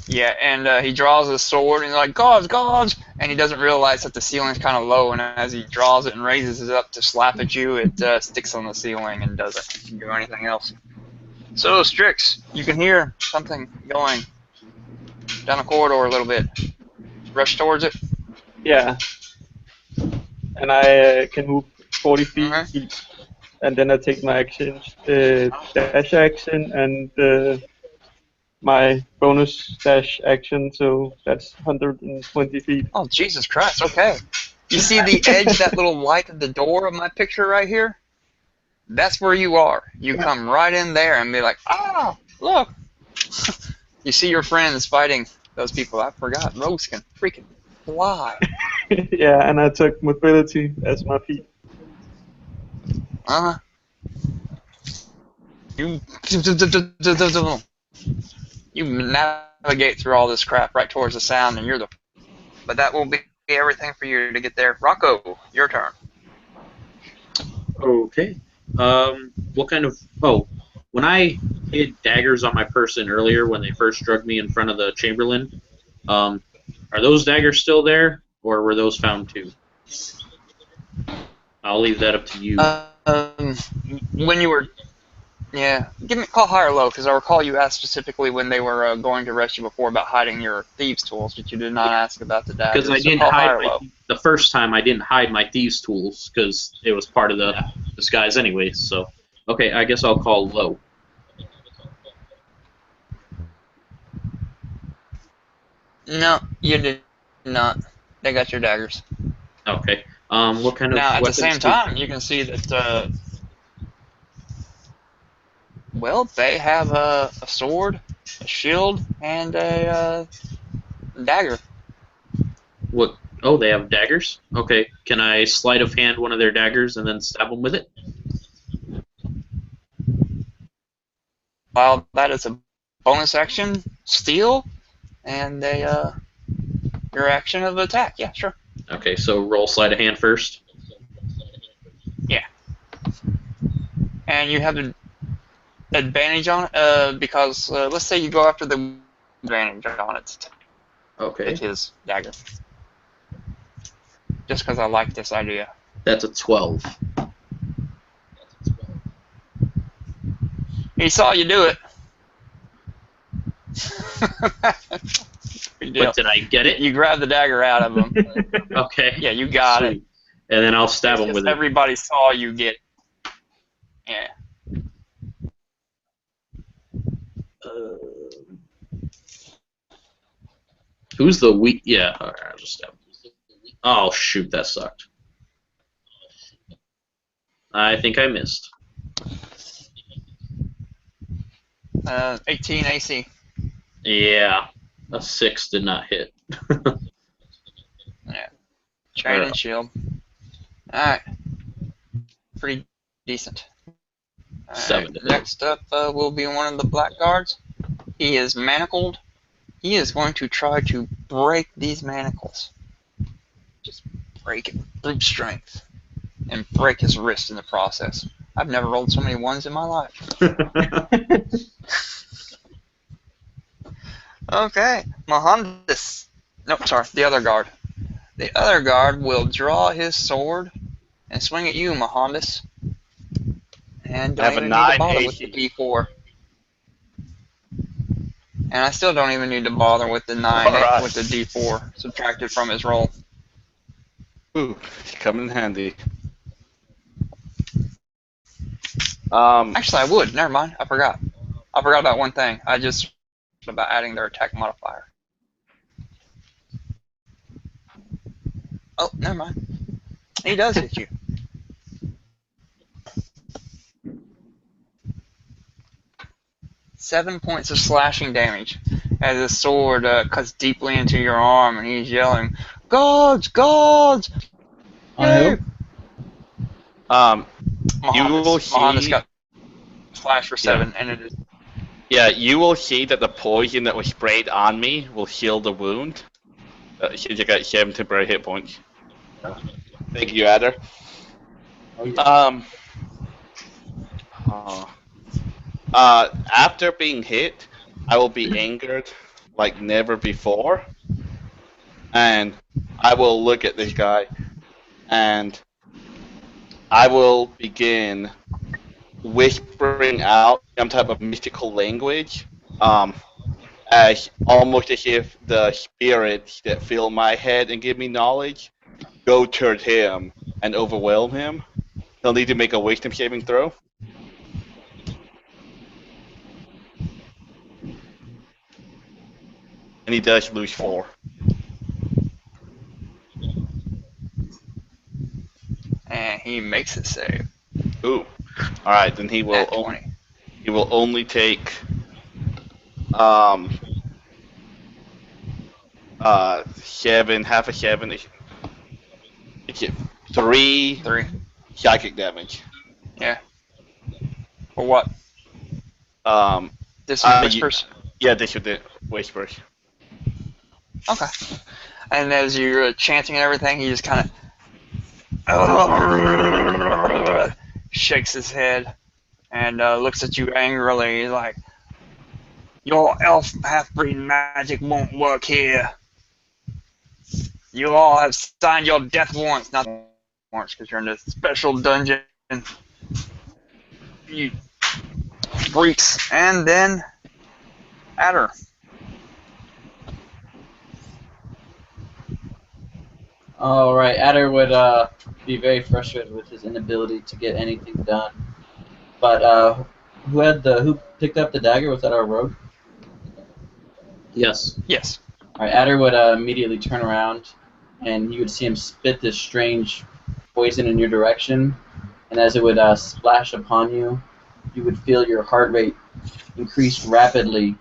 Yeah, and he draws his sword, and he's like, guards! And he doesn't realize that the ceiling's kind of low, and as he draws it and raises it up to slap at you, it sticks on the ceiling and doesn't do anything else. So, Strix, you can hear something going down the corridor a little bit. Rush towards it. Yeah. And I can move 40 feet, Okay. and then I take my actions, dash action, and my bonus dash action, so that's 120 feet. Oh, Jesus Christ, okay. You see the edge, that little light of the door of my picture right here? That's where you are. You come right in there and be like, ah, look. You see your friends fighting those people. I forgot. Rogues can freaking fly. Yeah, and I took mobility as my feet. Uh-huh. You You navigate through all this crap right towards the sound, and but that will be everything for you to get there. Rocco, your turn. Okay. What kind of... Oh, when I hid daggers on my person earlier when they first drugged me in front of the Chamberlain, are those daggers still there, or were those found too? I'll leave that up to you. When you were... Yeah, call high or low, because I recall you asked specifically when they were going to arrest you before about hiding your thieves' tools, but you did not ask about the daggers. Because I didn't the first time I didn't hide my thieves' tools, because it was part of the disguise anyways, so... Okay, I guess I'll call low. No, you did not. They got your daggers. Okay. What kind of now, at the weapons same time, you can see that, well, they have a sword, a shield, and a dagger. What? Oh, they have daggers? Okay. Can I sleight of hand one of their daggers and then stab them with it? While that is a bonus action, steal, and your action of attack. Yeah, sure. Okay, so roll sleight of hand first. Yeah. And you have an advantage on it, because let's say you go after the advantage on it. Okay. It's his dagger. Just because I like this idea. That's a 12. He saw you do it. But did I get it? You grabbed the dagger out of him. Okay. Yeah, you got Sweet. it. And then I'll stab him with it. Everybody saw you get it. Yeah. Who's the weak? Yeah, alright, I'll just stab him. Oh, shoot, that sucked. I think I missed. 18 AC. Yeah, a 6 did not hit. Yeah. Chain and shield. Alright. Pretty decent. All 7 right. Next up will be one of the blackguards. He is manacled. He is going to try to break these manacles. Just break it with brute strength. And break his wrist in the process. I've never rolled so many ones in my life. Okay. Mohandas. No, sorry, the other guard. The other guard will draw his sword and swing at you, Mohandas. And don't even need to bother with the D4. And I still don't even need to bother with the 9 with the D4 subtracted from his roll. Ooh, it's coming in handy. Actually, I would. Never mind. I forgot. I forgot about one thing. I just about adding their attack modifier. Oh, never mind. He does hit you. Seven points of slashing damage as his sword cuts deeply into your arm, and he's yelling, "Gods, gods!" On who? You will see. Mohandas got slash for 7, and it is. Yeah, you will see that the poison that was sprayed on me will heal the wound. Since I got 7 temporary hit points. Thank you, Adder. After being hit, I will be angered like never before. And I will look at this guy, and I will begin whispering out some type of mystical language, as almost as if the spirits that fill my head and give me knowledge go toward him and overwhelm him. He'll need to make a wisdom saving throw. And he does lose 4. And he makes it save. Ooh. Alright, then he will At 20. he will only take 7, half a 7. It's 3 psychic damage. Yeah. For what? Um This one whispers. Yeah, these are the whispers. Okay. And as you're chanting and everything, he just kind of shakes his head and looks at you angrily. He's like, "Your elf half-breed magic won't work here. You all have signed your death warrants, not warrants, because you're in this special dungeon. You freaks." And then Adder. All right, Adder would be very frustrated with his inability to get anything done. But who picked up the dagger? Was that our rogue? Yes. Yes. All right, Adder would immediately turn around, and you would see him spit this strange poison in your direction. And as it would splash upon you, you would feel your heart rate increase rapidly,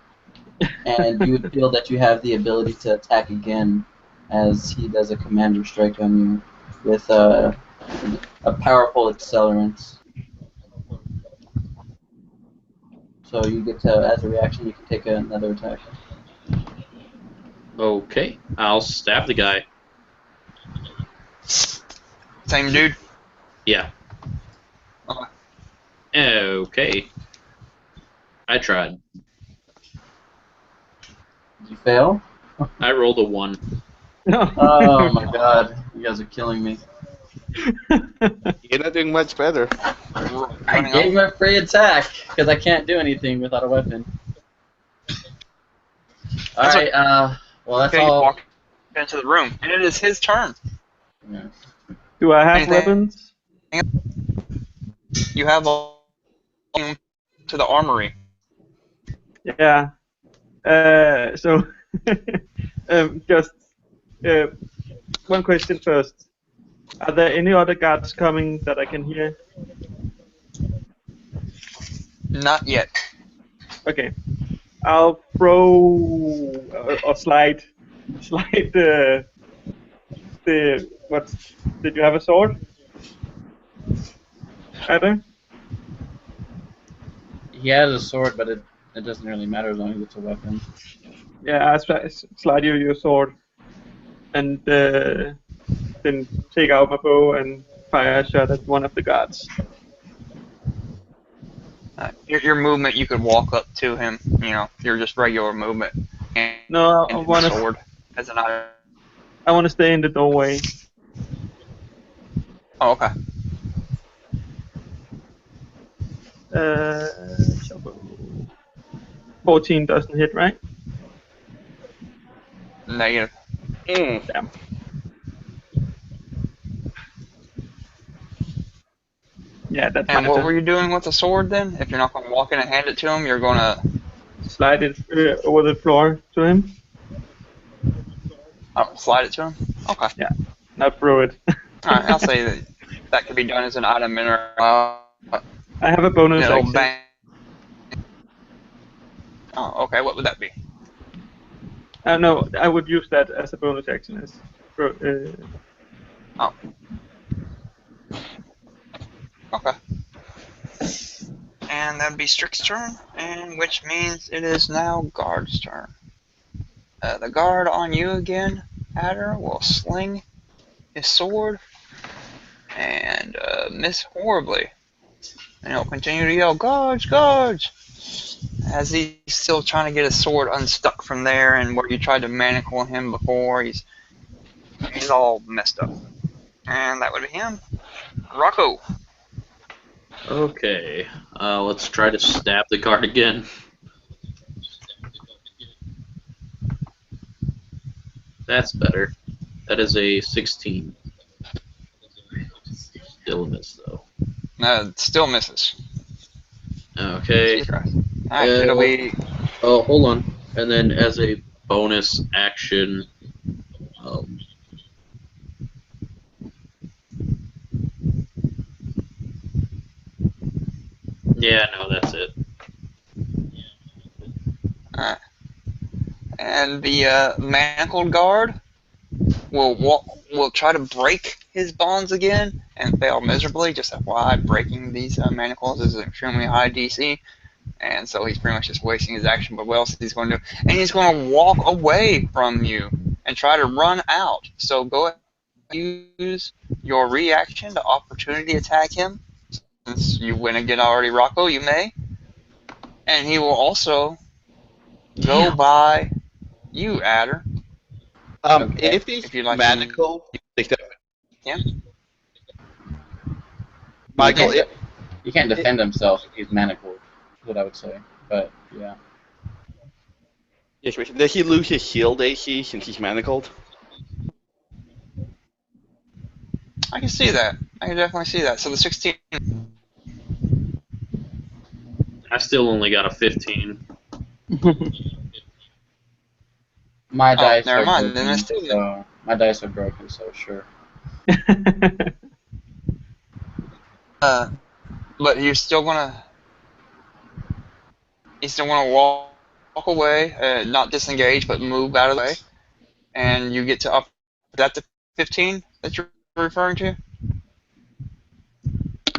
and you would feel that you have the ability to attack again as he does a commander strike on you with a powerful accelerant. So you get to, as a reaction, you can take another attack. Okay. I'll stab the guy. Same dude. Yeah. Okay. I tried. Did you fail? I rolled a 1. Oh my god, you guys are killing me. You're not doing much better. I gave him a free attack because I can't do anything without a weapon. Alright, well that's Okay, you all. walk into the room, and it is his turn. Yeah. Do I have Anything? weapons? You have a to the armory. Yeah. So, just one question first. Are there any other guards coming that I can hear? Not yet. Okay. I'll throw or slide the what? Did you have a sword? Either? He has a sword, but it doesn't really matter as long as it's a weapon. Yeah, I slide you your sword, and then take out my bow and fire a shot at one of the guards. Your movement, you could walk up to him. You know, your just regular movement. And No, I the want to. sword as an item. I want to stay in the doorway. Oh, okay. So 14 doesn't hit, right? Negative. Damn. Yeah, that's And my what turn. were you doing with the sword then? If you're not going to walk in and hand it to him, you're going to Slide it over the floor to him. slide it to him? Okay. Yeah, not throw it. Alright, I'll say that that could be done as an item in a I have a bonus action. bang. Oh, okay. What would that be? No, I would use that as a bonus action. As Oh. Okay. And that'd be Strick's turn, and which means it is now Guard's turn. The guard on you again, Adder, will sling his sword and miss horribly. And he'll continue to yell, "Guards, guards!" as he's still trying to get his sword unstuck from there, and where you tried to manacle him before, he's all messed up. And that would be him. Rocco. Okay. Let's try to stab the guard again. That's better. That is a 16. Still a miss, though. Still misses. Okay. Jesus Christ. Alright, it'll be... Oh, hold on. And then as a bonus action, yeah, no, that's it. Alright. And the manacled guard will try to break his bonds again and fail miserably. Just FYI, breaking these manacles is an extremely high DC. And so he's pretty much just wasting his action. But what else is he going to do? And he's going to walk away from you and try to run out. So go ahead and use your reaction to opportunity attack him. Since you went again already, Rocco, you may. And he will also go by you, Adder. If he's If you'd like manacled, Yeah. Michael, He can't defend himself if he's manacled, is what I would say. But, yeah. does he lose his shield AC since he's manacled? I can see that. I can definitely see that. So the 16. I still only got a 15. My dice never are mind, broken, then it's still so my dice are broken, so sure. But he's still gonna walk away, not disengage, but move out of the way, and you get to up. Is that the 15 that you're referring to?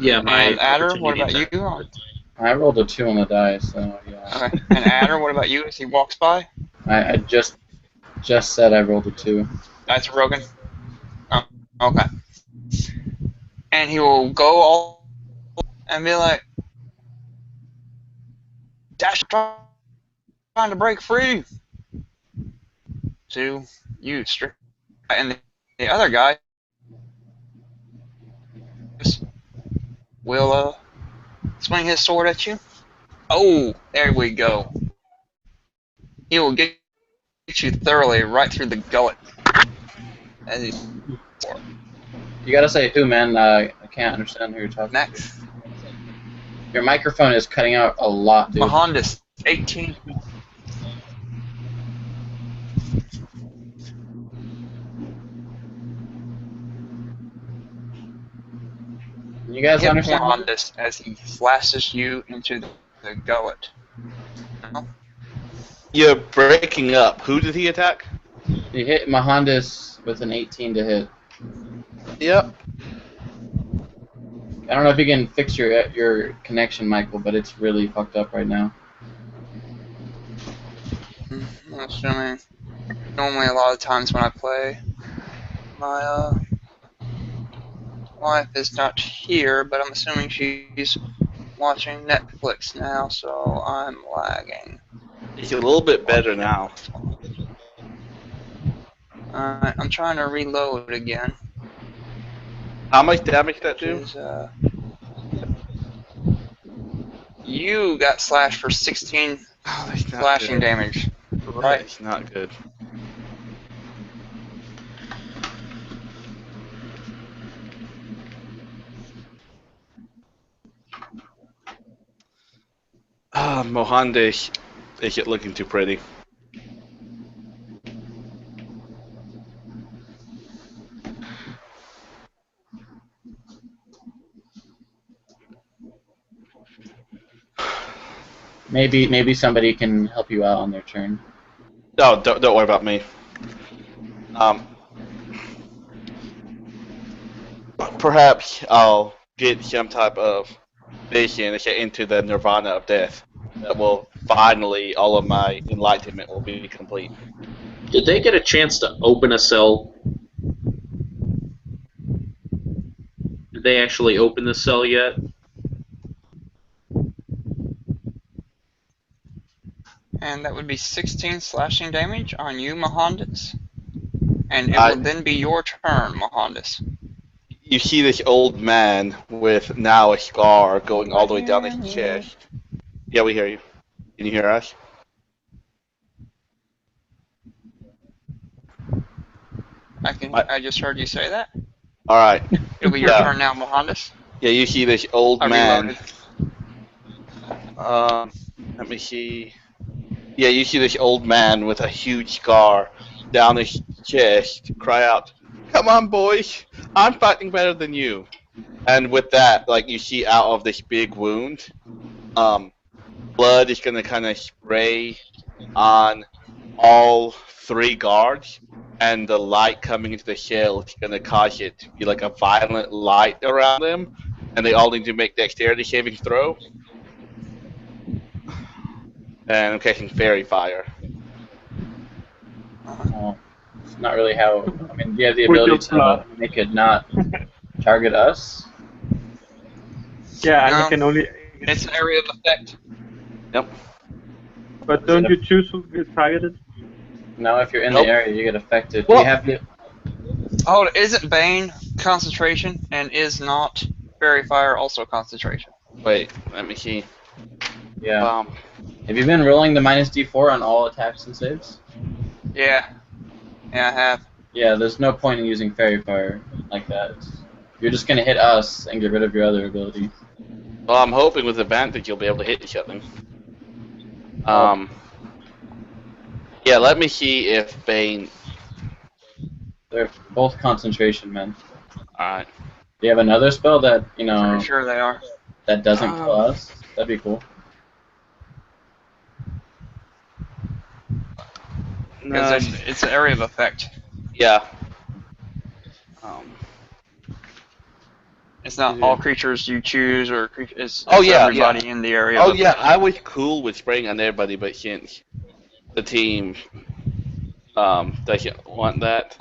Yeah, my And Adder, what about opportunity you? attack. I rolled a 2 on the dice, so yeah. Okay. And Adder, what about you as he walks by? I just said I rolled a 2. That's Rogan. Oh, okay. And he will go all and be like, Dash trying to break free. To you, and the other guy will swing his sword at you. Oh, there we go. He will get you thoroughly right through the gullet. As he's You gotta say who, man. I can't understand who you're talking next. to. Your microphone is cutting out a lot, dude. Mahondis, 18. You guys Hit understand? Mahondis as he slashes you into the gullet. No? You're breaking up. Who did he attack? You hit Mahondis with an 18 to hit. Yep. I don't know if you can fix your connection, Michael, but it's really fucked up right now. I'm assuming. Normally, a lot of times when I play, my wife is not here, but I'm assuming she's watching Netflix now, so I'm lagging. He's a little bit better now. Alright, I'm trying to reload again. How much damage did that do? Is, you got slashed for 16 Oh, that's not slashing good. damage, right? That's not good. Mohandesh isn't looking too pretty. Maybe somebody can help you out on their turn. No, don't worry about me. Perhaps I'll get some type of vision into the nirvana of death. That will finally, all of my enlightenment will be complete. Did they get a chance to open a cell? Did they actually open the cell yet? And that would be 16 slashing damage on you, Mahondis. And it I- will then be your turn, Mahondis. You see this old man with now a scar going all the way down his chest. Yeah, we hear you. Can you hear us? I just heard you say that. All right. It'll be your Yeah. turn now, Mahondis. Yeah, you see this old I man. reloaded. Let me see. Yeah, you see this old man with a huge scar down his chest cry out, "Come on, boys! I'm fighting better than you." And with that, like you see out of this big wound, blood is gonna kind of spray on all three guards, and the light coming into the shell is gonna cause it to be like a violent light around them, and they all need to make dexterity saving throw. And I'm casting Fairy Fire. Well, it's not really how. I mean, do you have the With your ability to blood. make it not target us? Yeah, and No. you can only. It's an area of effect. Yep. But don't you choose who gets targeted? No, if you're in Nope. the area, you get affected. Well- you have the. Oh, isn't Bane concentration and is not Fairy Fire also concentration? Wait, let me see. Yeah. Have you been rolling the -D4 on all attacks and saves? Yeah. Yeah, I have. Yeah, there's no point in using Fairy Fire like that. You're just gonna hit us and get rid of your other ability. Well, I'm hoping with advantage you'll be able to hit each other. Yeah, let me see if Bane. They're both concentration, man. Alright. Do you have another spell that you Pretty sure they are. that doesn't kill us? That'd be cool. Because it's an area of effect. Yeah. It's not all creatures you choose, or it's Oh, yeah, everybody in the area. Oh of yeah, effect. I was cool with spraying on everybody, but since the team doesn't want that,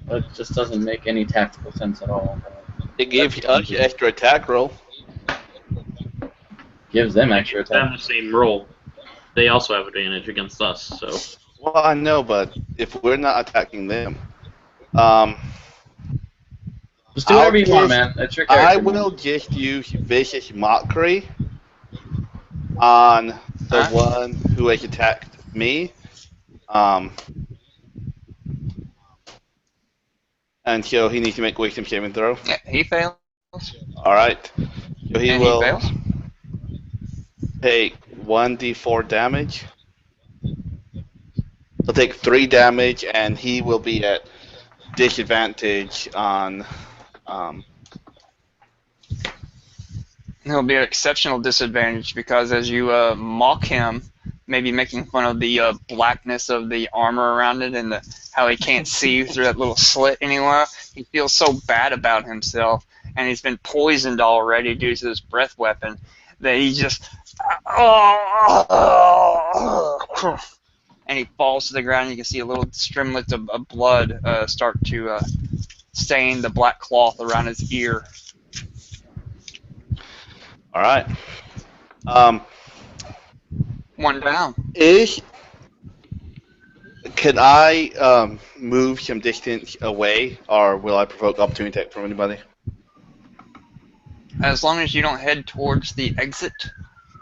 It just doesn't make any tactical sense at all. it gives us extra attack roll. Gives them extra They have attack. the same roll. They also have advantage against us, so. Well, I know, but if we're not attacking them, Just do whatever you want, man. That's your character. I will just use Vicious Mockery on the one who has attacked me. And so he needs to make wisdom saving throw. Yeah, he fails. Alright. So he And will he fails. take 1d4 damage. He'll take 3 damage, and he will be at disadvantage on. He'll be at exceptional disadvantage because as you mock him, maybe making fun of the blackness of the armor around it and how he can't see through that little slit anywhere, he feels so bad about himself, and he's been poisoned already due to this breath weapon that he just and he falls to the ground. You can see a little streamlet of blood start to stain the black cloth around his ear. Alright. One down. Can I move some distance away, or will I provoke opportunity attack from anybody? As long as you don't head towards the exit,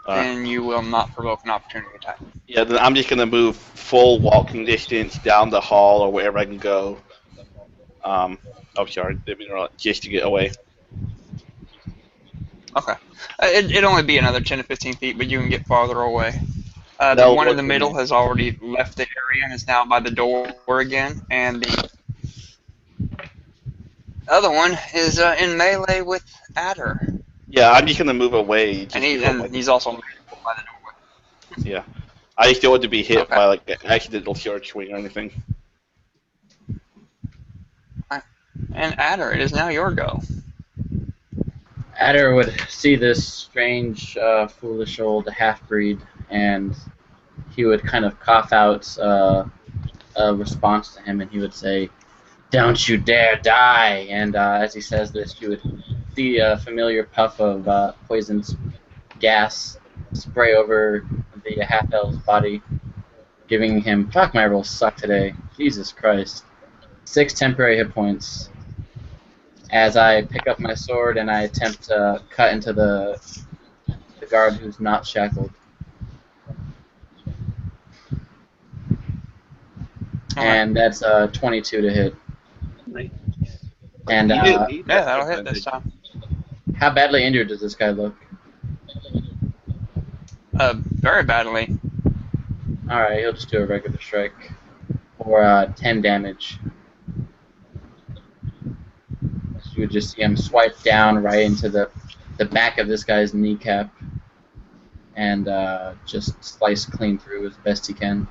then you will not provoke an opportunity attack. Yeah, then I'm just gonna move full walking distance down the hall or wherever I can go. Oh, sorry, didn't mean to roll it, just to get away. Okay. It'd only be another 10 to 15 feet, but you can get farther away. The That'll one in work the for middle me. has already left the area and is now by the door again, and the other one is in melee with Adder, Yeah, I'm just gonna move away. Just and before he's also by the doorway. yeah, I just don't want to be hit Okay. by like an accidental short swing or anything. And Adder, it is now your go. Adder would see this strange, foolish old half-breed, and he would kind of cough out a response to him, and he would say, "Don't you dare die!" And as he says this, you would see a familiar puff of poison gas spray over the half-elf's body, giving him, fuck, my rolls suck today, Jesus Christ, 6 temporary hit points. As I pick up my sword and I attempt to cut into the guard who's not shackled. And that's 22 to hit. And Yeah, that'll hit this time. how badly injured does this guy look? Very badly. Alright, he'll just do a regular strike for 10 damage. So you would just see him swipe down right into the back of this guy's kneecap and just slice clean through as best he can.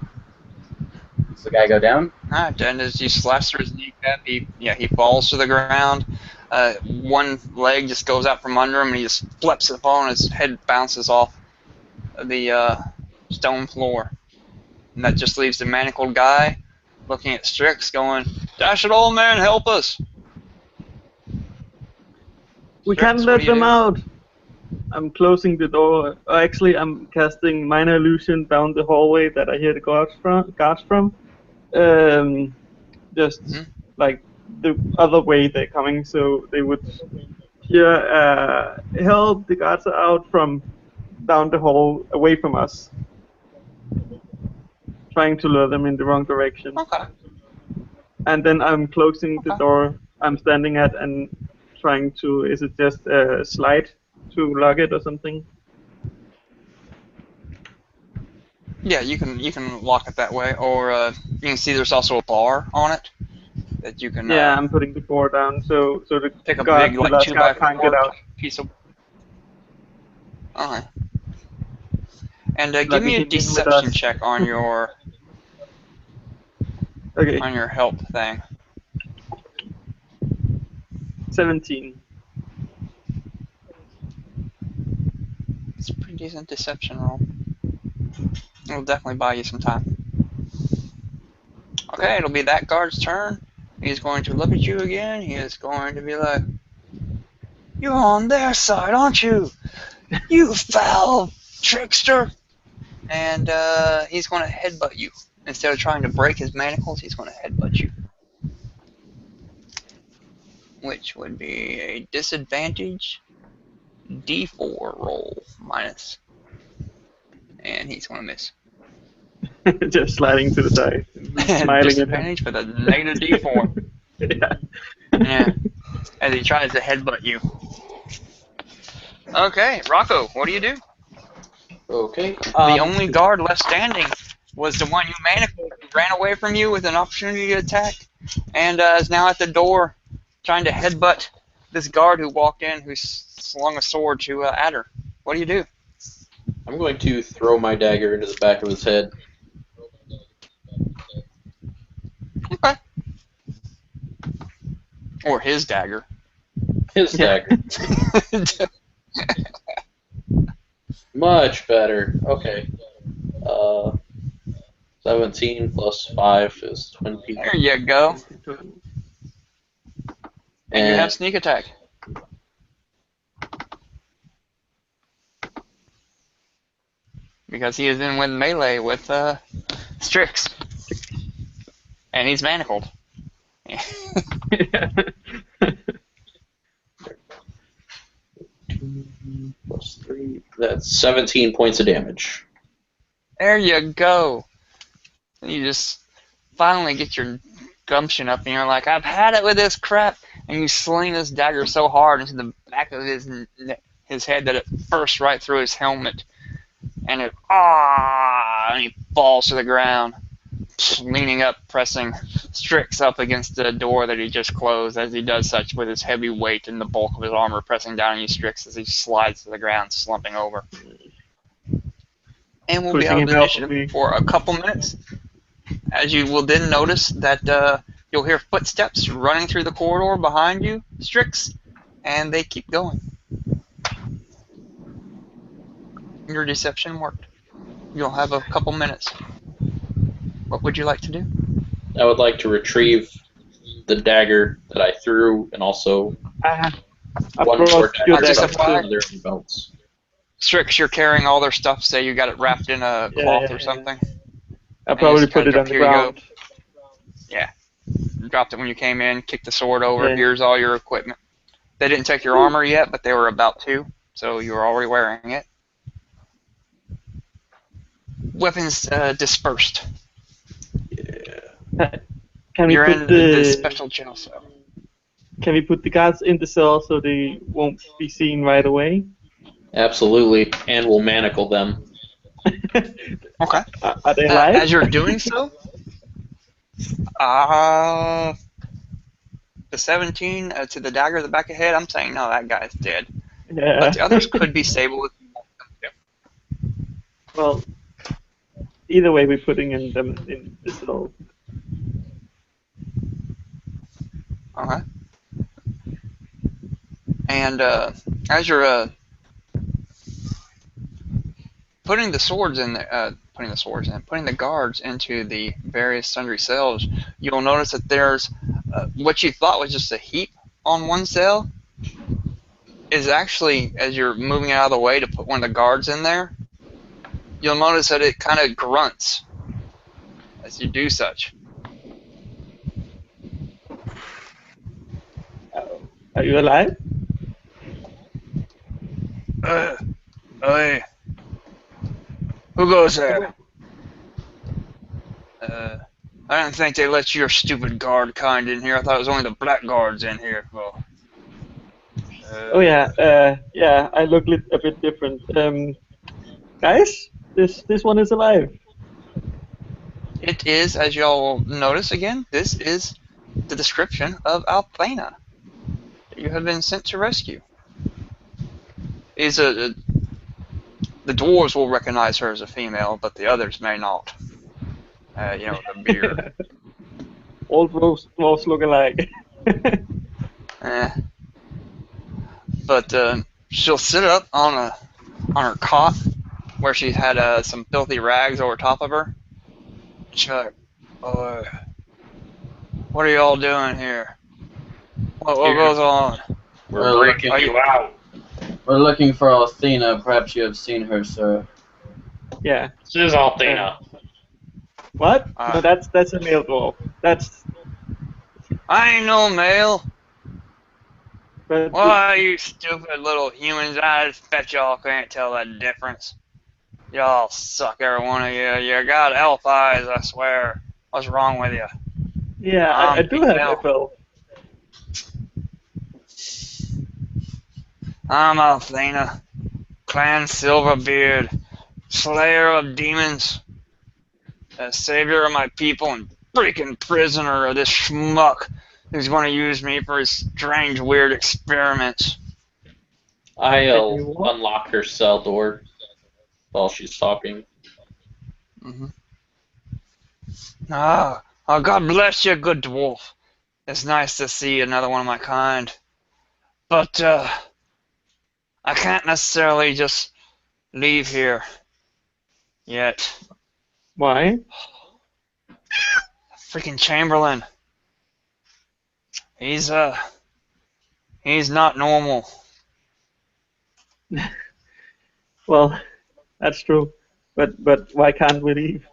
Does the guy go down? Alright, and as you slash through his kneecap, he falls to the ground. One leg just goes out from under him, and he just flips it upon, his head bounces off the stone floor. And that just leaves the manacled guy looking at Strix going, "Dash it, old man, help us!" We Strix, can't what let do you them do? out. I'm closing the door. Actually, I'm casting minor illusion down the hallway that I hear the guards from. Just Mhm. like the other way they're coming, so they would hear help. The guards are out from down the hall, away from us, trying to lure them in the wrong direction. Okay. And then I'm closing the Okay. door I'm standing at and trying to. Is it just a slide to lock it or something? Yeah, you can lock it that way, or you can see there's also a bar on it that you can Yeah, I'm putting the door down so the pick a guard, big the like last guard can't get 2x4 out. piece of. Alright. And give me a Locking in with deception us. check on your Okay, help thing. 17. It's a pretty decent deception roll. It'll definitely buy you some time. Okay, it'll be that guard's turn. He's going to look at you again. He is going to be like, "You're on their side, aren't you? You foul trickster!" And he's going to headbutt you. Instead of trying to break his manacles, he's going to headbutt you. Which would be a disadvantage D4 roll minus. And he's going to miss. Just sliding to the side, smiling at him. Disadvantage with a negative D4. Yeah. Yeah. As he tries to headbutt you. Okay, Rocco, what do you do? Okay. The only guard left standing was the one you manacled who ran away from you with an opportunity to attack, and is now at the door trying to headbutt this guard who walked in, who slung a sword to Adder. What do you do? I'm going to throw my dagger into the back of his head. Okay. Or his dagger. His dagger. Much better. Okay. 17 plus 5 is 20. There you go. And you have sneak attack. Because he is in with melee with Strix. And he's manacled. Plus 3. That's 17 points of damage. There you go. You just finally get your gumption up and you're like, "I've had it with this crap." And you sling this dagger so hard into the back of his head that it bursts right through his helmet. And and he falls to the ground, leaning up, pressing Strix up against the door that he just closed, as he does such with his heavy weight and the bulk of his armor pressing down on you, Strix, as he slides to the ground, slumping over. And we'll be out of initiative for a couple minutes, as you will then notice that you'll hear footsteps running through the corridor behind you, Strix, and they keep going. Your deception worked. You'll have a couple minutes. What would you like to do? I would like to retrieve the dagger that I threw, and also one more dagger from their belts. Strix, you're carrying all their stuff. Say you got it wrapped in a cloth or something. I probably put it on the ground. Yeah. You dropped it when you came in, kicked the sword over. Here's all your equipment. They didn't take your armor yet, but they were about to, so you were already wearing it. Weapons dispersed. Yeah. You're in the special jail cell. Can we put the guards in the cell so they won't be seen right away? Absolutely, and we'll manacle them. Okay. Are they alive? As you're doing so, the 17 to the dagger in the back of the head, I'm saying no, that guy's dead. Yeah. But the others could be stable. Well, either way, we're putting them in the cell. Okay. And as you're putting the swords in, putting the guards into the various sundry cells, you'll notice that there's what you thought was just a heap on one cell is actually, as you're moving out of the way to put one of the guards in there, you'll notice that it kind of grunts as you do such. Are you alive? Hey, who goes there? I didn't think they let your stupid guard kind in here. I thought it was only the black guards in here. Well, Oh yeah, yeah. I look a bit different. Guys, this one is alive. it is, as y'all notice again, this is the description of Althena that you have been sent to rescue. The dwarves will recognize her as a female, but the others may not. The beard. All dwarves look alike. But she'll sit up on her cot where she had some filthy rags over top of her. She's like, "Oh, what are y'all doing here? What goes on?" We're breaking you out. We're looking for Althena. Perhaps you have seen her, sir. Yeah. This is Althena. What? No, that's a male dwarf. That's. I ain't no male. But Why, you stupid little humans, I bet y'all can't tell that difference. Y'all suck, every one of you. You got elf eyes, I swear. What's wrong with you? yeah, I do have elf. I'm Althena, Clan Silverbeard, slayer of demons, savior of my people, and freaking prisoner of this schmuck who's going to use me for his strange, weird experiments. I'll unlock her cell door while she's talking. Oh, God bless you, good dwarf. It's nice to see another one of my kind. But, I can't necessarily just leave here yet. Why? Freaking Chamberlain. He's not normal. Well, that's true. But why can't we leave?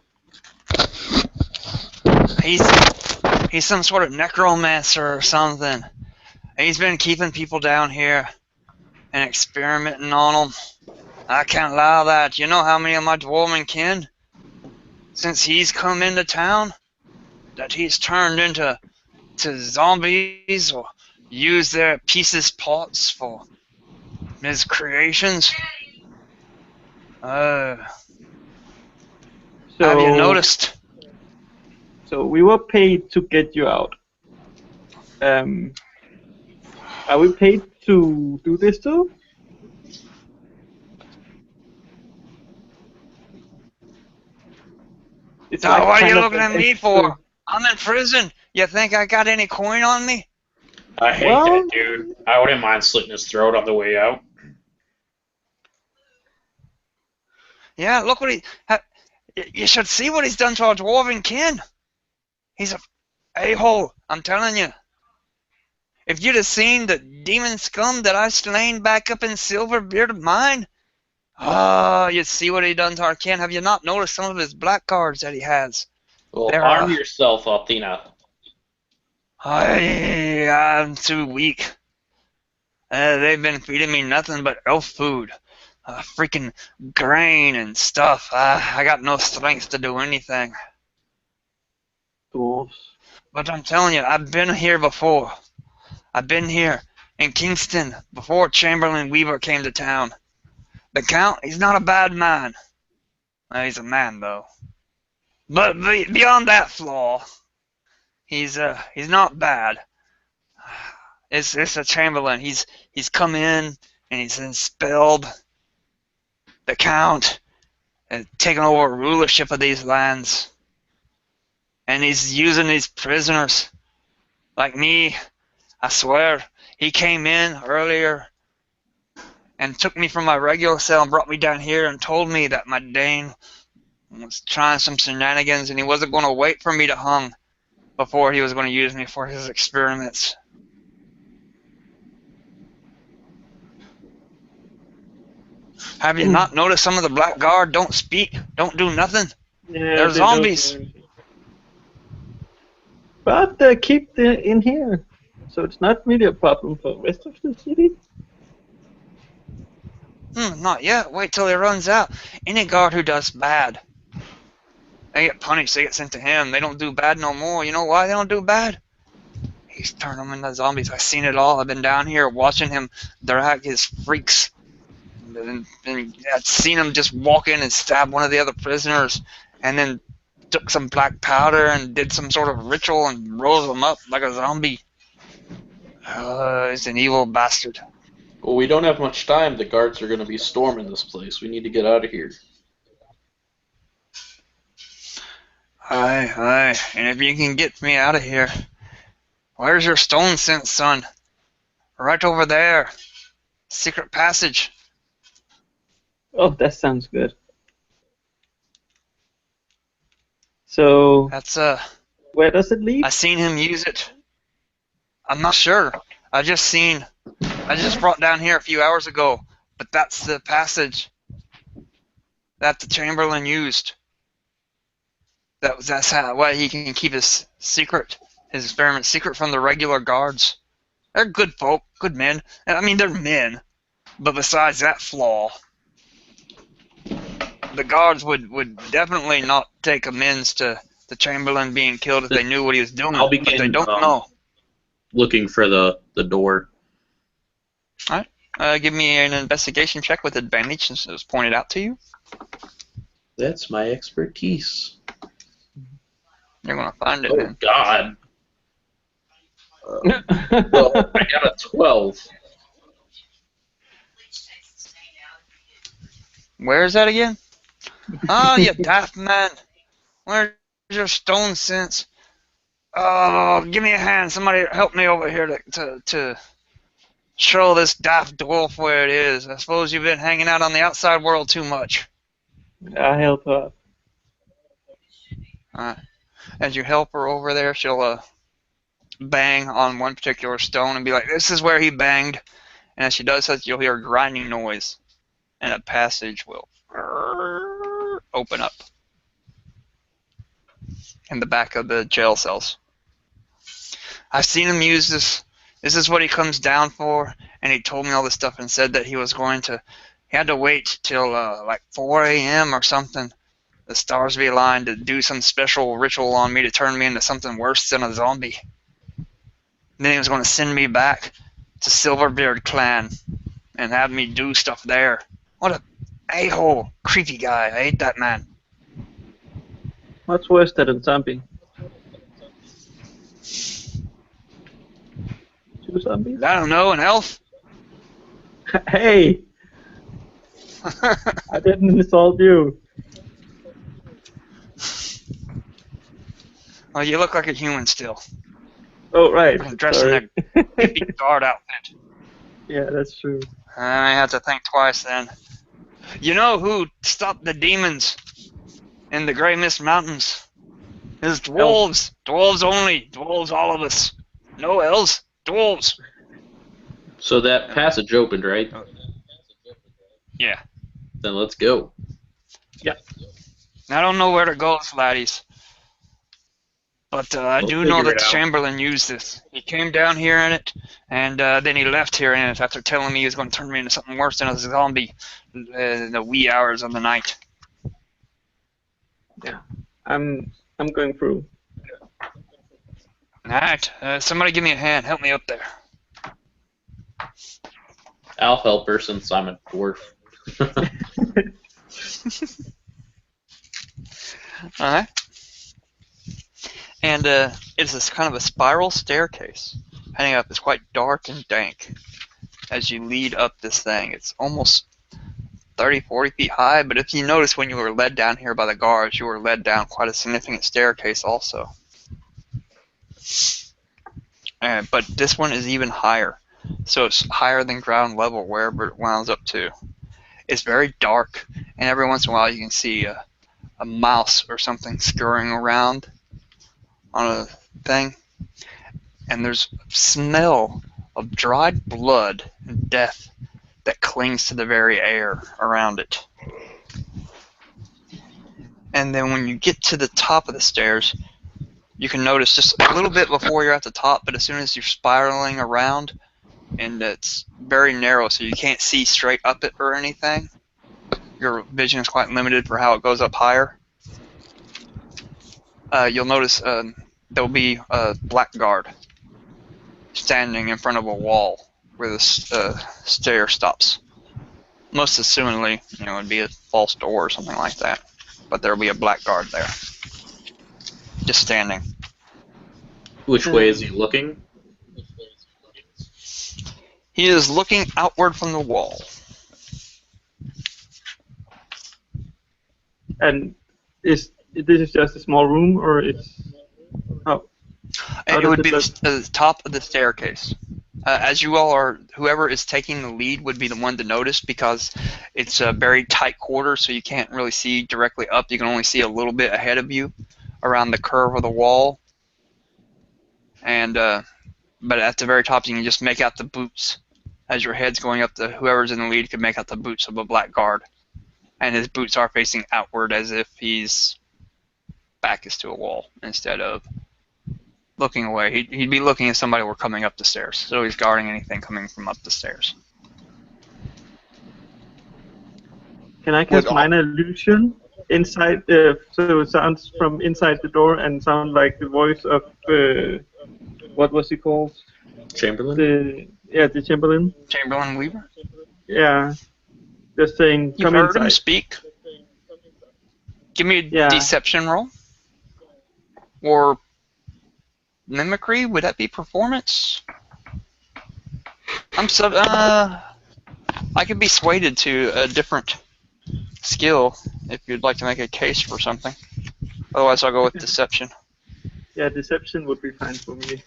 He's some sort of necromancer or something. He's been keeping people down here and experimenting on them. I can't allow that. You know how many of my dwarven kin, since he's come into town, that he's turned into zombies or used their pieces pots for his creations? Have you noticed? So we were paid to get you out. Are we paid to do this too? It's what are you looking at me for? I'm in prison. You think I got any coin on me? I hate that dude. I wouldn't mind slitting his throat on the way out. Yeah, look what you should see what he's done to our dwarven kin. He's a a-hole, I'm telling you. If you'd have seen the demon scum that I slain back up in Silverbeard of mine, you'd see what he done to our kin. Have you not noticed some of his black cards that he has? Well, arm yourself, Althena. I'm too weak. They've been feeding me nothing but elf food. Freaking grain and stuff. I got no strength to do anything. Dwarves. But I'm telling you, I've been here before. I've been here in Kingston before Chamberlain Weaver came to town. The Count, he's not a bad man. He's a man, though. But beyond that flaw, he's not bad. It's a Chamberlain. He's come in and he's expelled the Count and taken over rulership of these lands. And he's using these prisoners like me. I swear, he came in earlier and took me from my regular cell and brought me down here and told me that my Dane was trying some shenanigans and he wasn't going to wait for me to hung before he was going to use me for his experiments. Have you not noticed some of the Black Guard don't speak, don't do nothing? Yeah, They're they don't zombies. do anything. But they keep them in here, so it's not really a problem for the rest of the city. Not yet. Wait till he runs out. Any guard who does bad, they get punished. They get sent to him. They don't do bad no more. You know why they don't do bad? He's turned them into zombies. I've seen it all. I've been down here watching him drag his freaks. And I've seen him just walk in and stab one of the other prisoners, and then took some black powder and did some sort of ritual and rose him up like a zombie. He's an evil bastard. Well, we don't have much time. The guards are going to be storming this place. We need to get out of here. Aye. And if you can get me out of here, where's your stone sense, son? Right over there. Secret passage. Oh, that sounds good. So, That's, where does it lead? I seen him use it. I'm not sure. I just brought down here a few hours ago, but that's the passage that the Chamberlain used. That's why he can keep his experiment secret from the regular guards. They're good folk, good men. I mean, they're men, but besides that flaw, the guards would definitely not take amends to the Chamberlain being killed if they knew what he was doing, I'll but they begin, don't know. Looking for the door. Give me an investigation check with advantage since it was pointed out to you. That's my expertise. You're going to find it, Oh, man. God. Well, I got a 12. Where is that again? Oh, you daft man. Where's your stone sense? Oh, give me a hand. Somebody help me over here to show this daft dwarf where it is. I suppose you've been hanging out on the outside world too much. I help her. Alright. As you help her over there, she'll bang on one particular stone and be like, this is where he banged. And as she does that, you'll hear a grinding noise. And a passage will open up in the back of the jail cells. I've seen him use this. This is what he comes down for. And he told me all this stuff and said that he had to wait till like 4 a.m. or something. The stars be aligned to do some special ritual on me to turn me into something worse than a zombie. And then he was going to send me back to Silverbeard clan and have me do stuff there. What a a-hole, creepy guy. I hate that man. What's worse than a zombie? 2 zombies? I don't know, an elf? Hey! I didn't insult you. Oh, you look like a human still. Oh, right. I'm dressed Sorry. in a hippie guard outfit. Yeah, that's true. I have to think twice then. You know who stopped the demons in the Grey Mist Mountains? It's dwarves. Dwarves only. Dwarves, all of us. No elves. Dwarves. So that passage opened, right? Yeah. Then let's go. I don't know where to go, laddies. But I We'll do know figure that it the out. Chamberlain used this. He came down here in it, and then he left here in it after telling me he was going to turn me into something worse than a zombie in the wee hours of the night. Yeah. I'm going through. Alright, somebody give me a hand. Help me up there. I'll help her since I'm a dwarf. Alright. And it's this kind of a spiral staircase heading up. It's quite dark and dank as you lead up this thing. It's almost 30, 40 feet high, but if you notice when you were led down here by the guards, you were led down quite a significant staircase also. But this one is even higher. so it's higher than ground level wherever it wounds up to. It's very dark, and every once in a while you can see a mouse or something scurrying around on a thing, and there's a smell of dried blood and death that clings to the very air around it. And then when you get to the top of the stairs, you can notice just a little bit before you're at the top, but as soon as you're spiraling around, and it's very narrow, so you can't see straight up it or anything. Your vision is quite limited for how it goes up higher. You'll notice there'll be a blackguard standing in front of a wall where the stair stops. Most assumingly, it'd be a false door or something like that. But there'll be a blackguard there, just standing. Which way is he looking? He is looking outward from the wall. And this is just a small room, or it's And it would be the top of the staircase. As you all are, whoever is taking the lead would be the one to notice, because it's a very tight quarter, so you can't really see directly up. You can only see a little bit ahead of you around the curve of the wall. And but at the very top, you can just make out the boots. As your head's going up, whoever's in the lead can make out the boots of a blackguard. And his boots are facing outward as if his back is to a wall instead of looking away. He'd be looking if somebody were coming up the stairs. So he's guarding anything coming from up the stairs. Can I cast minor illusion inside? So it sounds from inside the door and sound like the voice of what was he called? Chamberlain? The Chamberlain. Chamberlain Weaver? Yeah. Just saying, You come heard inside. him speak. Give me a deception roll. Or mimicry? Would that be performance? I could be swayed to a different skill if you'd like to make a case for something. Otherwise, I'll go with deception. Yeah, deception would be fine for me.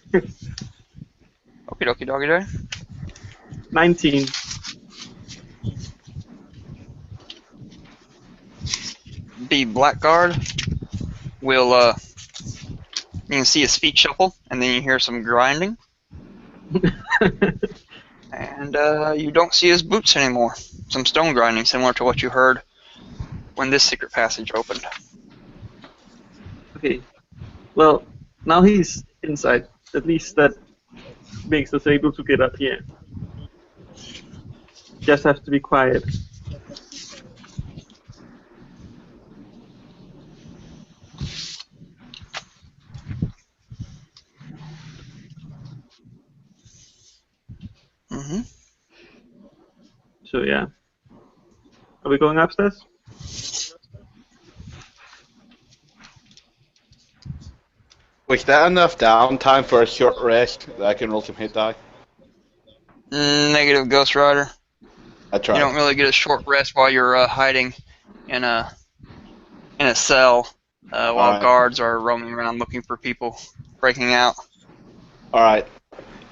Okie dokie doggy day. 19. The blackguard will, you can see his feet shuffle, and then you hear some grinding. And you don't see his boots anymore. Some stone grinding, similar to what you heard when this secret passage opened. Okay. Well, now he's inside. At least that makes us able to get up here. Just have to be quiet. Mm-hmm. So yeah. Are we going upstairs? Was that enough downtime for a short rest that I can roll some hit die? Negative, Ghost Rider. I tried. You don't really get a short rest while you're hiding in a cell while guards are roaming around looking for people breaking out. Alright.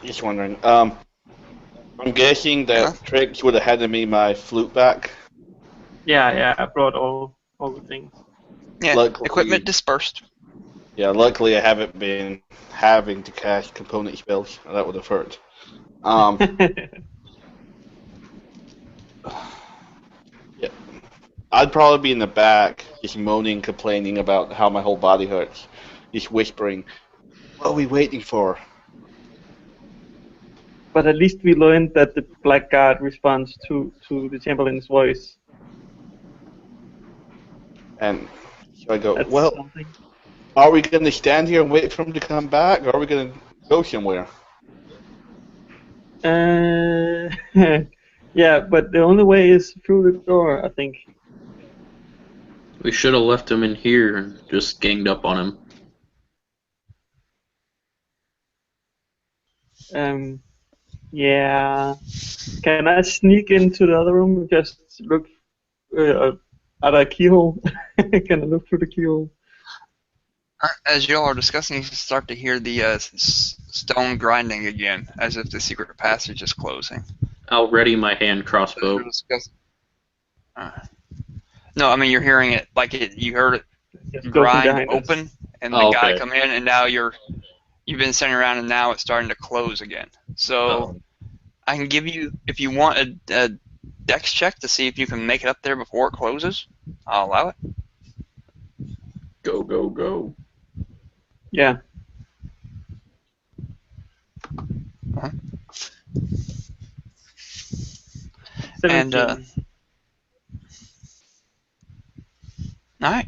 Just wondering. I'm guessing that Trix would have handed me my flute back. Yeah, I brought all the things. Yeah, Luckily, equipment dispersed. Yeah, luckily I haven't been having to cast component spells. That would have hurt. Yeah. I'd probably be in the back, just moaning, complaining about how my whole body hurts. Just whispering, what are we waiting for? But at least we learned that the blackguard responds to the Chamberlain's voice. And so I go, That's well, something. are we going to stand here and wait for him to come back, or are we going to go somewhere? Yeah, but the only way is through the door, I think. We should have left him in here and just ganged up on him. Yeah. Can I sneak into the other room and just look at a keyhole? Can I look through the keyhole? As y'all are discussing, you start to hear the stone grinding again, as if the secret passage is closing. I'll ready my hand As crossbow. you're discussing- No, I mean you're hearing it like you heard it It's closing grind behind us. open, and Oh, the guy okay. come in, and now you've been sitting around, and now it's starting to close again. So I can give you, if you want, a dex check to see if you can make it up there before it closes. I'll allow it. Go, go, go. Yeah. Uh-huh. 17. And all right,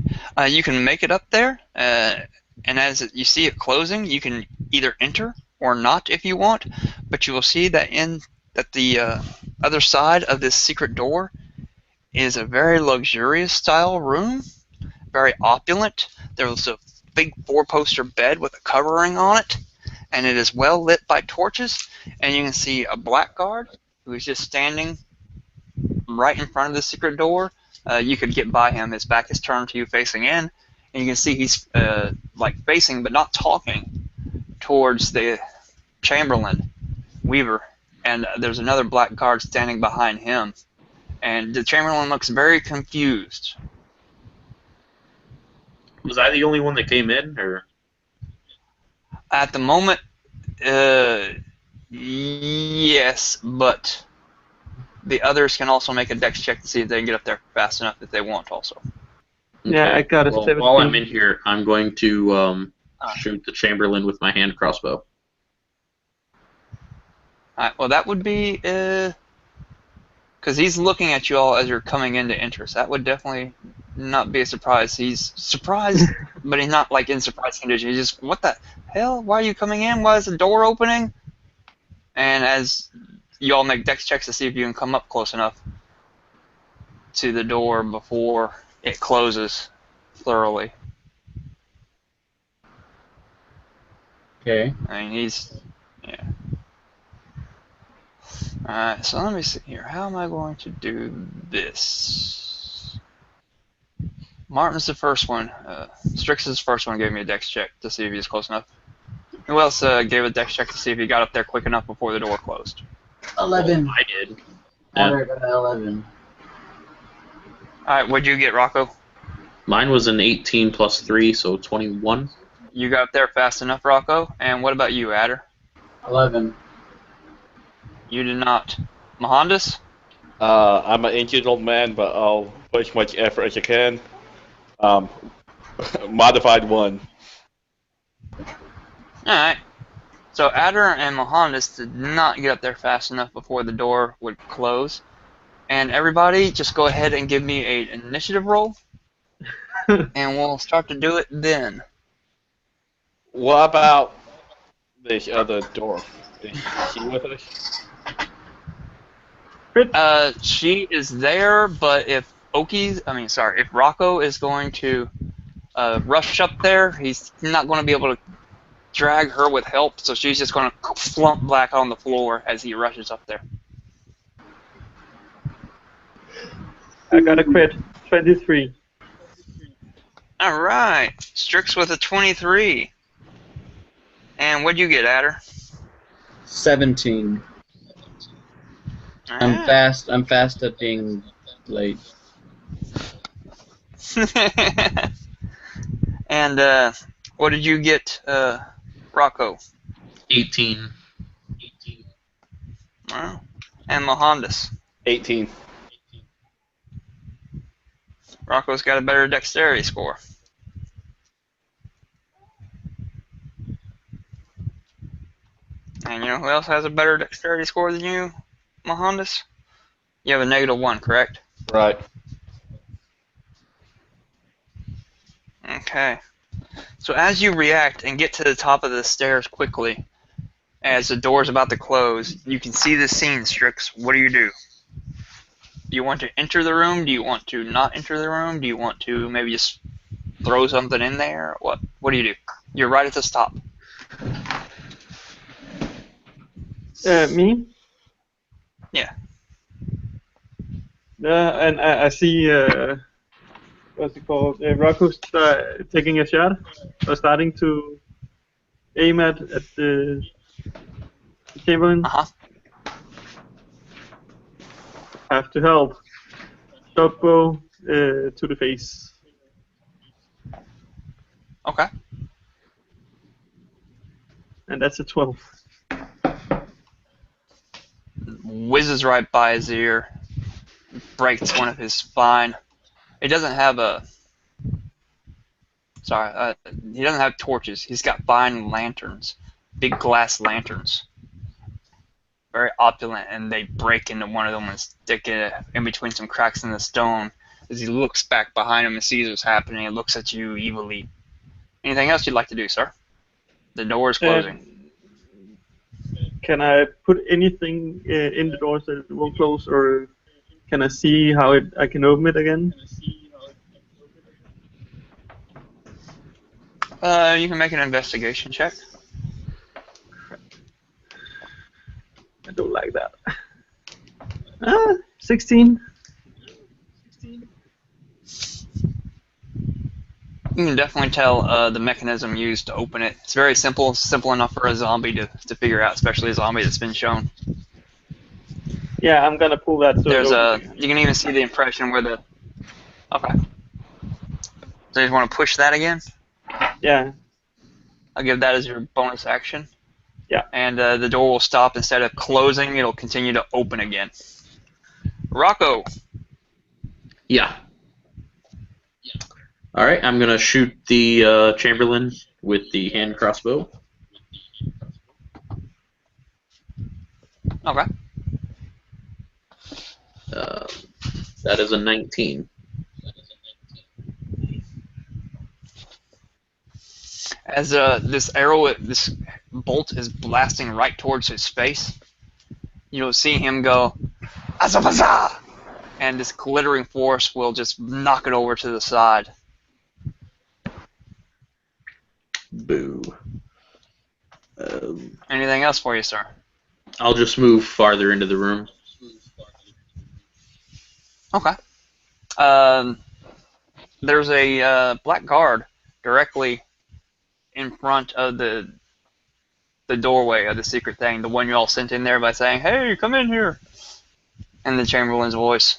you can make it up there, and as you see it closing, you can either enter or not if you want. But you will see that the other side of this secret door is a very luxurious style room, very opulent. There's a big four-poster bed with a covering on it, and it is well lit by torches. And you can see a blackguard who is just standing right in front of the secret door. You could get by him. His back is turned to you, facing in, and you can see he's like facing, but not talking, towards the Chamberlain Weaver. And there's another black guard standing behind him, and the Chamberlain looks very confused. Was I the only one that came in, or? At the moment, yes, but the others can also make a dex check to see if they can get up there fast enough if they want also. Yeah, I got a Well, 17. while I'm in here, I'm going to shoot the Chamberlain with my hand crossbow. Alright, well that would be, because he's looking at you all as you're coming in to enter, so that would definitely not be a surprise. He's surprised, but he's not like in surprise condition. He's just, what the hell? Why are you coming in? Why is the door opening? And as you all make dex checks to see if you can come up close enough to the door before it closes thoroughly. Okay. I mean, yeah. Alright, so let me see here. How am I going to do this? Martin's the first one. Strix's first one gave me a dex check to see if he was close enough. Who else gave a dex check to see if he got up there quick enough before the door closed? 11. I did. I got 11. Alright, what'd you get, Rocco? Mine was an 18 plus 3, so 21. You got up there fast enough, Rocco? And what about you, Adder? 11. You did not. Mohandas? I'm an ancient old man, but I'll put as much effort as I can. Modified 1. Alright. So Adder and Mohandas did not get up there fast enough before the door would close. And everybody, just go ahead and give me an initiative roll. And we'll start to do it then. What about this other dwarf? Is she with us? She is there, but if if Rocco is going to rush up there, he's not going to be able to drag her with help, so she's just going to flump back on the floor as he rushes up there. I got a crit. 23. Alright, Strix with a 23. And what'd you get, Adder? 17. I'm fast at being late. And what did you get, Rocco? 18. Wow. And Mohandas? 18. Rocco's got a better dexterity score. And you know who else has a better dexterity score than you, Mohandas? You have a -1, correct? Right. Okay. So as you react and get to the top of the stairs quickly, as the door's about to close, you can see the scene, Strix. What do? Do you want to enter the room? Do you want to not enter the room? Do you want to maybe just throw something in there? What do you do? You're right at the top. Me? Yeah. And I see what's it called? Rocco's taking a shot, or starting to aim at the Chamberlain. Uh-huh. Have to help. Short bow to the face. Okay. And that's a 12. Whizzes right by his ear, breaks one of his spine. He doesn't have a. Sorry, he doesn't have torches. He's got fine lanterns, big glass lanterns. Very opulent, and they break into one of them and stick it in between some cracks in the stone. As he looks back behind him and sees what's happening, he looks at you evilly. Anything else you'd like to do, sir? The door is closing. Can I put anything in the door so it won't close, or can I see how I can open it again? You can make an investigation check. I don't like that. 16. You can definitely tell the mechanism used to open it. It's very simple. Simple enough for a zombie to figure out, especially a zombie that's been shown. Yeah, I'm gonna pull that. So There's a. You can even see the impression where the. Okay. So you want to push that again? Yeah. I'll give that as your bonus action. Yeah. And the door will stop. Instead of closing, it'll continue to open again. Rocco. Yeah. All right, I'm gonna shoot the Chamberlain with the hand crossbow. Okay. That is a 19. As this bolt is blasting right towards his face, you'll see him go, "Azabaza!" and this glittering force will just knock it over to the side. Boo. Anything else for you, sir? I'll just move farther into the room. Okay. There's a black guard directly in front of the doorway of the secret thing, the one you all sent in there by saying, "Hey, come in here," in the Chamberlain's voice.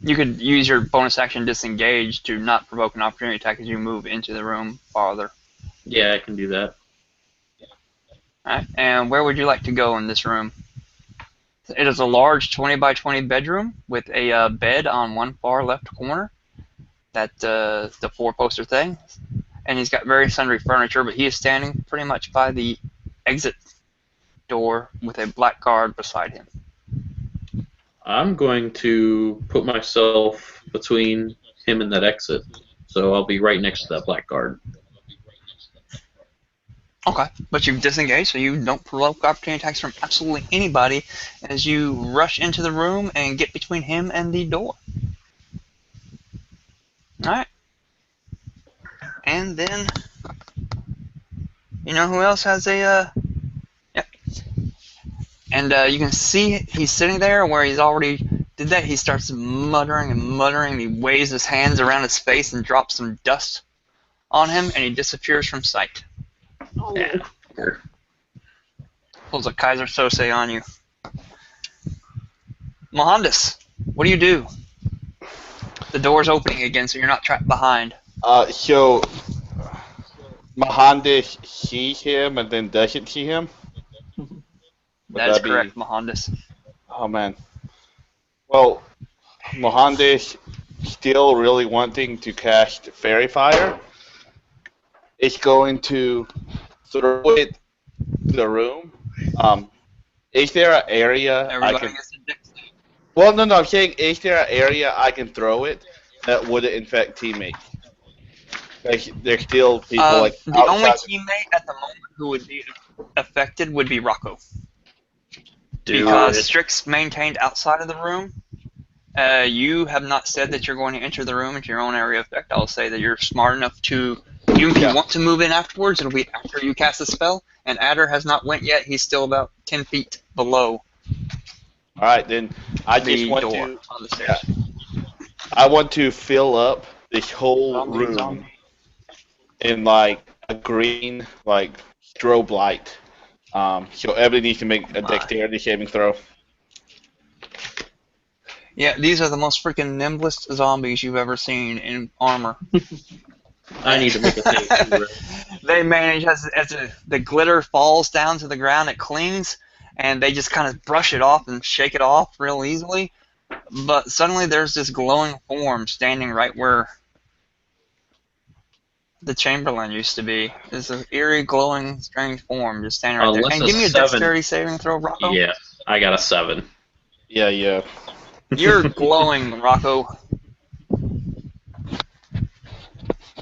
You could use your bonus action disengage to not provoke an opportunity attack as you move into the room farther. Yeah, I can do that. Alright, and where would you like to go in this room? It is a large 20 by 20 bedroom with a bed on one far left corner. That the four-poster thing. And he's got very sundry furniture, but he is standing pretty much by the exit door with a black guard beside him. I'm going to put myself between him and that exit, so I'll be right next to that black guard. Okay, but you've disengaged, so you don't provoke opportunity attacks from absolutely anybody as you rush into the room and get between him and the door. Alright. And then, you know who else has a, yep. And you can see he's sitting there where he's already did that. He starts muttering and muttering. He waves his hands around his face and drops some dust on him, and he disappears from sight. Yeah. Pulls a Kaiser Sose on you. Mohandas, what do you do? The door's opening again, so you're not trapped behind. So Mohandas sees him and then doesn't see him? That is correct, Mohandas. Oh man. Well, Mohandas still really wanting to cast Fairy Fire. It's going to throw it to the room. Is there an area Everybody I can? gets a dex save. Well, no, I'm saying, is there an area I can throw it that wouldn't infect teammates? Like, there's still people like the only outside. teammate at the moment who would be affected would be Rocco. Do Because it. Strix maintained outside of the room. You have not said that you're going to enter the room into your own area of effect. I'll say that you're smart enough to, even if you want to move in afterwards, it'll be after you cast the spell. And Adder has not went yet. He's still about 10 feet below All right, then I the just want door to. on the stairs. I want to fill up this whole room in like a green like strobe light. So everybody needs to make a dexterity saving throw. Yeah, these are the most freaking nimblest zombies you've ever seen in armor. I need to make a save too, right? They manage as the glitter falls down to the ground, it clings, and they just kind of brush it off and shake it off real easily. But suddenly there's this glowing form standing right where the Chamberlain used to be. There's an eerie, glowing, strange form just standing right there. Unless And a give me a 7. dexterity saving throw, Rocco. Yeah, I got a 7. Yeah. You're glowing, Rocco.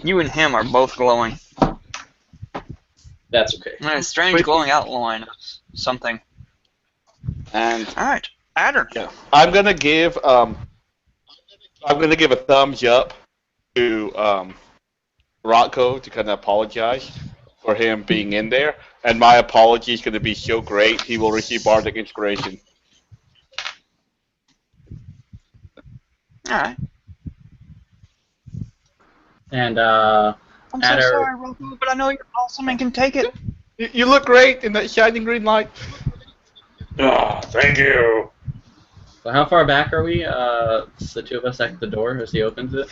You and him are both glowing. That's okay. And a strange glowing outline of something. And Alright, Adder. yeah, I'm gonna give a thumbs up to Rocco to kind of apologize for him being in there, and my apology is going to be so great he will receive bardic inspiration. Alright. And I'm so Adder- sorry, Rocco, but I know you're awesome and can take it. You look great in that shining green light. Oh, thank you. so how far back are we? It's the two of us at the door as he opens it.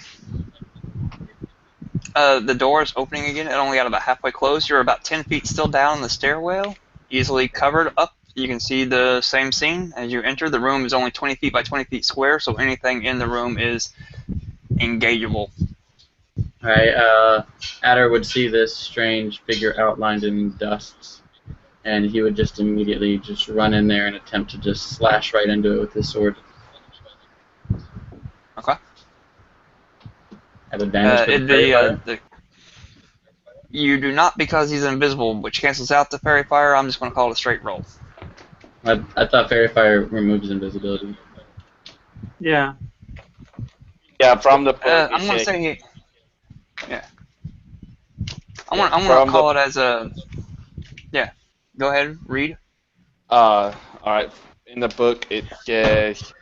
The door is opening again. It only got about halfway closed. You're about 10 feet still down the stairwell, easily covered up. You can see the same scene as you enter. The room is only 20 feet by 20 feet square, so anything in the room is engageable. Alright, Adder would see this strange figure outlined in dust, and he would just immediately just run in there and attempt to just slash right into it with his sword. Okay. Have advantage for the fairy fire? You do not because he's invisible, which cancels out the fairy fire. I'm just going to call it a straight roll. I thought fairy fire removes invisibility. Yeah. Yeah, from the book. I'm going to say, yeah. I'm going to call it as a, yeah. Go ahead, read. All right. In the book, it says,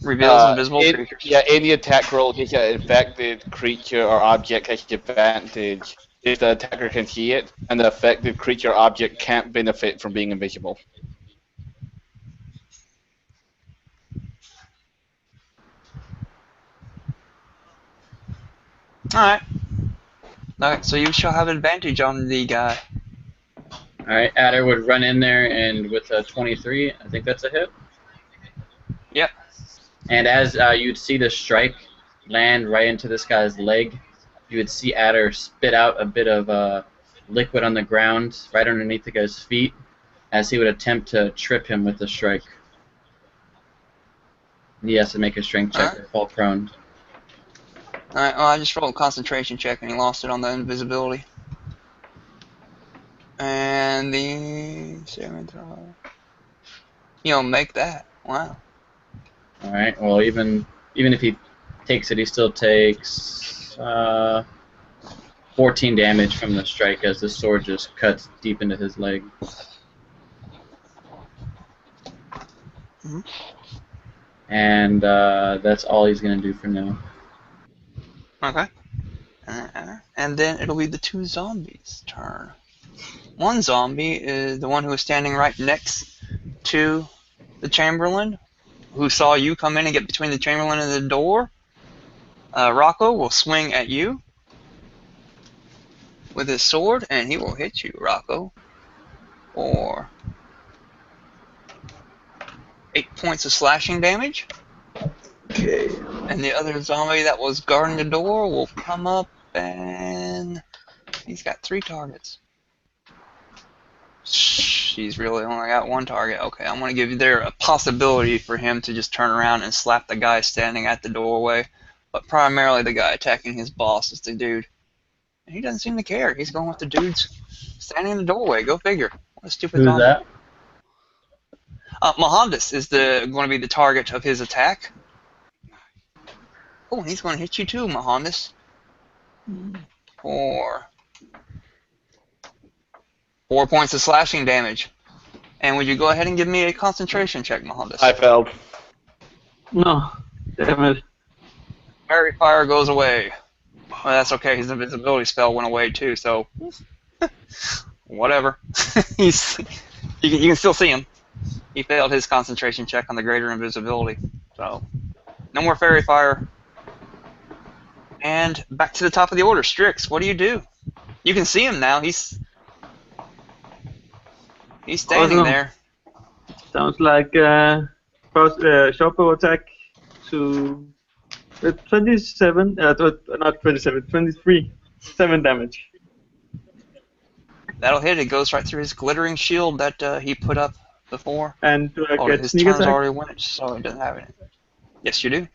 Reveals invisible creatures. Yeah, any attack roll against an infected creature or object has advantage if the attacker can see it, and the affected creature or object can't benefit from being invisible. Alright. Alright, so you shall have advantage on the guy. Alright, Adder would run in there and with a 23, I think that's a hit. Yep. And as you'd see the strike land right into this guy's leg, you would see Adder spit out a bit of liquid on the ground right underneath the guy's feet as he would attempt to trip him with the strike. He has to make a strength check or fall prone. Alright, well, I just rolled a concentration check and he lost it on the invisibility. And the 7th roll. You don't make that. Wow. Alright, well, even if he takes it, he still takes 14 damage from the strike as the sword just cuts deep into his leg. Mm-hmm. And that's all he's going to do for now. Okay. And then it'll be the two zombies' turn. One zombie is the one who is standing right next to the Chamberlain, who saw you come in and get between the Chamberlain and the door. Rocco will swing at you with his sword, and he will hit you, Rocco, for 8 points of slashing damage. Okay. And the other zombie that was guarding the door will come up and he's got 3 targets. He's really only got 1 target. Okay, I'm going to give you there a possibility for him to just turn around and slap the guy standing at the doorway. But primarily the guy attacking his boss is the dude. And he doesn't seem to care. He's going with the dudes standing in the doorway. Go figure. What a stupid Who's zombie. that? Mohandas is going to be the target of his attack. Oh, he's going to hit you too, Mohandas. For 4 points of slashing damage. And would you go ahead and give me a concentration check, Mohandas? I failed. No. Damn it. Fairy fire goes away. Well, that's okay. His invisibility spell went away too, so whatever. You can still see him. He failed his concentration check on the greater invisibility, so no more fairy fire. And back to the top of the order, Strix. What do? You can see him now. He's standing Awesome. there. Sounds like short bow attack to 27, not 27, 23, 7 damage. That'll hit. It goes right through his glittering shield that he put up before. And do I Oh, get his sneak turn's attack? already went, so he doesn't have it. Yes, you do.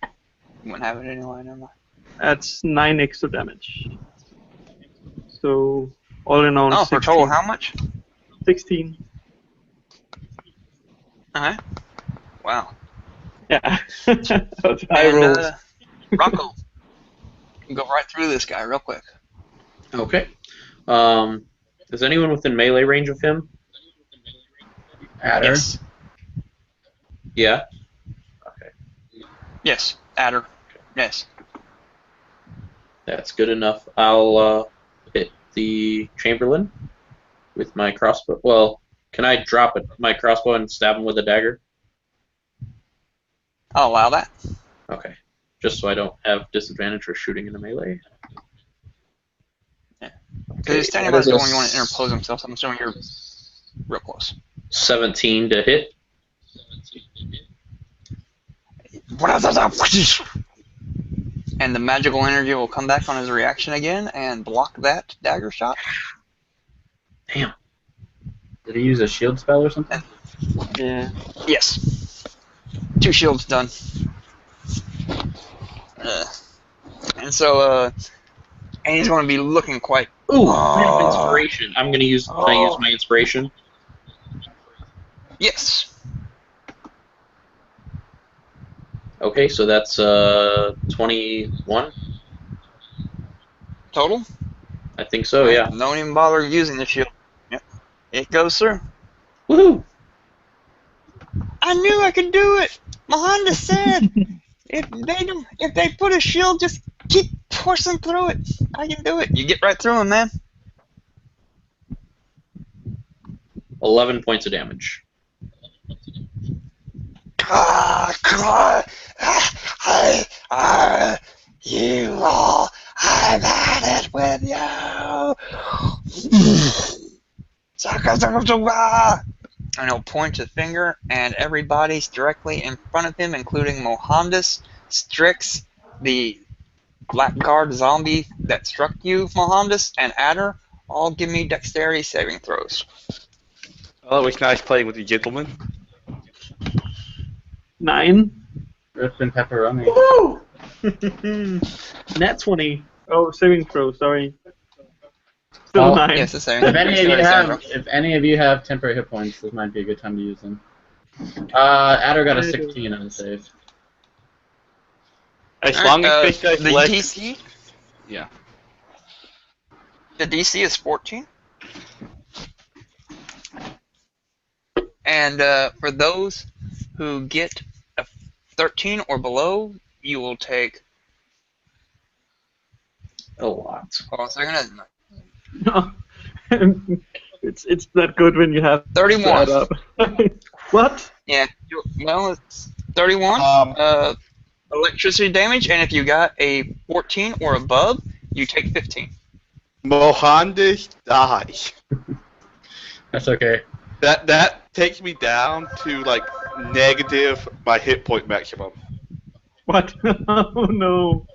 You wouldn't have it anyway. Never mind. That's 9 extra damage. So all in all, Oh, for 16. total how much? 16. Uh-huh. Wow. Yeah. That's high And rolls. Rocco, you can go right through this guy real quick. Okay. Is anyone within melee range of him? Adder. Yes. Yeah. Okay. Yes. Adder. Yes. That's good enough. I'll hit the Chamberlain with my crossbow. Well, can I drop my crossbow and stab him with a dagger? I'll allow that. Okay. Just so I don't have disadvantage for shooting in a melee. Because he's standing by the door and you want to interpose himself, so I'm assuming you're real close. 17 to hit. And the magical energy will come back on his reaction again and block that dagger shot. Damn. Did he use a shield spell or something? Yeah. Yes. 2 shields done. And so, and he's going to be looking quite. Ooh, I have inspiration. I'm gonna use. Can I use my inspiration? Yes. Okay, so that's 21. Total? I think so. Yeah. Don't even bother using the shield. Yep. It goes through. Woohoo! I knew I could do it. My Honda said if they put a shield, just keep pushing through it. I can do it. You get right through him, man. 11 points of damage. You all, I've had it with you. And he'll point a finger, and everybody's directly in front of him, including Mohandas, Strix, the Blackguard zombie that struck you, Mohandas, and Adder. All give me dexterity saving throws. Oh, it was nice playing with the gentleman. 9. Rip and pepperoni. Woo! Nat 20. Oh, saving throw, sorry. Still Oh, 9. Yes, the same. If any of you have temporary hit points, this might be a good time to use them. Adder got a 16 on the save. As long as this guy's the left. DC? Yeah. The DC is 14. And for those who get a 13 or below, you will take. A lot. Hold on a second. No. It's not good when you have 31. to add up. What? Yeah. Well, it's 31 electricity damage, and if you got a 14 or above, you take 15. Mohandas dies. That's okay. That takes me down to like negative my hit point maximum. What? Oh no.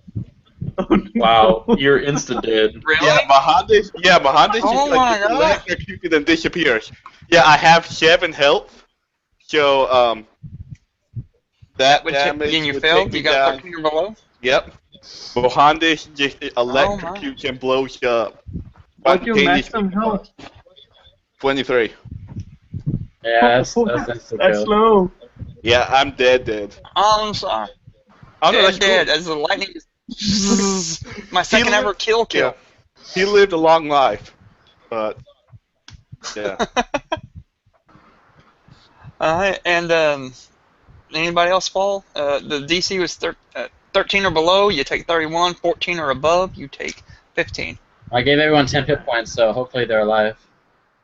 Oh, no. Wow, you're instant dead. Really? Yeah, Mohandas. Oh just my like God. electrocutes and disappears. Yeah, I have 7 health, so that Would damage and you would failed? take me You got down. 13 or below? Yep. Mohandas just electrocutes and blows up. What's your maximum health? 23. Yeah, that's That's low. Yeah, I'm dead. Oh, I'm sorry. Oh no, that's dead. cool. As the lightning just my second ever kill. Yeah. He lived a long life, but yeah. Alright, and Anybody else fall? The DC was 13 or below, you take 31. 14 or above, you take 15. I gave everyone 10 hit points, so hopefully they're alive.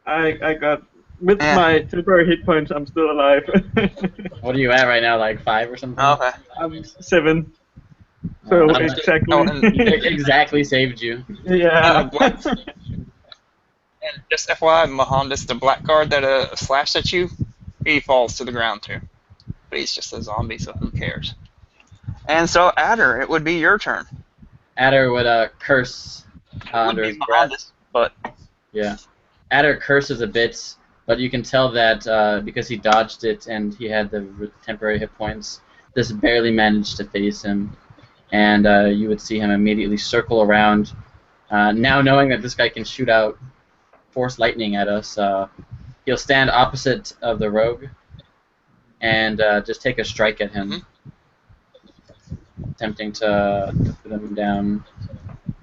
I got with my temporary hit points. I'm still alive. What are you at right now? Like 5 or something? Okay. I'm 7. So exactly. Oh, and exactly saved you. Yeah. And just FYI, Mohandas, the blackguard that slashed at you, he falls to the ground too. But he's just a zombie, so who cares? And so, Adder, it would be your turn. Adder would curse under Would his be breath. Mohandas, but Yeah. Adder curses a bit, but you can tell that because he dodged it and he had the temporary hit points, this barely managed to phase him. And you would see him immediately circle around. Now knowing that this guy can shoot out force lightning at us, he'll stand opposite of the rogue and just take a strike at him, attempting to put him down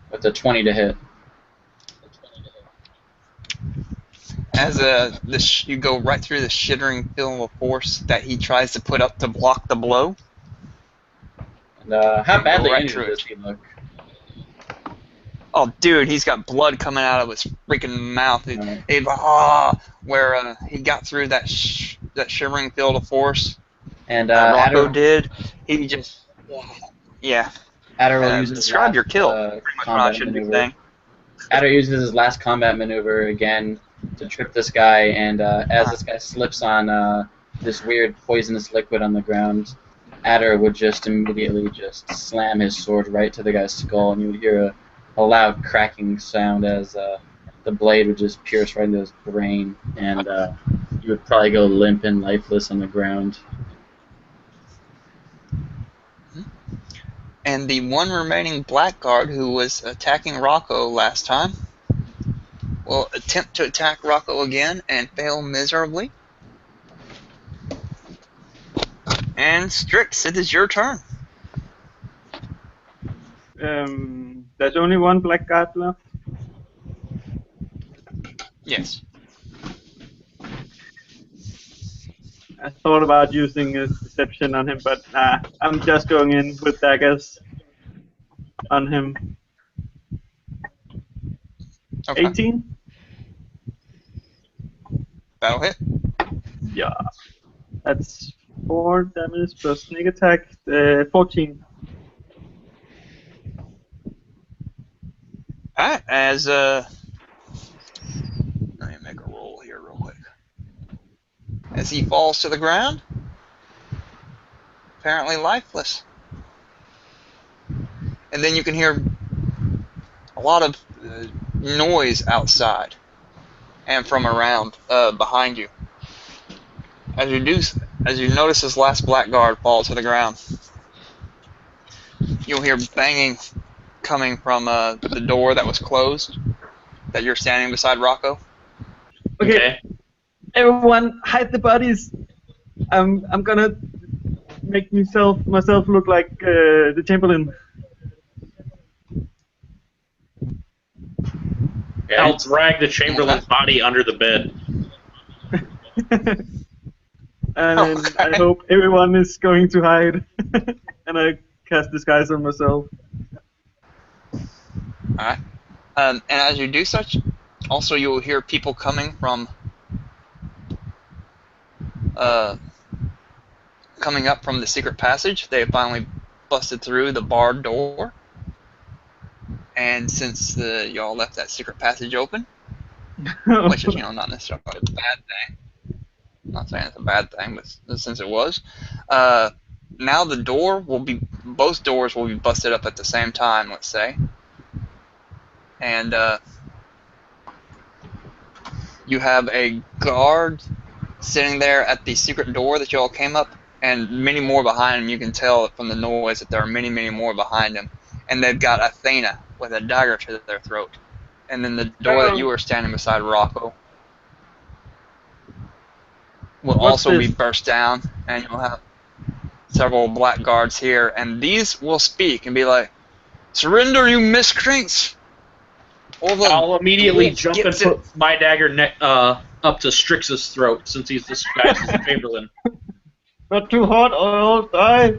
with a 20 to hit. as you go right through the shivering film of force that he tries to put up to block the blow. And how badly right injured through does it. he look? Oh, dude, he's got blood coming out of his freaking mouth. Where he got through that shivering field of force. And Rocco Adder, did. He just, yeah. Adder will use his Describe last, your kill. Pretty much what I combat should be maneuver. saying. Adder uses his last combat maneuver again to trip this guy, and as this guy slips on this weird poisonous liquid on the ground, Adder would just immediately just slam his sword right to the guy's skull, and you would hear a loud cracking sound as the blade would just pierce right into his brain, and you would probably go limp and lifeless on the ground. And the one remaining blackguard who was attacking Rocco last time will attempt to attack Rocco again and fail miserably. And Strix, it is your turn. There's only one blackguard left. Yes. I thought about using a deception on him, but nah, I'm just going in with daggers on him. Okay. 18? That'll hit. Yeah. That's 4 damage plus sneak attack, 14. Alright, as let me make a roll here real quick. As he falls to the ground, apparently lifeless. And then you can hear a lot of noise outside and from around behind you. As you notice this last blackguard fall to the ground, you'll hear banging coming from the door that was closed, that you're standing beside Rocco. Okay. Everyone, hide the bodies. I'm gonna make myself look like the Chamberlain. I'll drag the Chamberlain's body under the bed. And I hope everyone is going to hide. And I cast disguise on myself. Alright. And as you do such, also you will hear people coming up from the secret passage. They have finally busted through the barred door. And since y'all left that secret passage open, which is, not necessarily a bad thing. I'm not saying it's a bad thing, but since it was, now both doors will be busted up at the same time, let's say. And you have a guard sitting there at the secret door that y'all came up, and many more behind him. You can tell from the noise that there are many, many more behind him. And they've got Athena with a dagger to their throat. And then the door that you were standing beside Rocco will also be burst down, and you'll have several black guards here, and these will speak and be like, "Surrender, you miscreants!" I'll immediately jump and put my dagger up to Strix's throat, since he's disguised as Chamberlain. Not too hot or I'll die.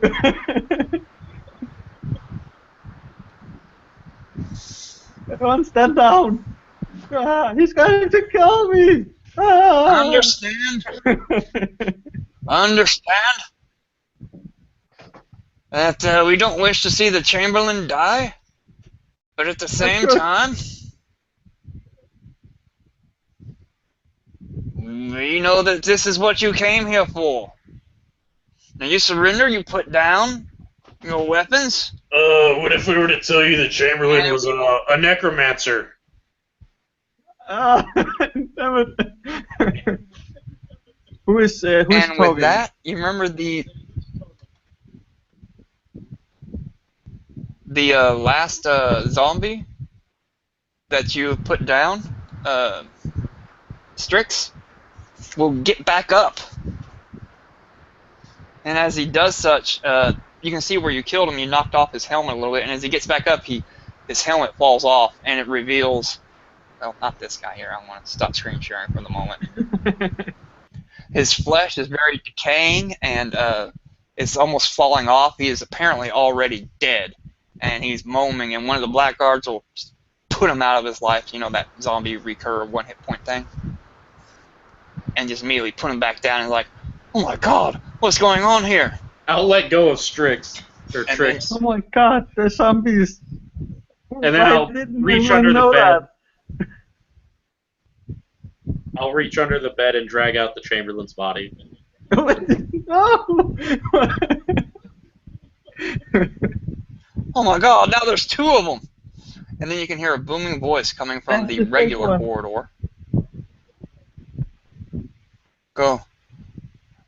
Everyone stand down. He's going to kill me. Understand that we don't wish to see the Chamberlain die, but at the same time, we know that this is what you came here for. Now you surrender, you put down your weapons. What if we were to tell you the Chamberlain was a necromancer? Damn it. Who's And talking? with that, you remember the last zombie that you put down, Strix, will get back up. And as he does such, you can see where you killed him. You knocked off his helmet a little bit, and as he gets back up, his helmet falls off, and it reveals. Well, not this guy here. I want to stop screen sharing for the moment. His flesh is very decaying, and it's almost falling off. He is apparently already dead, and he's moaning, and one of the blackguards will put him out of his life. You know, that zombie recur one hit point thing. And just immediately put him back down and like, oh my god, what's going on here? I'll let go of Strix. Or Trix. Oh my god, the zombies. And then I'll reach under the bed. I'll reach under the bed and drag out the Chamberlain's body. No! Oh my god, now there's two of them! And then you can hear a booming voice coming from the regular corridor. Go.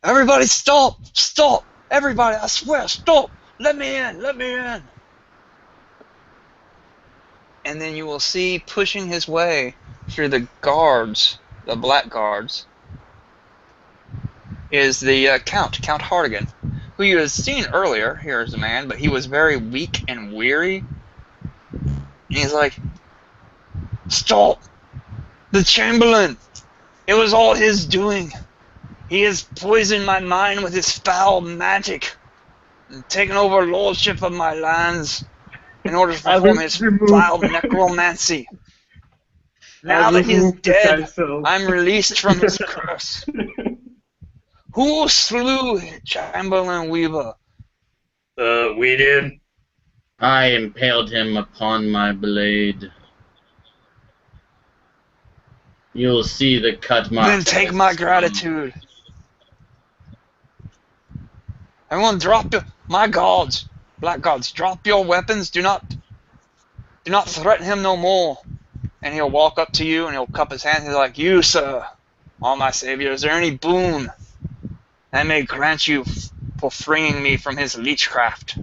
Everybody stop! Stop! Everybody, I swear, stop! Let me in! Let me in! And then you will see pushing his way through the guards, the black guards, is the Count Hardigan, who you had seen earlier. Here is the man, but he was very weak and weary. And he's like, stop! The Chamberlain! It was all his doing. He has poisoned my mind with his foul magic and taken over lordship of my lands in order to perform his vile necromancy. Now that he's dead, I'm released from his curse. Who slew Chamberlain Weaver? We did. I impaled him upon my blade. You'll see the cut marks. Then take my gratitude. Everyone, drop your my gods, black gods. Drop your weapons. Do not threaten him no more. And he'll walk up to you and he'll cup his hand. He's like, you, sir, all my savior, is there any boon I may grant you for freeing me from his leechcraft?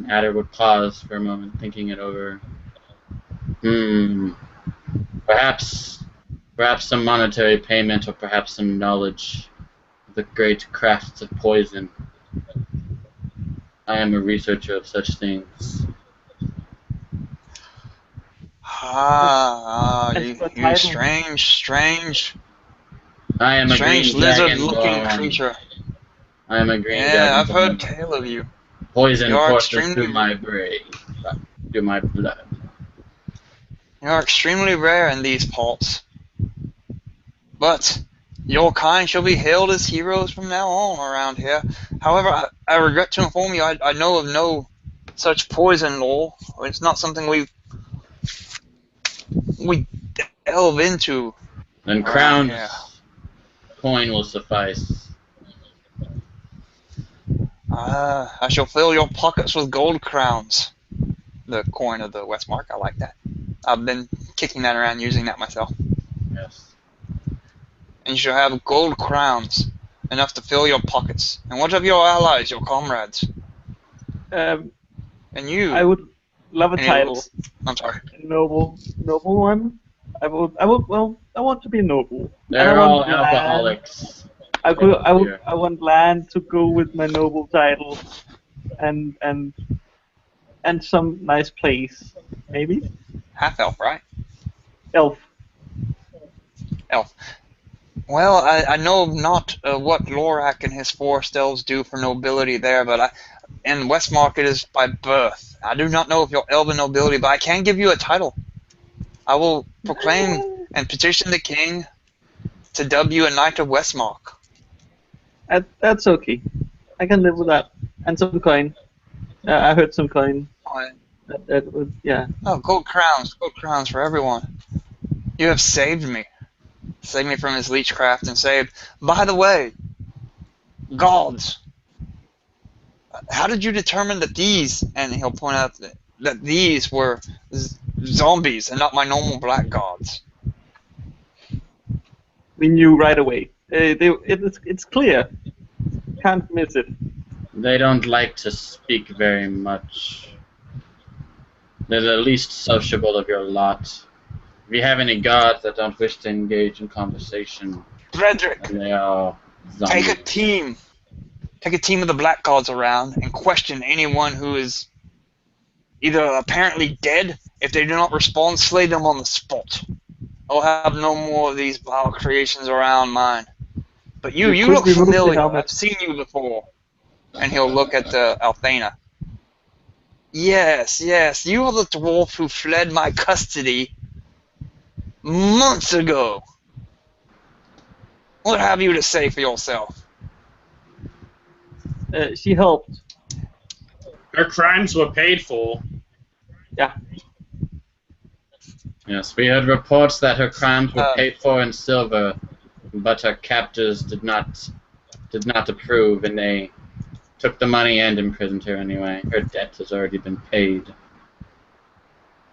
Adder would pause for a moment, thinking it over. Perhaps some monetary payment, or perhaps some knowledge of the great crafts of poison. I am a researcher of such things. You strange I am a green lizard-looking creature. I am a green dragon. Yeah, I've heard tale of you. Poison You are courses through my brain, through my blood. You are extremely rare in these parts. But your kind shall be hailed as heroes from now on around here. However, I regret to inform you, I know of no such poison law. It's not something we delve into. Then crown coin will suffice. I shall fill your pockets with gold crowns. The coin of the Westmark, I like that. I've been kicking that around, using that myself. Yes. And you shall have gold crowns, enough to fill your pockets. And what of your allies, your comrades? And you? I would love a title. I'm sorry. A noble one. I want to be noble. They're all alcoholics. I want land to go with my noble title, and some nice place, maybe. Half elf, right? Elf. Elf. Well, I know not what Lorak and his forest elves do for nobility there, but in Westmark it is by birth. I do not know of your elven nobility, but I can give you a title. I will proclaim and petition the king to dub you a knight of Westmark. That's okay. I can live with that. And some coin. I heard some coin. That would, yeah. Oh, gold crowns for everyone. You have saved me. Saved me from his leechcraft and saved. By the way, gods. How did you determine that these, and he'll point out that these were zombies and not my normal black gods? We knew right away. It's clear. Can't miss it. They don't like to speak very much. They're the least sociable of your lot. If you have any gods that don't wish to engage in conversation, Frederick, then they are zombies. take a team of the black gods around and question anyone who is either apparently dead. If they do not respond, slay them on the spot. I'll have no more of these vile creations around mine. But you look familiar. I've seen you before. And he'll look at Althena. Yes, you are the dwarf who fled my custody months ago. What have you to say for yourself? She helped. Her crimes were paid for. Yeah. Yes, we heard reports that her crimes were paid for in silver, but her captors did not approve, and they took the money and imprisoned her anyway. Her debt has already been paid.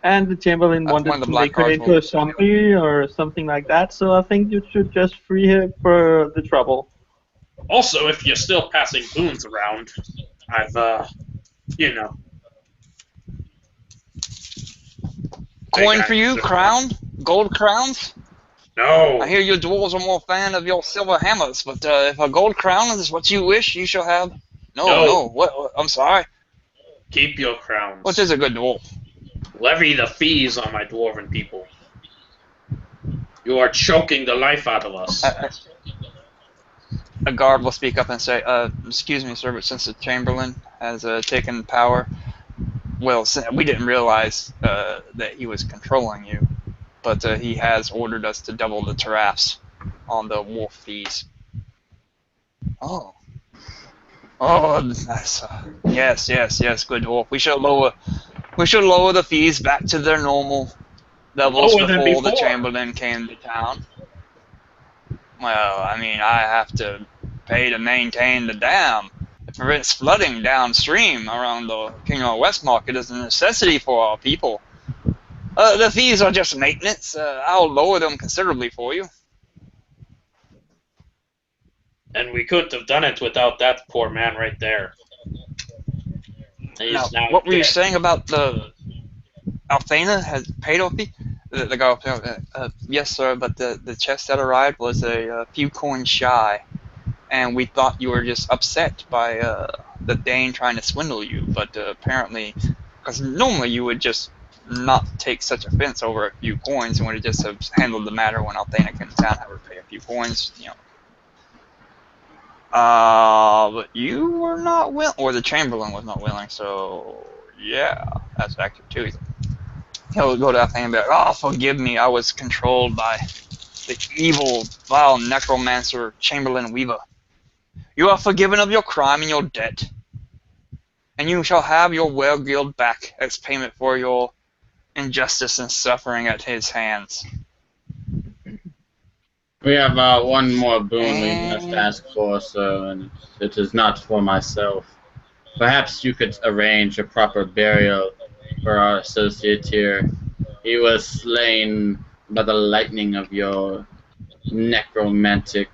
And the Chamberlain wanted to make her into a zombie or something like that, so I think you should just free her for the trouble. Also, if you're still passing boons around, I've, you know. Coin for you? Crown? Gold crowns? No. I hear your dwarves are more fan of your silver hammers, but if a gold crown is what you wish, you shall have. No. What? I'm sorry. Keep your crowns. What is a good dwarf? Levy the fees on my dwarven people. You are choking the life out of us. A guard will speak up and say, excuse me, sir, but since the Chamberlain has taken power, well, we didn't realize that he was controlling you, but he has ordered us to double the tariffs on the wolf fees. Oh, nice. Yes, good dwarf. We shall lower the fees back to their normal levels before the Chamberlain came to town. Well, I mean, I have to pay to maintain the dam. It prevents flooding downstream around the Kingdom of Westmark. It is a necessity for our people. The fees are just maintenance. I'll lower them considerably for you. And we couldn't have done it without that poor man right there. Now, what were you saying about the Althena has paid off fee? The guy, yes, sir, but the chest that arrived was a few coins shy, and we thought you were just upset by the Dane trying to swindle you, but apparently, because normally you would just not take such offense over a few coins and would have just have handled the matter when Althena came to town, have her pay a few coins, you know. But you were not willing, or the Chamberlain was not willing, so yeah, that's active too. He'll go to Althena and be like, oh, forgive me, I was controlled by the evil, vile necromancer Chamberlain Weaver. You are forgiven of your crime and your debt, and you shall have your well-guild back as payment for your injustice and suffering at his hands. We have one more boon we must ask for, sir, and it is not for myself. Perhaps you could arrange a proper burial for our associate here. He was slain by the lightning of your necromantic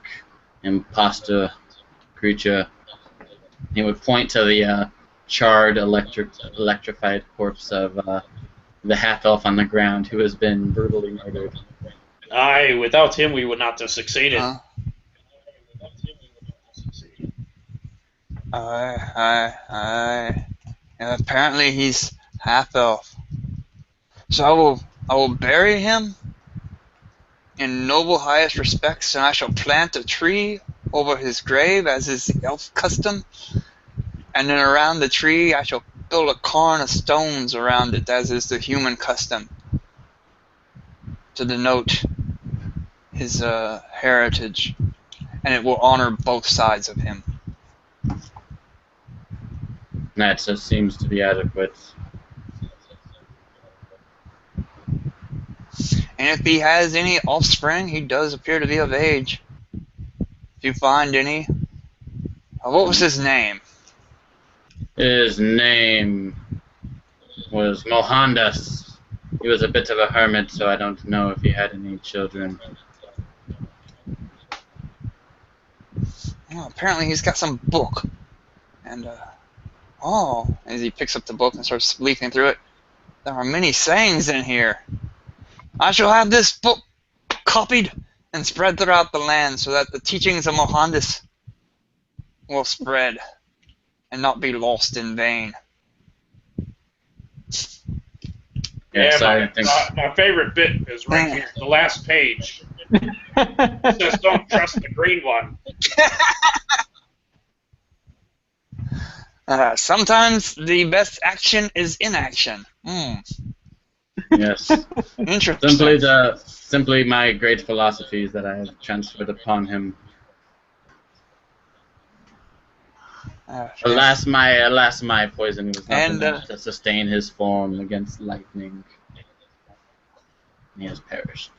imposter creature. He would point to the charred, electrified corpse of the half-elf on the ground who has been brutally murdered. Aye, without him we would not have succeeded. Aye. And apparently he's half-elf. So I will bury him in noble highest respects, and I shall plant a tree over his grave, as is the elf custom. And then around the tree I shall build a cairn of stones around it, as is the human custom, to denote his heritage, and it will honor both sides of him. That just seems to be adequate. And if he has any offspring, he does appear to be of age. If you find any. What was his name? His name was Mohandas. He was a bit of a hermit, so I don't know if he had any children. Well, apparently he's got some book. And, as he picks up the book and starts leafing through it, there are many sayings in here. I shall have this book copied and spread throughout the land so that the teachings of Mohandas will spread and not be lost in vain. Yes, Yeah, I think. my favorite bit is right here, the last page. It says, "Don't trust the green one." Sometimes the best action is inaction. Yes. Interesting. Simply my great philosophies that I have transferred upon him. Alas, my poison was not enough to sustain his form against lightning. He has perished.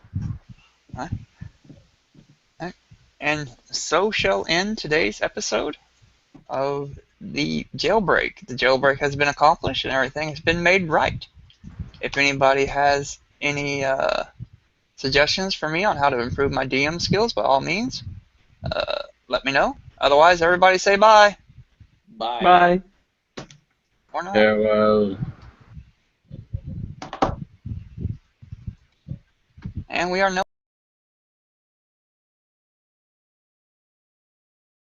And so shall end today's episode of the jailbreak. The jailbreak has been accomplished and everything has been made right. If anybody has any suggestions for me on how to improve my DM skills, by all means, let me know. Otherwise, everybody say bye. Bye. Bye. Or not. Farewell. And we are no